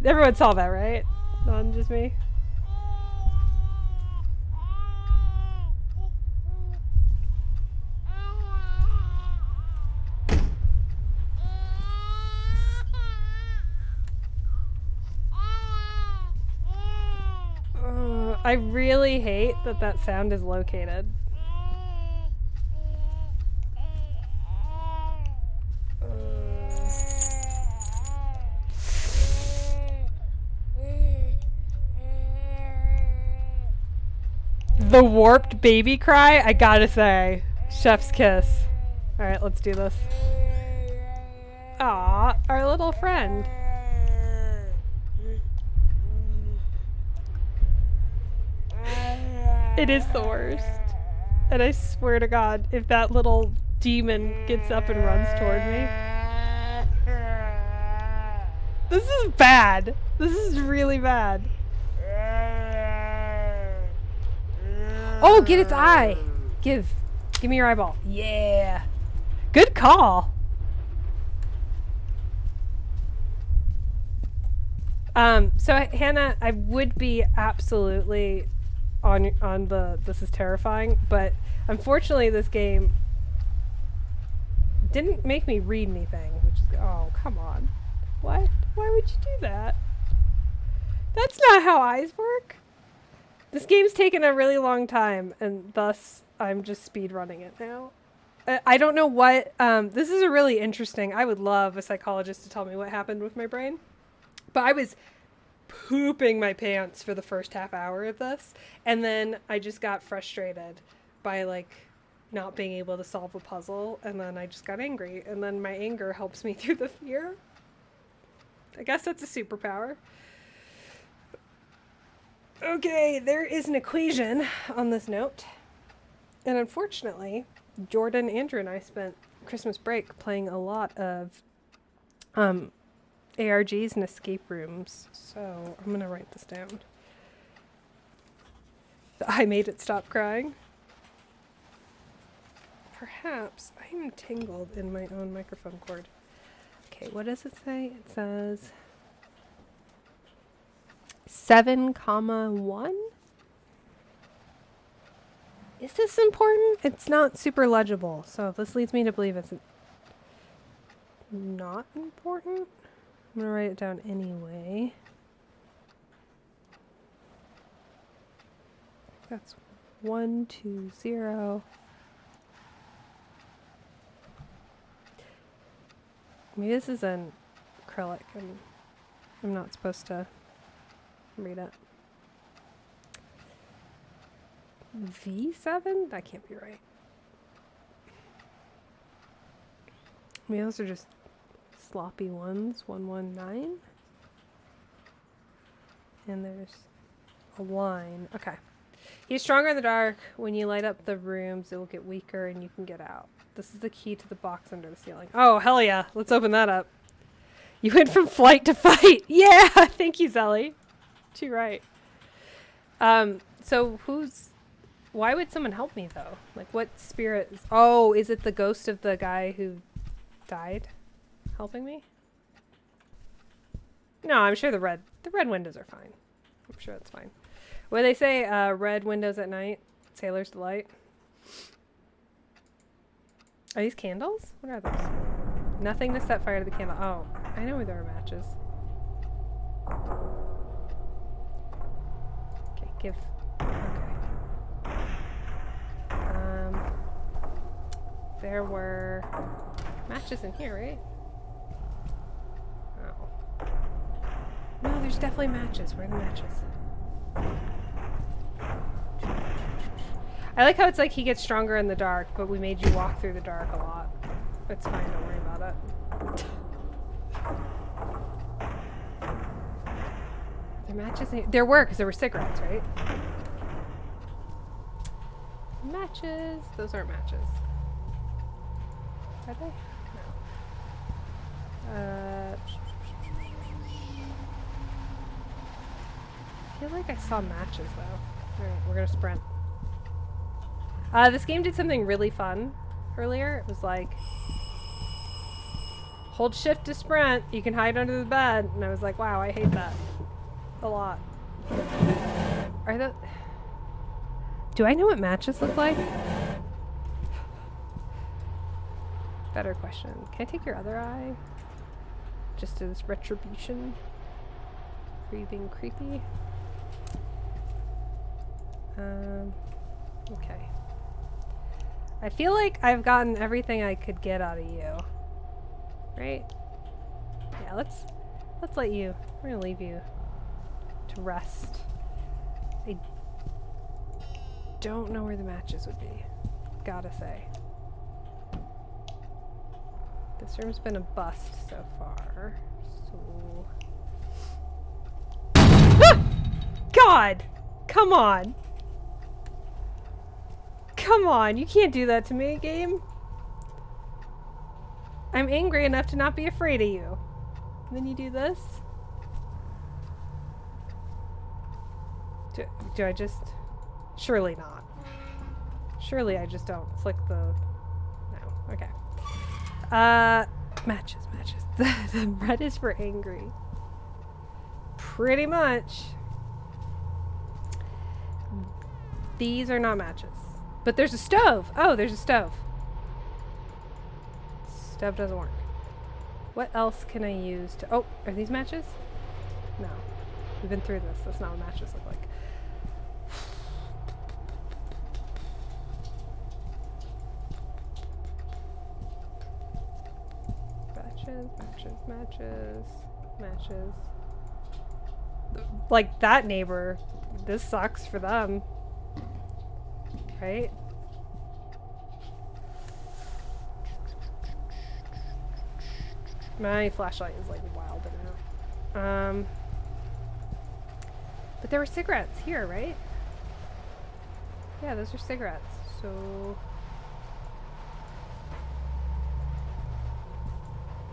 Everyone saw that, right? Not just me. I really hate that that sound is located. The warped baby cry, I gotta say. Chef's kiss. Alright, let's do this. Aw, our little friend. It is the worst. And I swear to God, if that little demon gets up and runs toward me. This is bad. This is really bad. Oh, get its eye. Give me your eyeball. Yeah. Good call. So Hannah, I would be absolutely on the this is terrifying, but unfortunately this game didn't make me read anything, which is, oh, come on. What? Why would you do that? That's not how eyes work. This game's taken a really long time, and thus I'm just speed running it now. I don't know what, this is a really interesting, I would love a psychologist to tell me what happened with my brain, but I was pooping my pants for the first half hour of this, and then I just got frustrated by like not being able to solve a puzzle, and then I just got angry, and then my anger helps me through the fear. I guess that's a superpower. Okay, there is an equation on this note, and unfortunately Jordan, Andrew, and I spent Christmas break playing a lot of ARGs and escape rooms, so I'm gonna write this down. I made it stop crying. Perhaps I'm tangled in my own microphone cord. Okay, what does it say? It says 7,1? Is this important? It's not super legible, so this leads me to believe it's not important. I'm gonna write it down anyway. That's 120. Maybe this is an acrylic and I'm not supposed to read it. V7? That can't be right. Maybe those are just sloppy ones. 119. And there's a line. Okay. He's stronger in the dark. When you light up the rooms, it will get weaker and you can get out. This is the key to the box under the ceiling. Oh, hell yeah. Let's open that up. You went from flight to fight. Yeah! Thank you, Zelly. Too right. So why would someone help me, though? Like, what spirit is... Oh, is it the ghost of the guy who died helping me? No, I'm sure the red windows are fine. I'm sure that's fine. What do they say? Red windows at night, sailor's delight. Are these candles? What are those? Nothing to set fire to the candle. Oh, I know where there are matches. Okay, give. Okay. There were matches in here, right? Oh. No, there's definitely matches. Where are the matches? I like how it's like he gets stronger in the dark, but we made you walk through the dark a lot. It's fine, don't worry about it. There matches in here? There were, because there were cigarettes, right? Matches. Those aren't matches. Are they? No. I feel like I saw matches, though. Alright, we're gonna sprint. This game did something really fun earlier. It was like, hold shift to sprint. You can hide under the bed. And I was like, wow, I hate that a lot. Are the... Do I know what matches look like? Better question. Can I take your other eye? Just as retribution? Are you being creepy? Okay. I feel like I've gotten everything I could get out of you. Right? Yeah, let's let you. We're gonna leave you to rest. I don't know where the matches would be. Gotta say. This room's been a bust so far. So ah! God! Come on! Come on, you can't do that to me, game. I'm angry enough to not be afraid of you. And then you do this? Do I just... Surely not. Surely I just don't flick the... No, okay. Matches. The red is for angry. Pretty much. These are not matches. But there's a stove! Oh, there's a stove. Stove doesn't work. What else can I use to... Oh, are these matches? No. We've been through this. That's not what matches look like. Matches. Like, that neighbor. This sucks for them. Right? My flashlight is like wild out. But there were cigarettes here, right? Yeah, those are cigarettes. So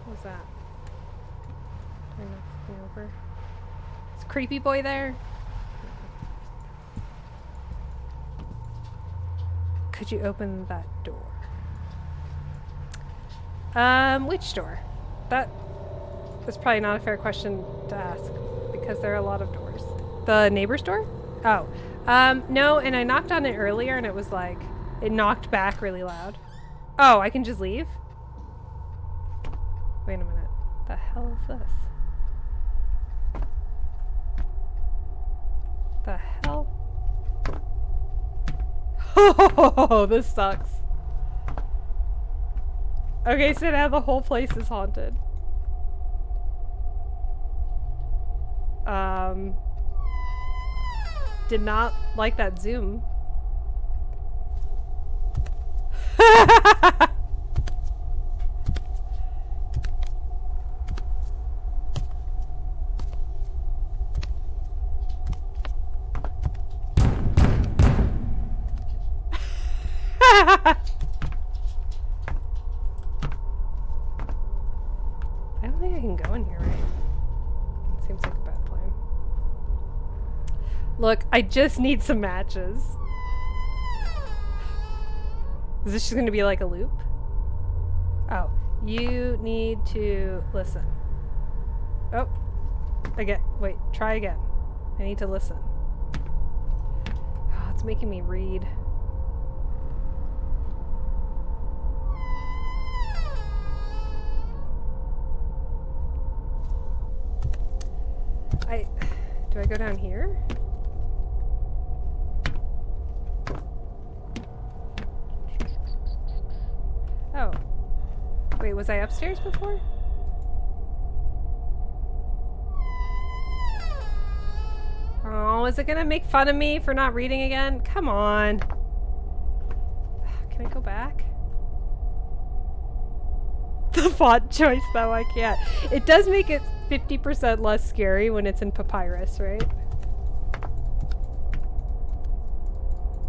what was that? Turn that thing over. Is creepy boy there? Could you open that door? Which door? That is probably not a fair question to ask because there are a lot of doors. The neighbor's door? Oh. No, and I knocked on it earlier and it was like, it knocked back really loud. Oh, I can just leave? Wait a minute. The hell is this? The hell? Oh, this sucks. Okay, so now the whole place is haunted. Did not like that zoom. I don't think I can go in here, right? It seems like a bad plan. Look, I just need some matches. Is this just gonna be like a loop? Oh, you need to listen. Oh, again, wait, try again. I need to listen. It's making me read. Do I go down here? Oh. Wait, was I upstairs before? Oh, is it gonna make fun of me for not reading again? Come on. Can I go back? The font choice, though, I can't. It does make it 50% less scary when it's in papyrus, right?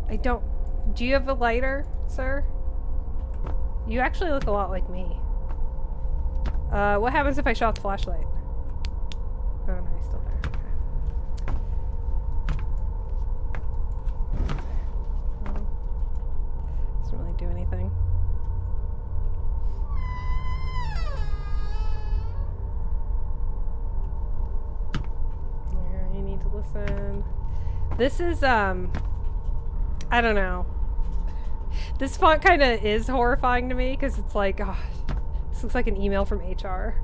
I don't... Do you have a lighter, sir? You actually look a lot like me. What happens if I shut off the flashlight? Oh, no, he's still there. Okay. Doesn't really do anything. Yeah, you need to listen. This is, I don't know. This font kind of is horrifying to me because it's like, oh, this looks like an email from HR.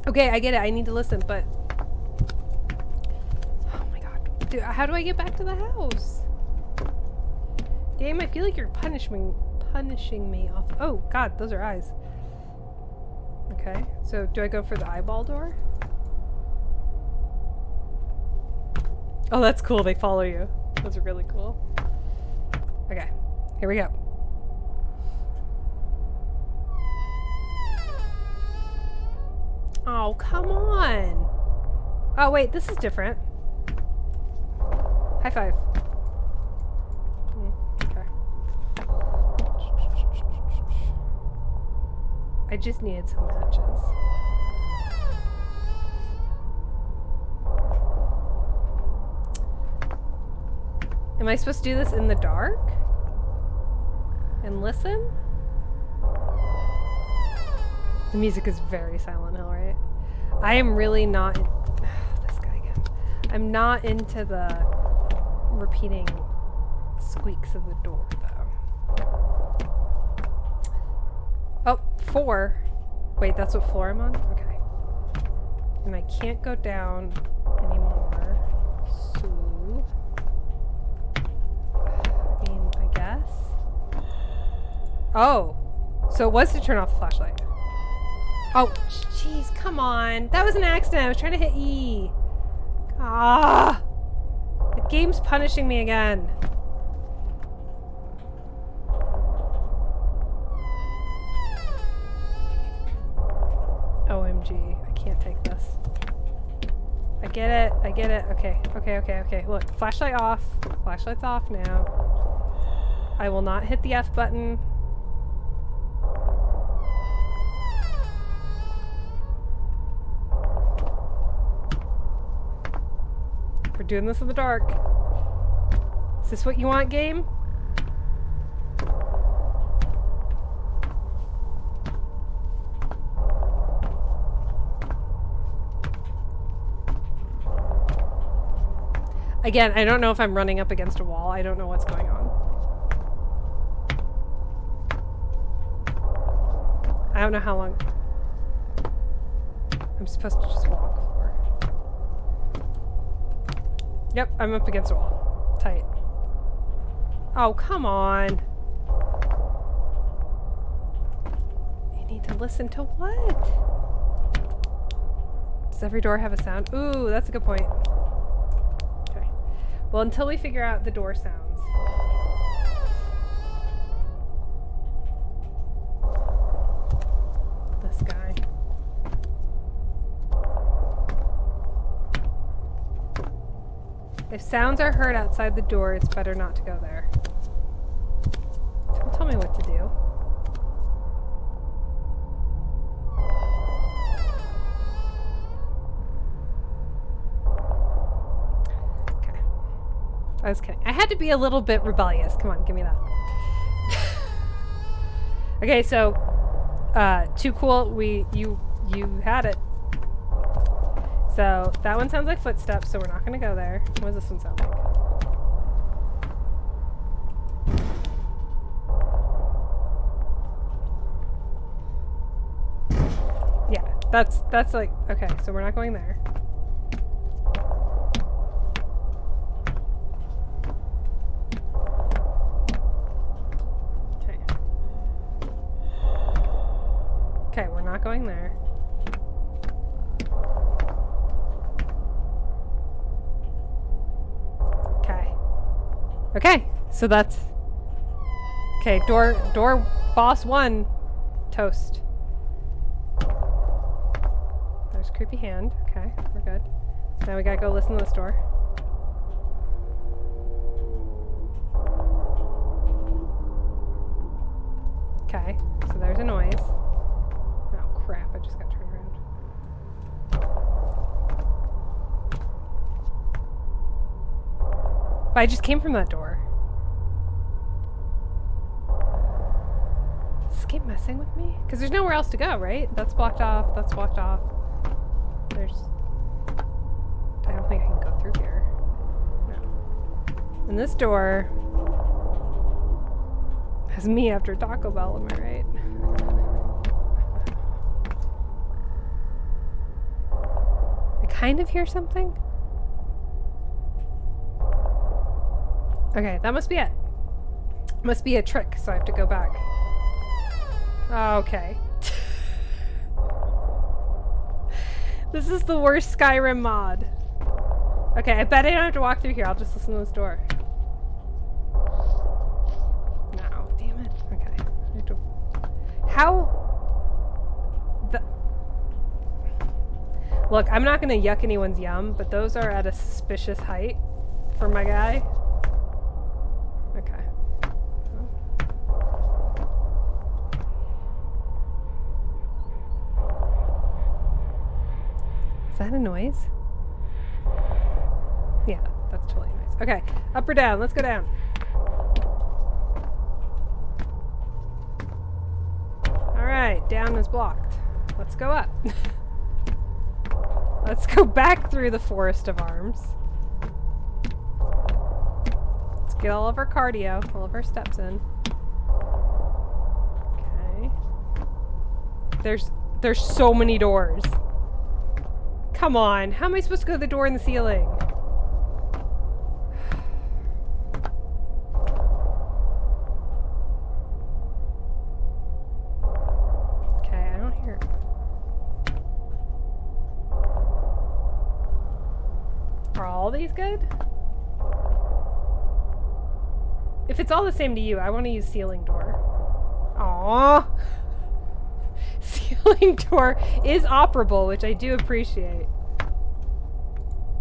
Okay, I get it. I need to listen, but... Oh my god. Dude, how do I get back to the house? Game, I feel like you're punishing me off... Oh, god, those are eyes. Okay, so do I go for the eyeball door? Oh, that's cool. They follow you. Those are really cool. Okay, here we go. Oh, come on. Oh, wait, this is different. High five. Okay. I just needed some matches. Am I supposed to do this in the dark? And listen? The music is very Silent Hill, right? I am really not... this guy again. I'm not into the repeating squeaks of the door, though. Oh, 4. Wait, that's what floor I'm on? Okay. And I can't go down anymore. So... I mean, I guess. Oh! So it was to turn off the flashlight. Oh, jeez, come on. That was an accident. I was trying to hit E. Ah! The game's punishing me again. OMG, I can't take this. I get it, I get it. Okay, okay, okay, okay. Look, flashlight off. Flashlight's off now. I will not hit the F button. We're doing this in the dark. Is this what you want, game? Again, I don't know if I'm running up against a wall. I don't know what's going on. I don't know how long I'm supposed to just walk for. Yep, I'm up against a wall. Tight. Oh, come on. You need to listen to what? Does every door have a sound? Ooh, that's a good point. Okay. Well, until we figure out the door sounds. This guy. If sounds are heard outside the door, it's better not to go there. Don't tell me what to do. Okay. I was kidding. I had to be a little bit rebellious. Come on, give me that. Okay, so too cool. You had it. So that one sounds like footsteps, so we're not going to go there. What does this one sound like? Yeah, that's like, okay, so we're not going there. Okay. Okay, we're not going there. Okay. Okay, so that's... Okay, door boss 1. Toast. There's creepy hand. Okay, we're good. So now we gotta go listen to this door. Okay, so there's a noise. Oh crap, I just got turned around. But I just came from that door. Is this game messing with me? Because there's nowhere else to go, right? That's blocked off, that's blocked off. There's... I don't think I can go through here. No. And this door has me after Taco Bell, am I right? I kind of hear something. Okay, that must be it. Must be a trick, so I have to go back. Okay. This is the worst Skyrim mod. Okay, I bet I don't have to walk through here. I'll just listen to this door. No, damn it. Okay. I have to... How... Look, I'm not gonna yuck anyone's yum, but those are at a suspicious height for my guy. Okay. Is that a noise? Yeah, that's totally a noise. Okay, up or down? Let's go down. Alright, down is blocked. Let's go up. Let's go back through the forest of arms. Let's get all of our cardio, all of our steps in. Okay. There's so many doors. Come on, how am I supposed to go to the door in the ceiling? Okay, I don't hear it. Are all these good? If it's all the same to you, I want to use ceiling door. Aww. Ceiling door is operable, which I do appreciate.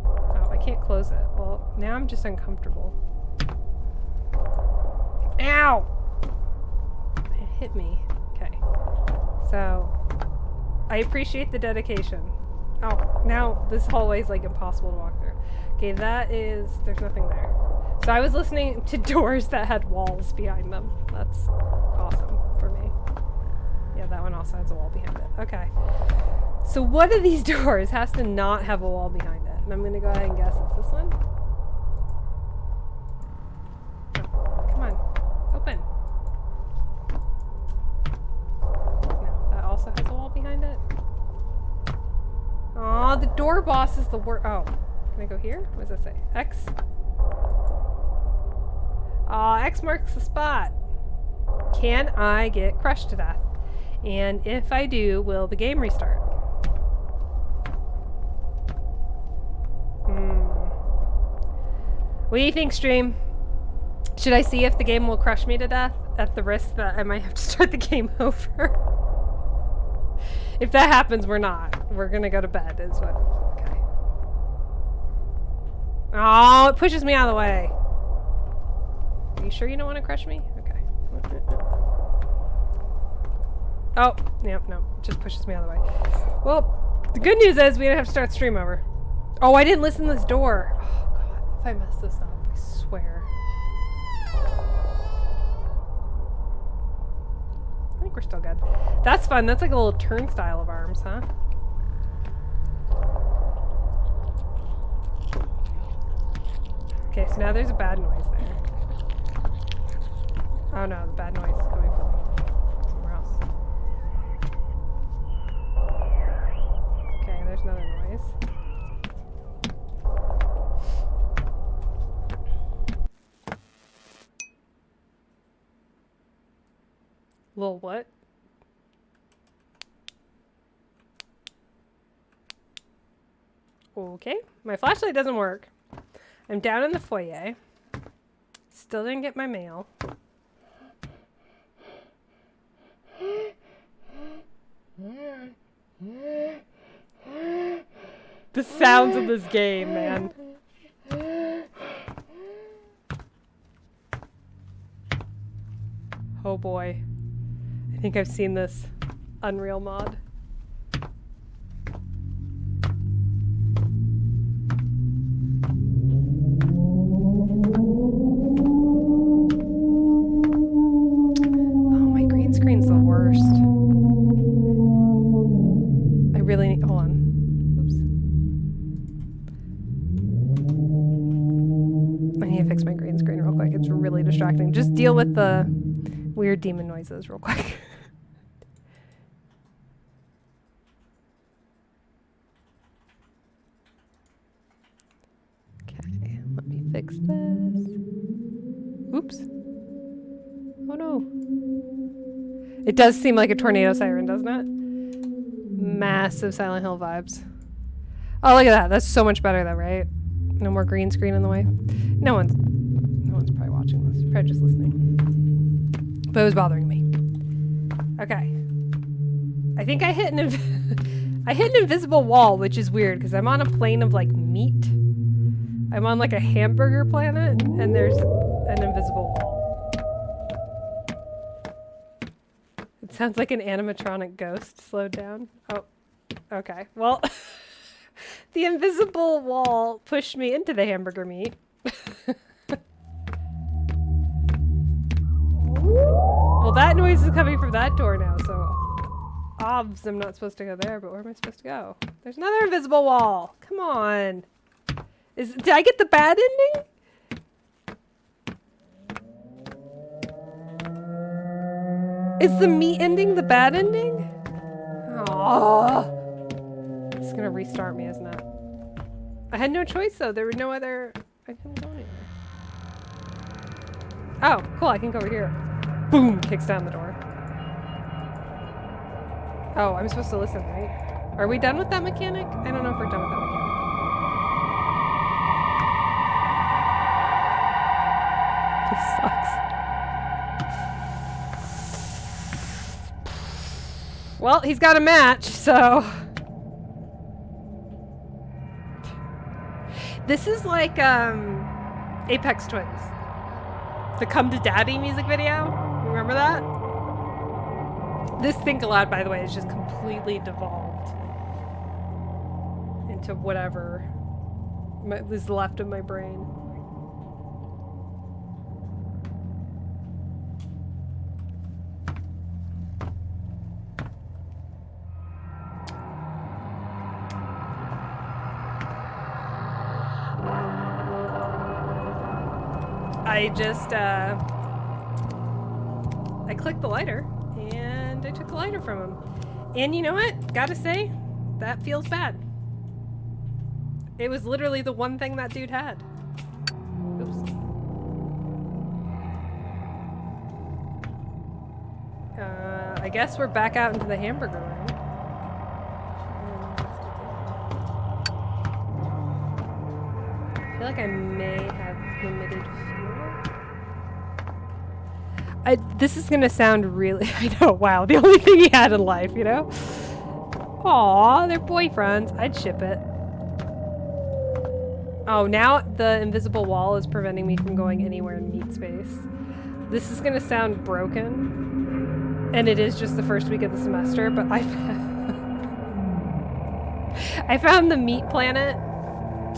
Oh, I can't close it. Well, now I'm just uncomfortable. Ow! It hit me. Okay. So, I appreciate the dedication. Oh, now this hallway is like impossible to walk through. Okay, that is... There's nothing there. So I was listening to doors that had walls behind them. That's awesome for me. Yeah, that one also has a wall behind it. Okay. So one of these doors has to not have a wall behind it. And I'm going to go ahead and guess it's this one. Oh, come on. Open. No, that also has a wall behind it. Aw, the door boss is the worst. Oh, can I go here? What does that say? X? Aw, X marks the spot. Can I get crushed to death? And if I do, will the game restart? What do you think, stream? Should I see if the game will crush me to death at the risk that I might have to start the game over? If that happens, we're not. We're gonna go to bed, is what... Okay. Oh, it pushes me out of the way. Are you sure you don't want to crush me? Okay. Oh, yep, no. It just pushes me out of the way. Well, the good news is we didn't have to start the stream over. Oh, I didn't listen to this door. Oh, God. If I mess this up, I swear. I think we're still good. That's fun. That's like a little turnstile of arms, huh? Okay, so now there's a bad noise there. Oh no, the bad noise is coming from somewhere else. Okay, there's another noise. Little what? Okay, my flashlight doesn't work. I'm down in the foyer. Still didn't get my mail. The sounds of this game, man. Oh boy. I think I've seen this Unreal mod. Screen's the worst. I really need, hold on. Oops. I need to fix my green screen real quick. It's really distracting. Just deal with the weird demon noises real quick. Okay, let me fix this. Oops. Oh no. It does seem like a tornado siren, doesn't it? Massive Silent Hill vibes. Oh, look at that. That's so much better though, right? No more green screen in the way. No one's probably watching this. Probably just listening. But it was bothering me. Okay. I think I hit an I hit an invisible wall, which is weird because I'm on a plane of like meat. I'm on like a hamburger planet and there's an invisible wall. It sounds like an animatronic ghost slowed down. Oh, okay. Well, the invisible wall pushed me into the hamburger meat. Well, that noise is coming from that door now, so obvs I'm not supposed to go there, but where am I supposed to go? There's another invisible wall. Come on. Did I get the bad ending? Is the meat ending the bad ending? Oh, it's gonna restart me, isn't it? I had no choice though. There was no other. I couldn't go anywhere. Oh, cool. I can go over here. Boom! Kicks down the door. Oh, I'm supposed to listen, right? Are we done with that mechanic? I don't know if we're done with that mechanic. This sucks. Well, he's got a match, so... This is like, Apex Twins. The Come to Daddy music video. Remember that? This Think Aloud, by the way, is just completely devolved into whatever is left of my brain. I just, I clicked the lighter, and I took the lighter from him. And you know what? Gotta say, that feels bad. It was literally the one thing that dude had. Oops. I guess we're back out into the hamburger room. I feel like I may have limited fuel. This is gonna sound really, I know, wow, the only thing he had in life, you know? Aw, they're boyfriends. I'd ship it. Oh, now the invisible wall is preventing me from going anywhere in meat space. This is gonna sound broken, and it is just the first week of the semester, but I found the meat planet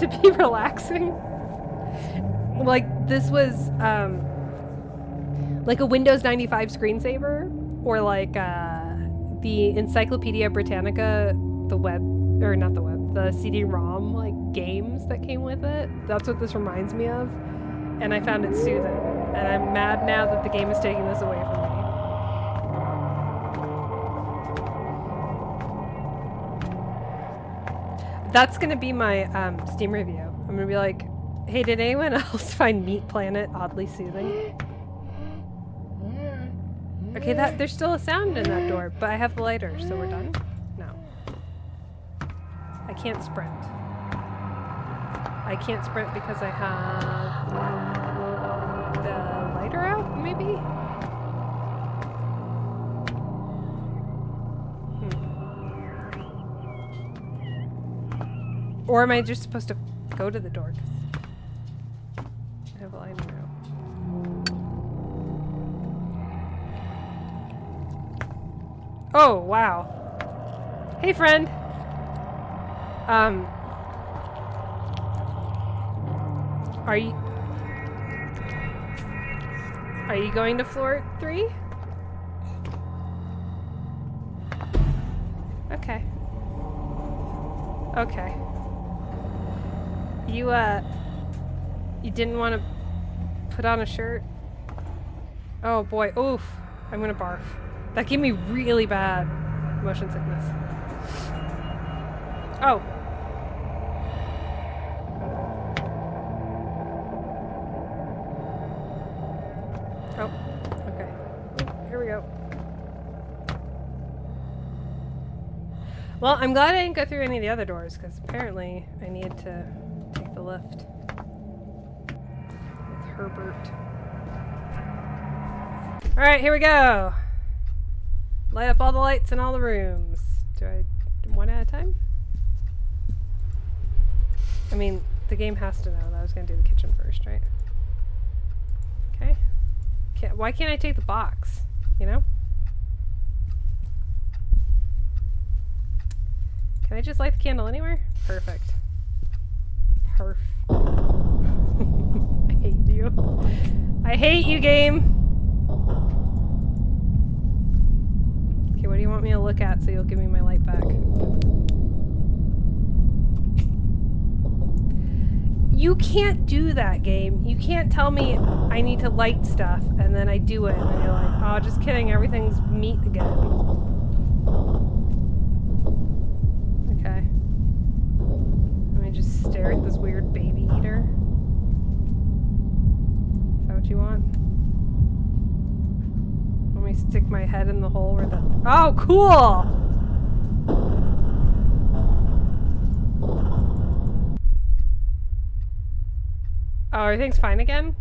to be relaxing. Like, this was, like a Windows 95 screensaver, or like the Encyclopedia Britannica, the web, or not the web, the CD-ROM like games that came with it. That's what this reminds me of. And I found it soothing. And I'm mad now that the game is taking this away from me. That's gonna be my Steam review. I'm gonna be like, hey, did anyone else find Meat Planet oddly soothing? Okay, there's still a sound in that door, but I have the lighter, so we're done? No. I can't sprint. I can't sprint because I have the lighter out, maybe? Or am I just supposed to go to the door? I have a lighter out. Oh, wow. Hey, friend. Are you going to floor 3? Okay. Okay. You didn't want to put on a shirt? Oh boy, oof. I'm gonna barf. That gave me really bad motion sickness. Oh. Oh, okay. Ooh, here we go. Well, I'm glad I didn't go through any of the other doors, because apparently I needed to take the lift with Herbert. Alright, here we go! Light up all the lights in all the rooms. Do I do one at a time? I mean, the game has to know that I was going to do the kitchen first, right? Okay. Why can't I take the box? You know? Can I just light the candle anywhere? Perfect. Perf. I hate you. I hate you, game! Okay, what do you want me to look at so you'll give me my light back? You can't do that, game. You can't tell me I need to light stuff and then I do it and then you're like, oh, just kidding, everything's meat again. Okay. Let me just stare at this weird baby eater. Is that what you want? Let me stick my head in the hole where the... Oh, cool! Oh, everything's fine again?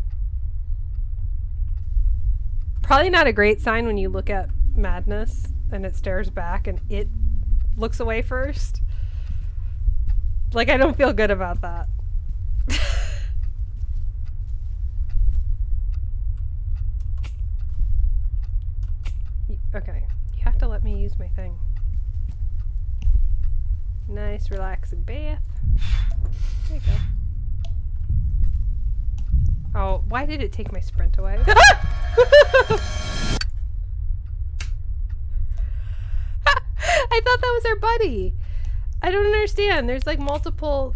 Probably not a great sign when you look at madness and it stares back and it looks away first. Like, I don't feel good about that. Okay, you have to let me use my thing. Nice, relaxing bath. There you go. Oh, why did it take my sprint away? I thought that was our buddy. I don't understand. There's like multiple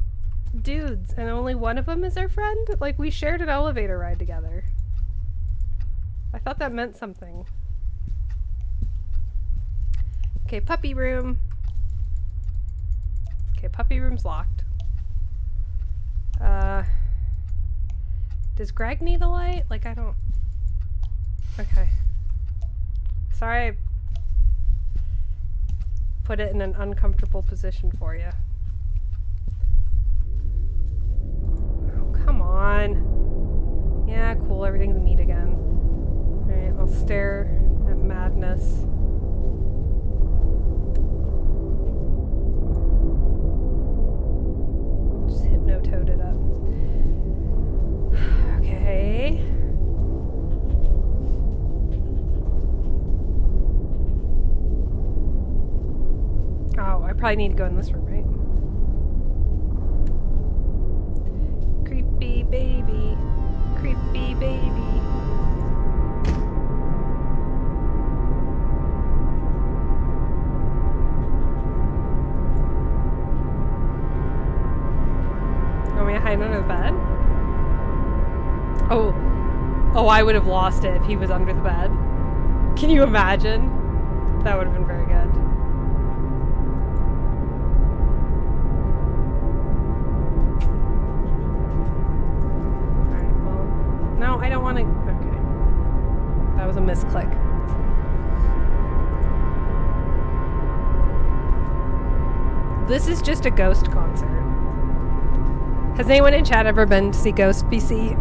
dudes and only one of them is our friend? Like, we shared an elevator ride together. I thought that meant something. Okay, puppy room. Okay, puppy room's locked. Does Greg need a light? Like, I don't... Okay. Sorry I put it in an uncomfortable position for you. Oh, come on. Yeah, cool, everything's meat again. Alright, I'll stare at madness. Just hypno-toad it up. Okay. Oh, I probably need to go in this room, right? Creepy baby. Creepy baby. Want me to hide under the bed? Oh. Oh, I would have lost it if he was under the bed. Can you imagine? That would have been very good. Alright, well... No, I don't want to... Okay. That was a misclick. This is just a Ghost concert. Has anyone in chat ever been to see Ghost BC?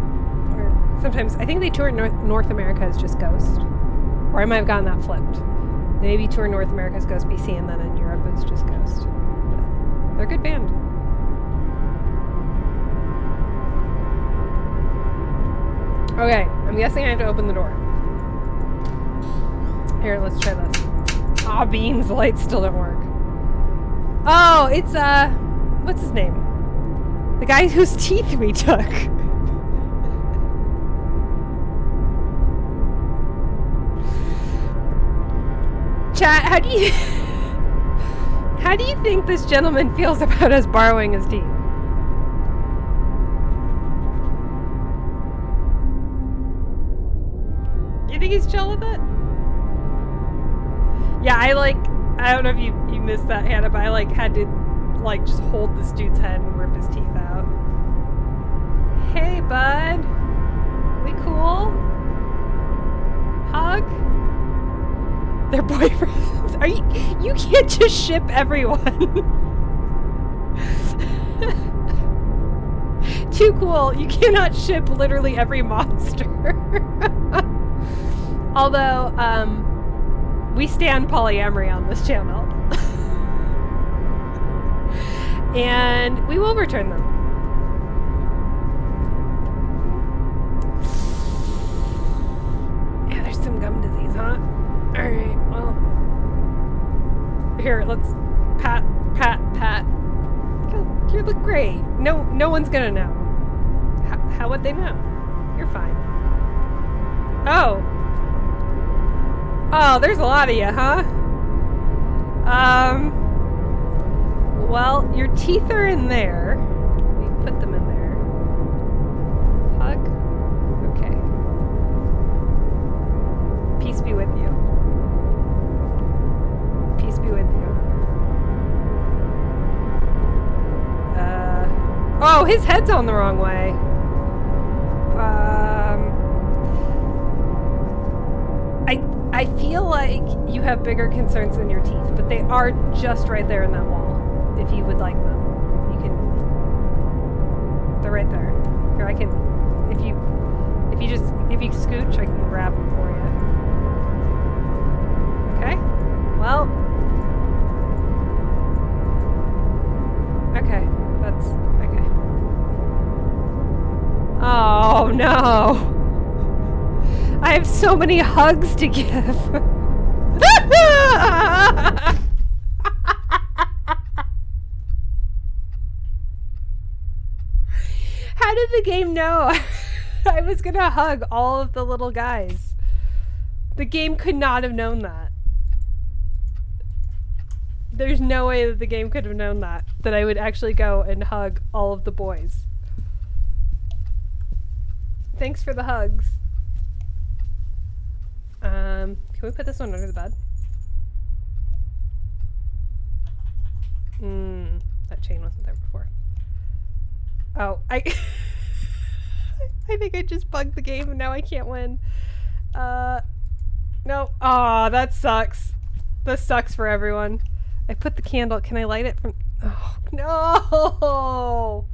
Or sometimes, I think they tour North America as just Ghost. Or I might have gotten that flipped. They maybe tour North America as Ghost BC and then in Europe it's just Ghost. But they're a good band. Okay, I'm guessing I have to open the door. Here, let's try this. Aw, beans, the lights still don't work. Oh, it's, what's his name? The guy whose teeth we took. Chat, how do you think this gentleman feels about us borrowing his teeth? You think he's chill with it? Yeah, I don't know if you missed that, Hannah, but I had to just hold this dude's head and rip his teeth out. Hey, bud. We cool? Hug? They're boyfriends. Are you can't just ship everyone. Too cool. You cannot ship literally every monster. Although, we stand polyamory on this channel. And we will return them. Yeah, there's some gum disease, huh? Alright, well. Here, let's pat. You look great. No one's gonna know. How would they know? You're fine. Oh. Oh, there's a lot of you, huh? Well, your teeth are in there. We put them in there. Hug? Okay. Peace be with you. Peace be with you. Oh, his head's on the wrong way. I feel like you have bigger concerns than your teeth, but they are just right there in that wall. If you would like them, you can. They're right there. Here, I can. If you scooch, I can grab them for you. Okay. Well. Okay. That's okay. Oh no. I have so many hugs to give. How did the game know I was gonna hug all of the little guys? The game could not have known that. There's no way that the game could have known that I would actually go and hug all of the boys. Thanks for the hugs. Can we put this one under the bed? That chain wasn't there before. Oh, I think I just bugged the game and now I can't win. No. Aw, that sucks. This sucks for everyone. I put the candle. Can I light it from... Oh, no!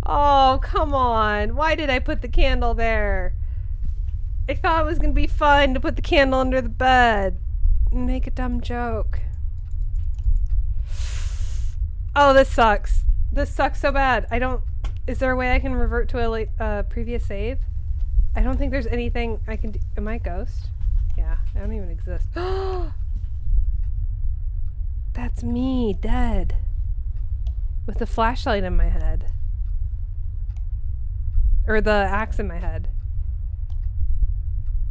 Oh, come on. Why did I put the candle there? I thought it was gonna be fun to put the candle under the bed and make a dumb joke. Oh, this sucks. This sucks so bad. I don't... Is there a way I can revert to a previous save? I don't think there's anything I can do. Am I a ghost? Yeah, I don't even exist. That's me, dead. With the flashlight in my head. Or the axe in my head.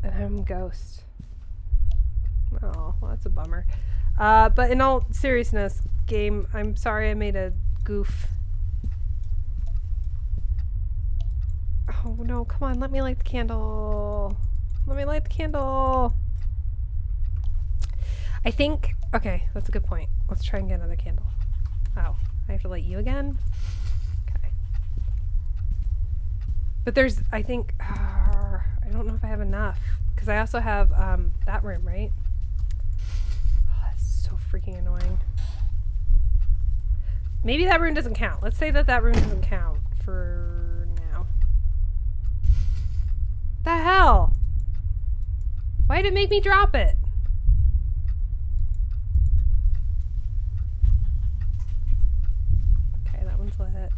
And I'm a ghost. Oh, well, that's a bummer. But in all seriousness, game, I'm sorry I made a goof. Oh no, come on, let me light the candle. Let me light the candle. I think, okay, that's a good point. Let's try and get another candle. Oh, I have to light you again? Okay. But there's, I think, I don't know if I have enough. Because I also have that room, right? Oh, that's so freaking annoying. Maybe that room doesn't count. Let's say that that room doesn't count for now. The hell? Why did it make me drop it? Okay, that one's lit.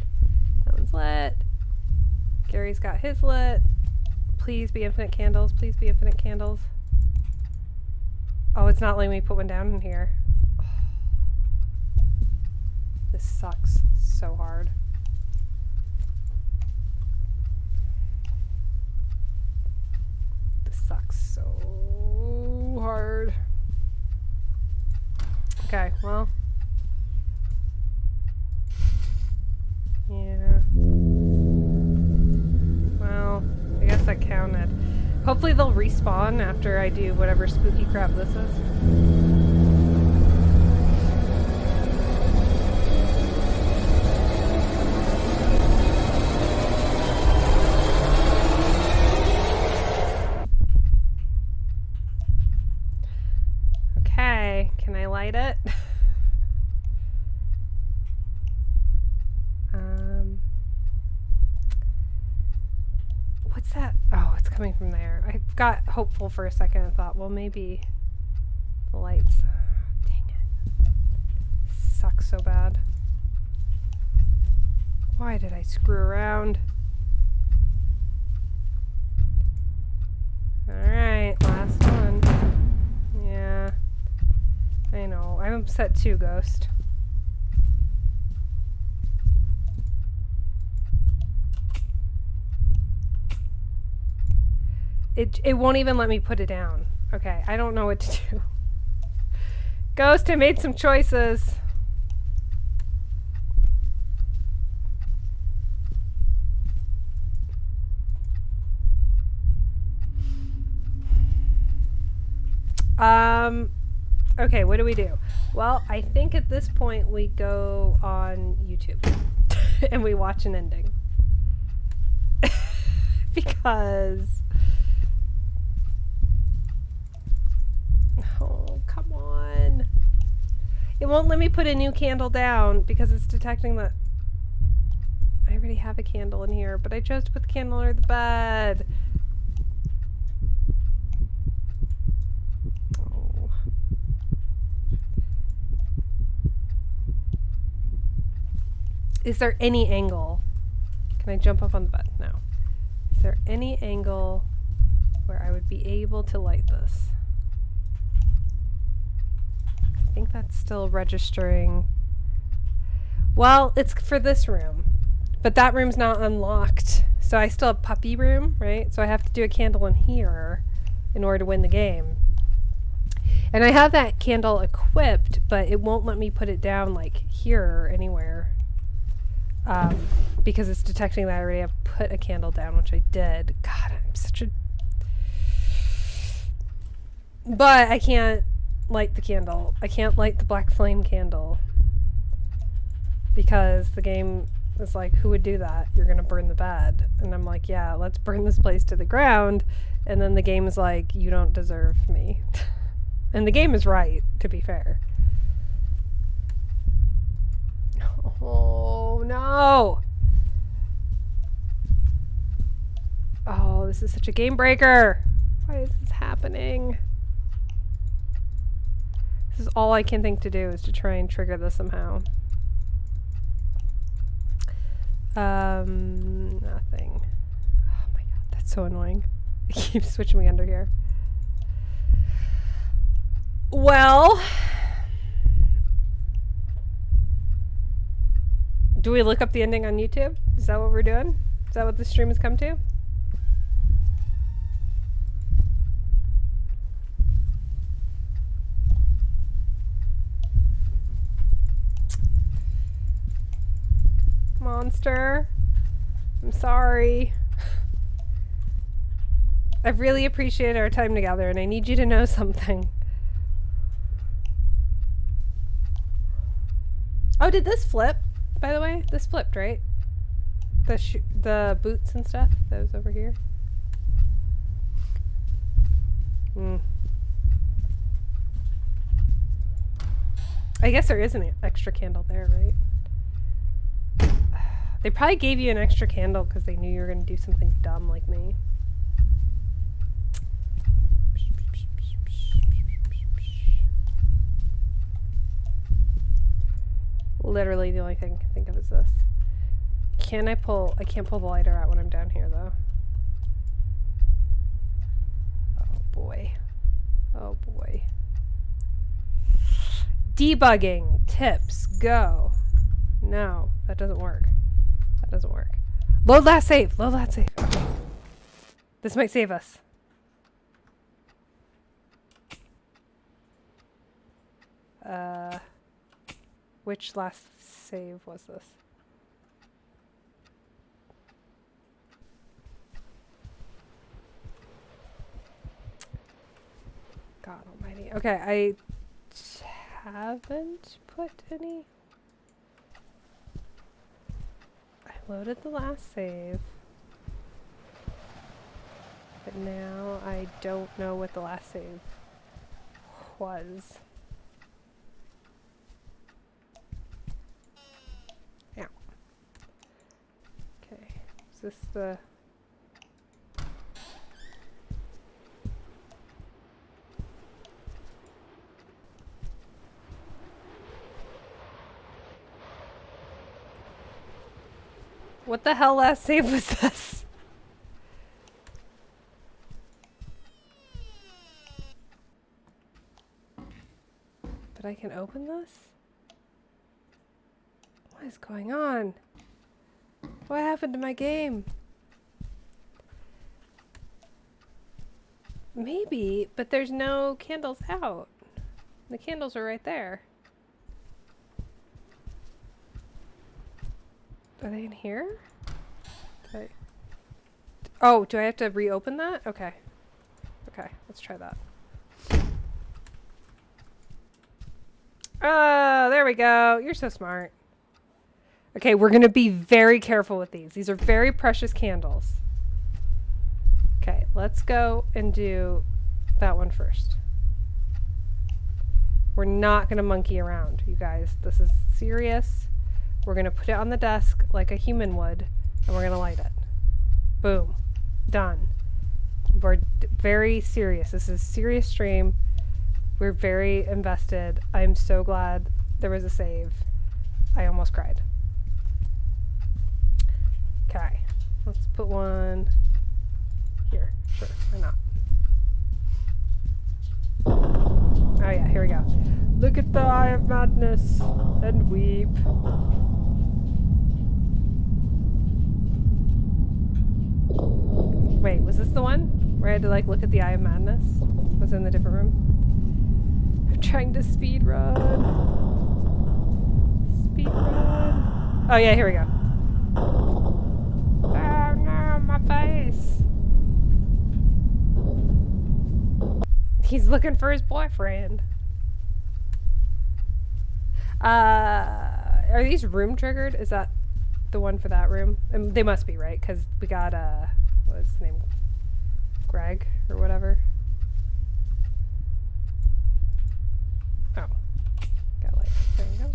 That one's lit. Gary's got his lit. Please be infinite candles. Please be infinite candles. Oh, it's not letting me put one down in here. Oh. This sucks so hard. This sucks so hard. Okay, well. Yeah. Well, I guess that counted. Hopefully they'll respawn after I do whatever spooky crap this is. Okay, can I light it? What's that? Oh, it's coming from there. I got hopeful for a second and thought, well, maybe the lights. Dang it. Sucks so bad. Why did I screw around? Alright, last one. Yeah. I know. I'm upset too, Ghost. It won't even let me put it down. Okay, I don't know what to do. Ghost, I made some choices. Okay, what do we do? Well, I think at this point we go on YouTube and we watch an ending. Because... Oh, come on. It won't let me put a new candle down because it's detecting that I already have a candle in here, but I chose to put the candle under the bed. Oh. Is there any angle? Can I jump up on the bed? No. Is there any angle where I would be able to light this? I think that's still registering. Well, it's for this room, but that room's not unlocked. So I still have puppy room, right? So I have to do a candle in here in order to win the game. And I have that candle equipped, but it won't let me put it down like here or anywhere. Because it's detecting that I already have put a candle down, which I did. God, I'm such a... But I can't light the candle. I can't light the black flame candle. Because the game is like, who would do that? You're gonna burn the bed. And I'm like, yeah, let's burn this place to the ground. And then the game is like, you don't deserve me. And the game is right, to be fair. Oh, no! Oh, this is such a game breaker! Why is this happening? This is all I can think to do, is to try and trigger this somehow. Nothing. Oh my god, that's so annoying. It keeps switching me under here. Well... Do we look up the ending on YouTube? Is that what we're doing? Is that what the stream has come to? Monster. I'm sorry. I've really appreciated our time together, and I need you to know something. Oh, did this flip? By the way, this flipped, right? The boots and stuff that was over here. I guess there is an extra candle there, right? They probably gave you an extra candle because they knew you were going to do something dumb like me. Literally the only thing I can think of is this. I can't pull the lighter out when I'm down here though. Oh boy. Oh boy. Debugging tips, go. No, that doesn't work. That doesn't work. Load last save. Load last save. Okay. This might save us. Which last save was this? God almighty. Okay, I haven't put any. I loaded the last save. But now I don't know what the last save was. Yeah. Okay. Is this the... What the hell last save was this? But I can open this? What is going on? What happened to my game? Maybe, but there's no candles out. The candles are right there. Are they in here? Oh, do I have to reopen that? Okay. Okay, let's try that. Oh, there we go. You're so smart. Okay, we're going to be very careful with these. These are very precious candles. Okay, let's go and do that one first. We're not going to monkey around, you guys. This is serious. We're going to put it on the desk like a human would, and we're going to light it. Boom. Done. We're very serious. This is a serious stream. We're very invested. I'm so glad there was a save. I almost cried. Okay. Let's put one here. Sure, why not? Oh yeah, here we go. Look at the Eye of Madness and weep. Wait, was this the one where I had to like look at the Eye of Madness? Was it in the different room? I'm trying to speed run. Speed run. Oh yeah, here we go. Oh no, my face. He's looking for his boyfriend. Are these room triggered? Is that the one for that room? They must be, right? Because we got, what is his name? Greg or whatever. Oh. Got light. There you go.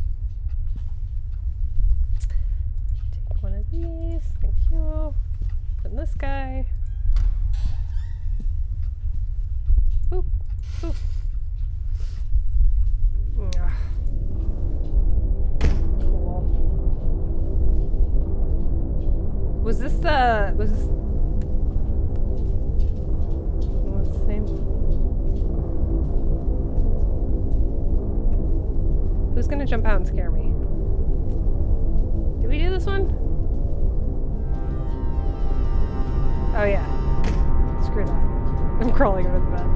Take one of these. Thank you. Put in this guy. Boop. Boop. Cool. Was this what's his name? Who's gonna jump out and scare me? Did we do this one? Oh yeah. Screw that. I'm crawling under the bed.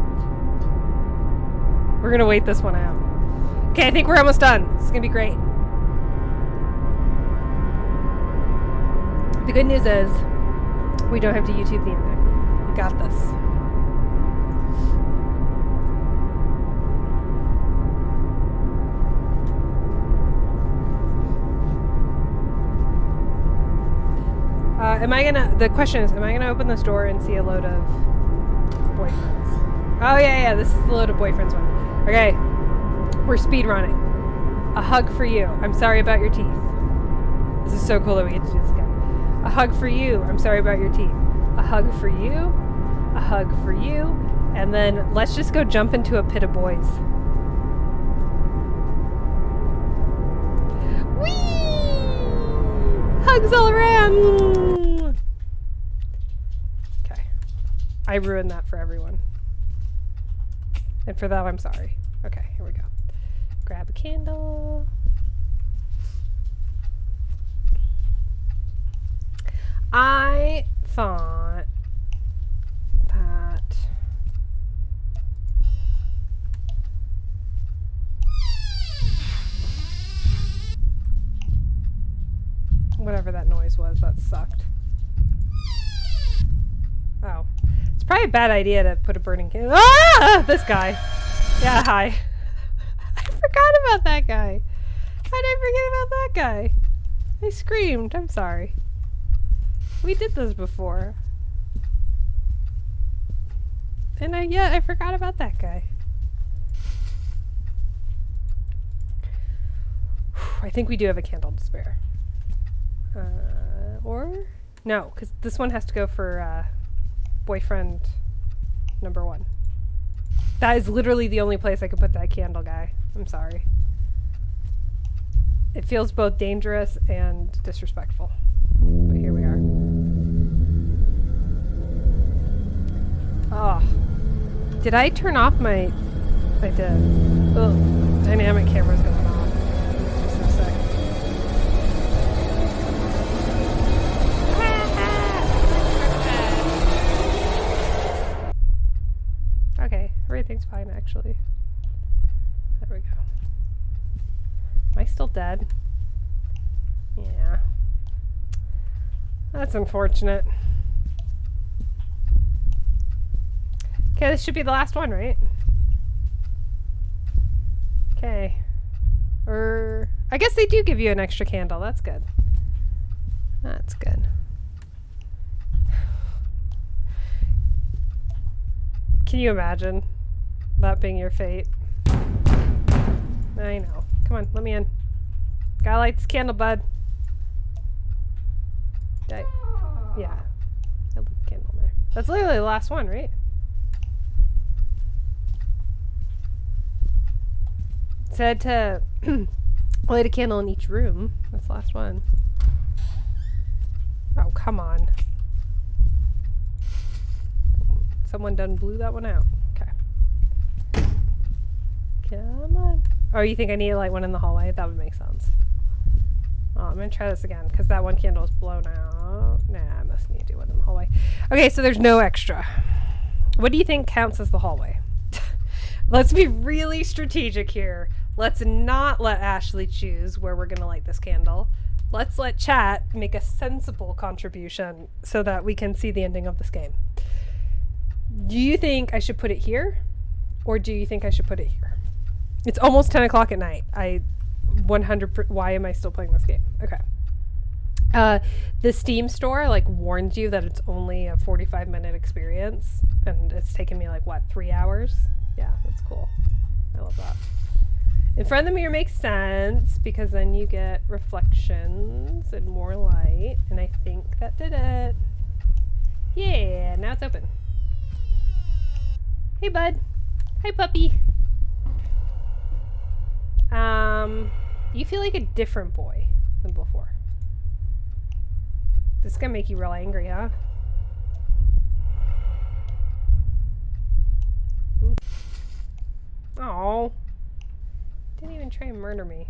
We're gonna wait this one out. Okay, I think we're almost done. This is gonna be great. The good news is we don't have to YouTube the ending. We got this. The question is, am I gonna open this door and see a load of boyfriends? Oh yeah, this is the load of boyfriends one. Okay, we're speed running. A hug for you. I'm sorry about your teeth. This is so cool that we get to do this again. A hug for you. I'm sorry about your teeth. A hug for you. A hug for you. And then let's just go jump into a pit of boys. Whee! Hugs all around. Okay. I ruined that for everyone. And for that, I'm sorry. Okay, here we go. Grab a candle. I thought that whatever that noise was, that sucked. Oh. It's probably a bad idea to put a burning candle. Ah! This guy. Yeah, hi. I forgot about that guy. How did I forget about that guy? I screamed. I'm sorry. We did this before. And I forgot about that guy. I think we do have a candle to spare. Or? No, because this one has to go for boyfriend number 1. That is literally the only place I could put that candle guy. I'm sorry. It feels both dangerous and disrespectful. But here we are. Oh. Did I turn off my... I did. Ugh. Dynamic camera's going off. Just a sec. Okay, everything's fine actually. There we go. Am I still dead? Yeah. That's unfortunate. Okay, this should be the last one, right? Okay. I guess they do give you an extra candle. That's good. That's good. Can you imagine that being your fate? I know. Come on, let me in. Gotta light this candle, bud. Yeah. I lit the candle there. That's literally the last one, right? It said to light a candle in each room. That's the last one. Oh, come on. Someone done blew that one out. Okay. Come on. Oh, you think I need to light one in the hallway? That would make sense. Oh, I'm gonna try this again because that one candle is blown out. Nah, I must need to do one in the hallway. Okay, so there's no extra. What do you think counts as the hallway? Let's be really strategic here. Let's not let Ashley choose where we're gonna light this candle. Let's let chat make a sensible contribution so that we can see the ending of this game. Do you think I should put it here? Or do you think I should put it here? It's almost 10 o'clock at night. 100%. Why am I still playing this game? Okay. The Steam store warns you that it's only a 45-minute experience, and it's taken me 3 hours? Yeah, that's cool. I love that. In front of the mirror makes sense because then you get reflections and more light, and I think that did it. Yeah, now it's open. Hey, bud. Hi, puppy. You feel like a different boy than before. This is gonna make you real angry, huh? Oh, didn't even try and murder me.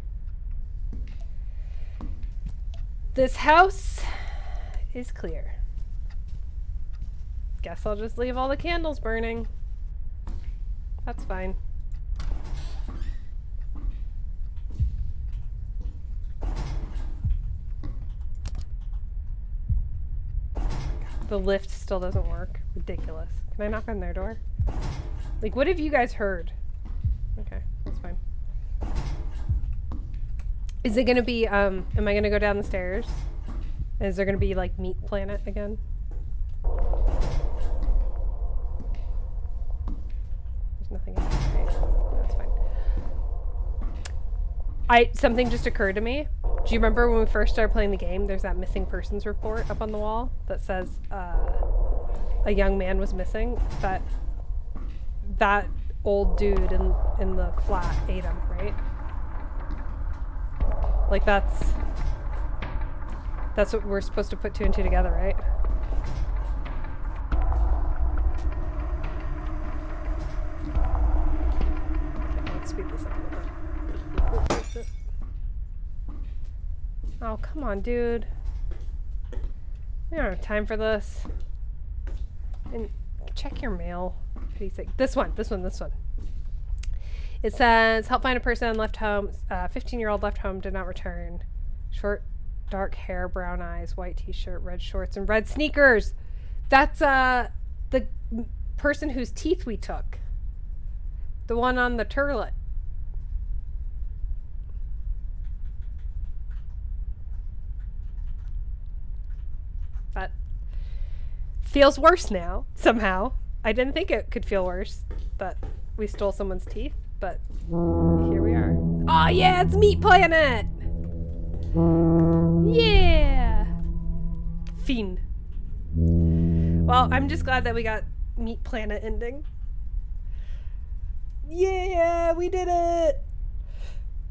This house is clear. Guess I'll just leave all the candles burning. That's fine. The lift still doesn't work. Ridiculous. Can I knock on their door? What have you guys heard? Okay, that's fine. Is it gonna be, am I gonna go down the stairs? Is there going to be like Meat Planet again? There's nothing in there, right? That's fine. Something just occurred to me. Do you remember when we first started playing the game, there's that missing persons report up on the wall that says a young man was missing? That old dude in the flat ate him, right? Like that's what we're supposed to put two and two together, right? Okay, let's speed this up a little bit. Oh, come on, dude. We don't have time for this. And check your mail. This one. It says, help find a person left home. 15-year-old left home, did not return. Short, dark hair, brown eyes, white t-shirt, red shorts, and red sneakers. That's the person whose teeth we took. The one on the turlet. That feels worse now, somehow. I didn't think it could feel worse that we stole someone's teeth, but here we are. Oh yeah, it's Meat Planet! Yeah! Fiend. Well, I'm just glad that we got Meat Planet ending. Yeah, we did it!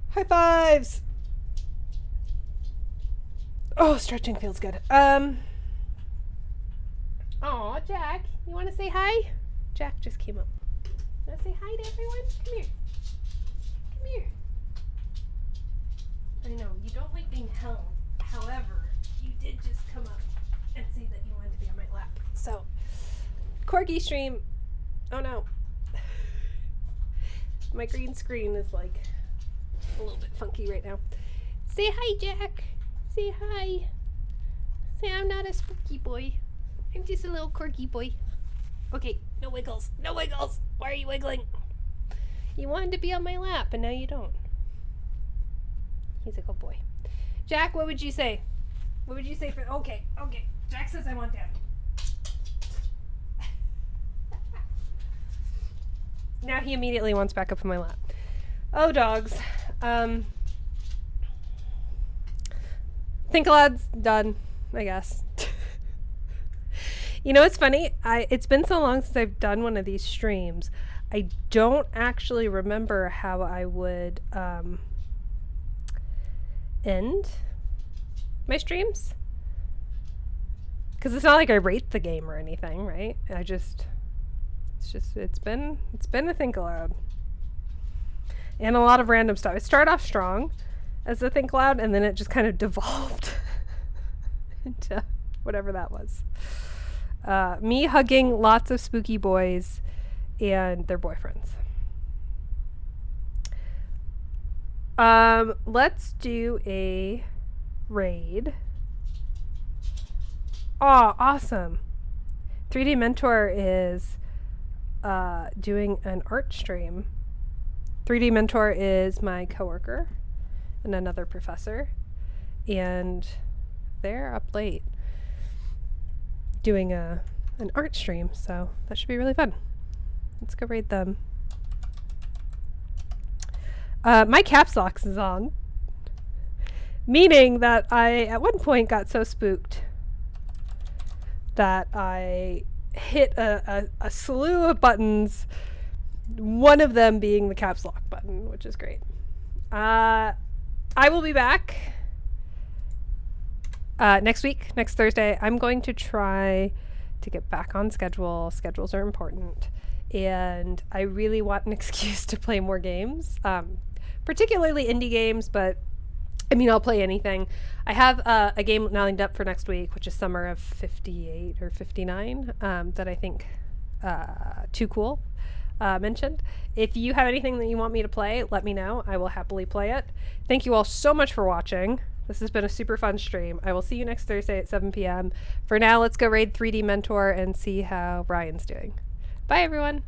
High fives! Oh, stretching feels good. Aw, Jack, you want to say hi? Jack just came up. Want to say hi to everyone? Come here. Come here. I know, you don't like being held. However, you did just come up and say that you wanted to be on my lap. So, Corgi stream. Oh no. My green screen is like a little bit funky right now. Say hi, Jack. Say hi. Say I'm not a spooky boy. I'm just a little corgi boy. Okay, no wiggles. No wiggles. Why are you wiggling? You wanted to be on my lap, and now you don't. He's a good boy. Jack, what would you say? What would you say for... Okay. Jack says I want dad. Now he immediately wants back up on my lap. Oh, dogs. Thinkalouds done, I guess. You know, it's funny. It's been so long since I've done one of these streams. I don't actually remember how I would end my streams. Because it's not like I rate the game or anything, right? It's been a think aloud. And a lot of random stuff. It started off strong as a think aloud, and then it just kind of devolved into whatever that was. Me hugging lots of spooky boys and their boyfriends. Let's do a raid. Oh, awesome. 3D Mentor is doing an art stream. 3D Mentor is my coworker and another professor, and they're up late doing an art stream, so that should be really fun. Let's go raid them. My caps lock is on, meaning that I at one point got so spooked that I hit a slew of buttons, one of them being the caps lock button, which is great. I will be back next week, next Thursday. I'm going to try to get back on schedule. Schedules are important. And I really want an excuse to play more games, particularly indie games, but I mean, I'll play anything. I have a game lined up for next week, which is Summer of 58 or 59, that I think Too Cool mentioned. If you have anything that you want me to play, let me know. I will happily play it. Thank you all so much for watching. This has been a super fun stream. I will see you next Thursday at 7 p.m. For now, let's go raid 3D Mentor and see how Ryan's doing. Bye, everyone.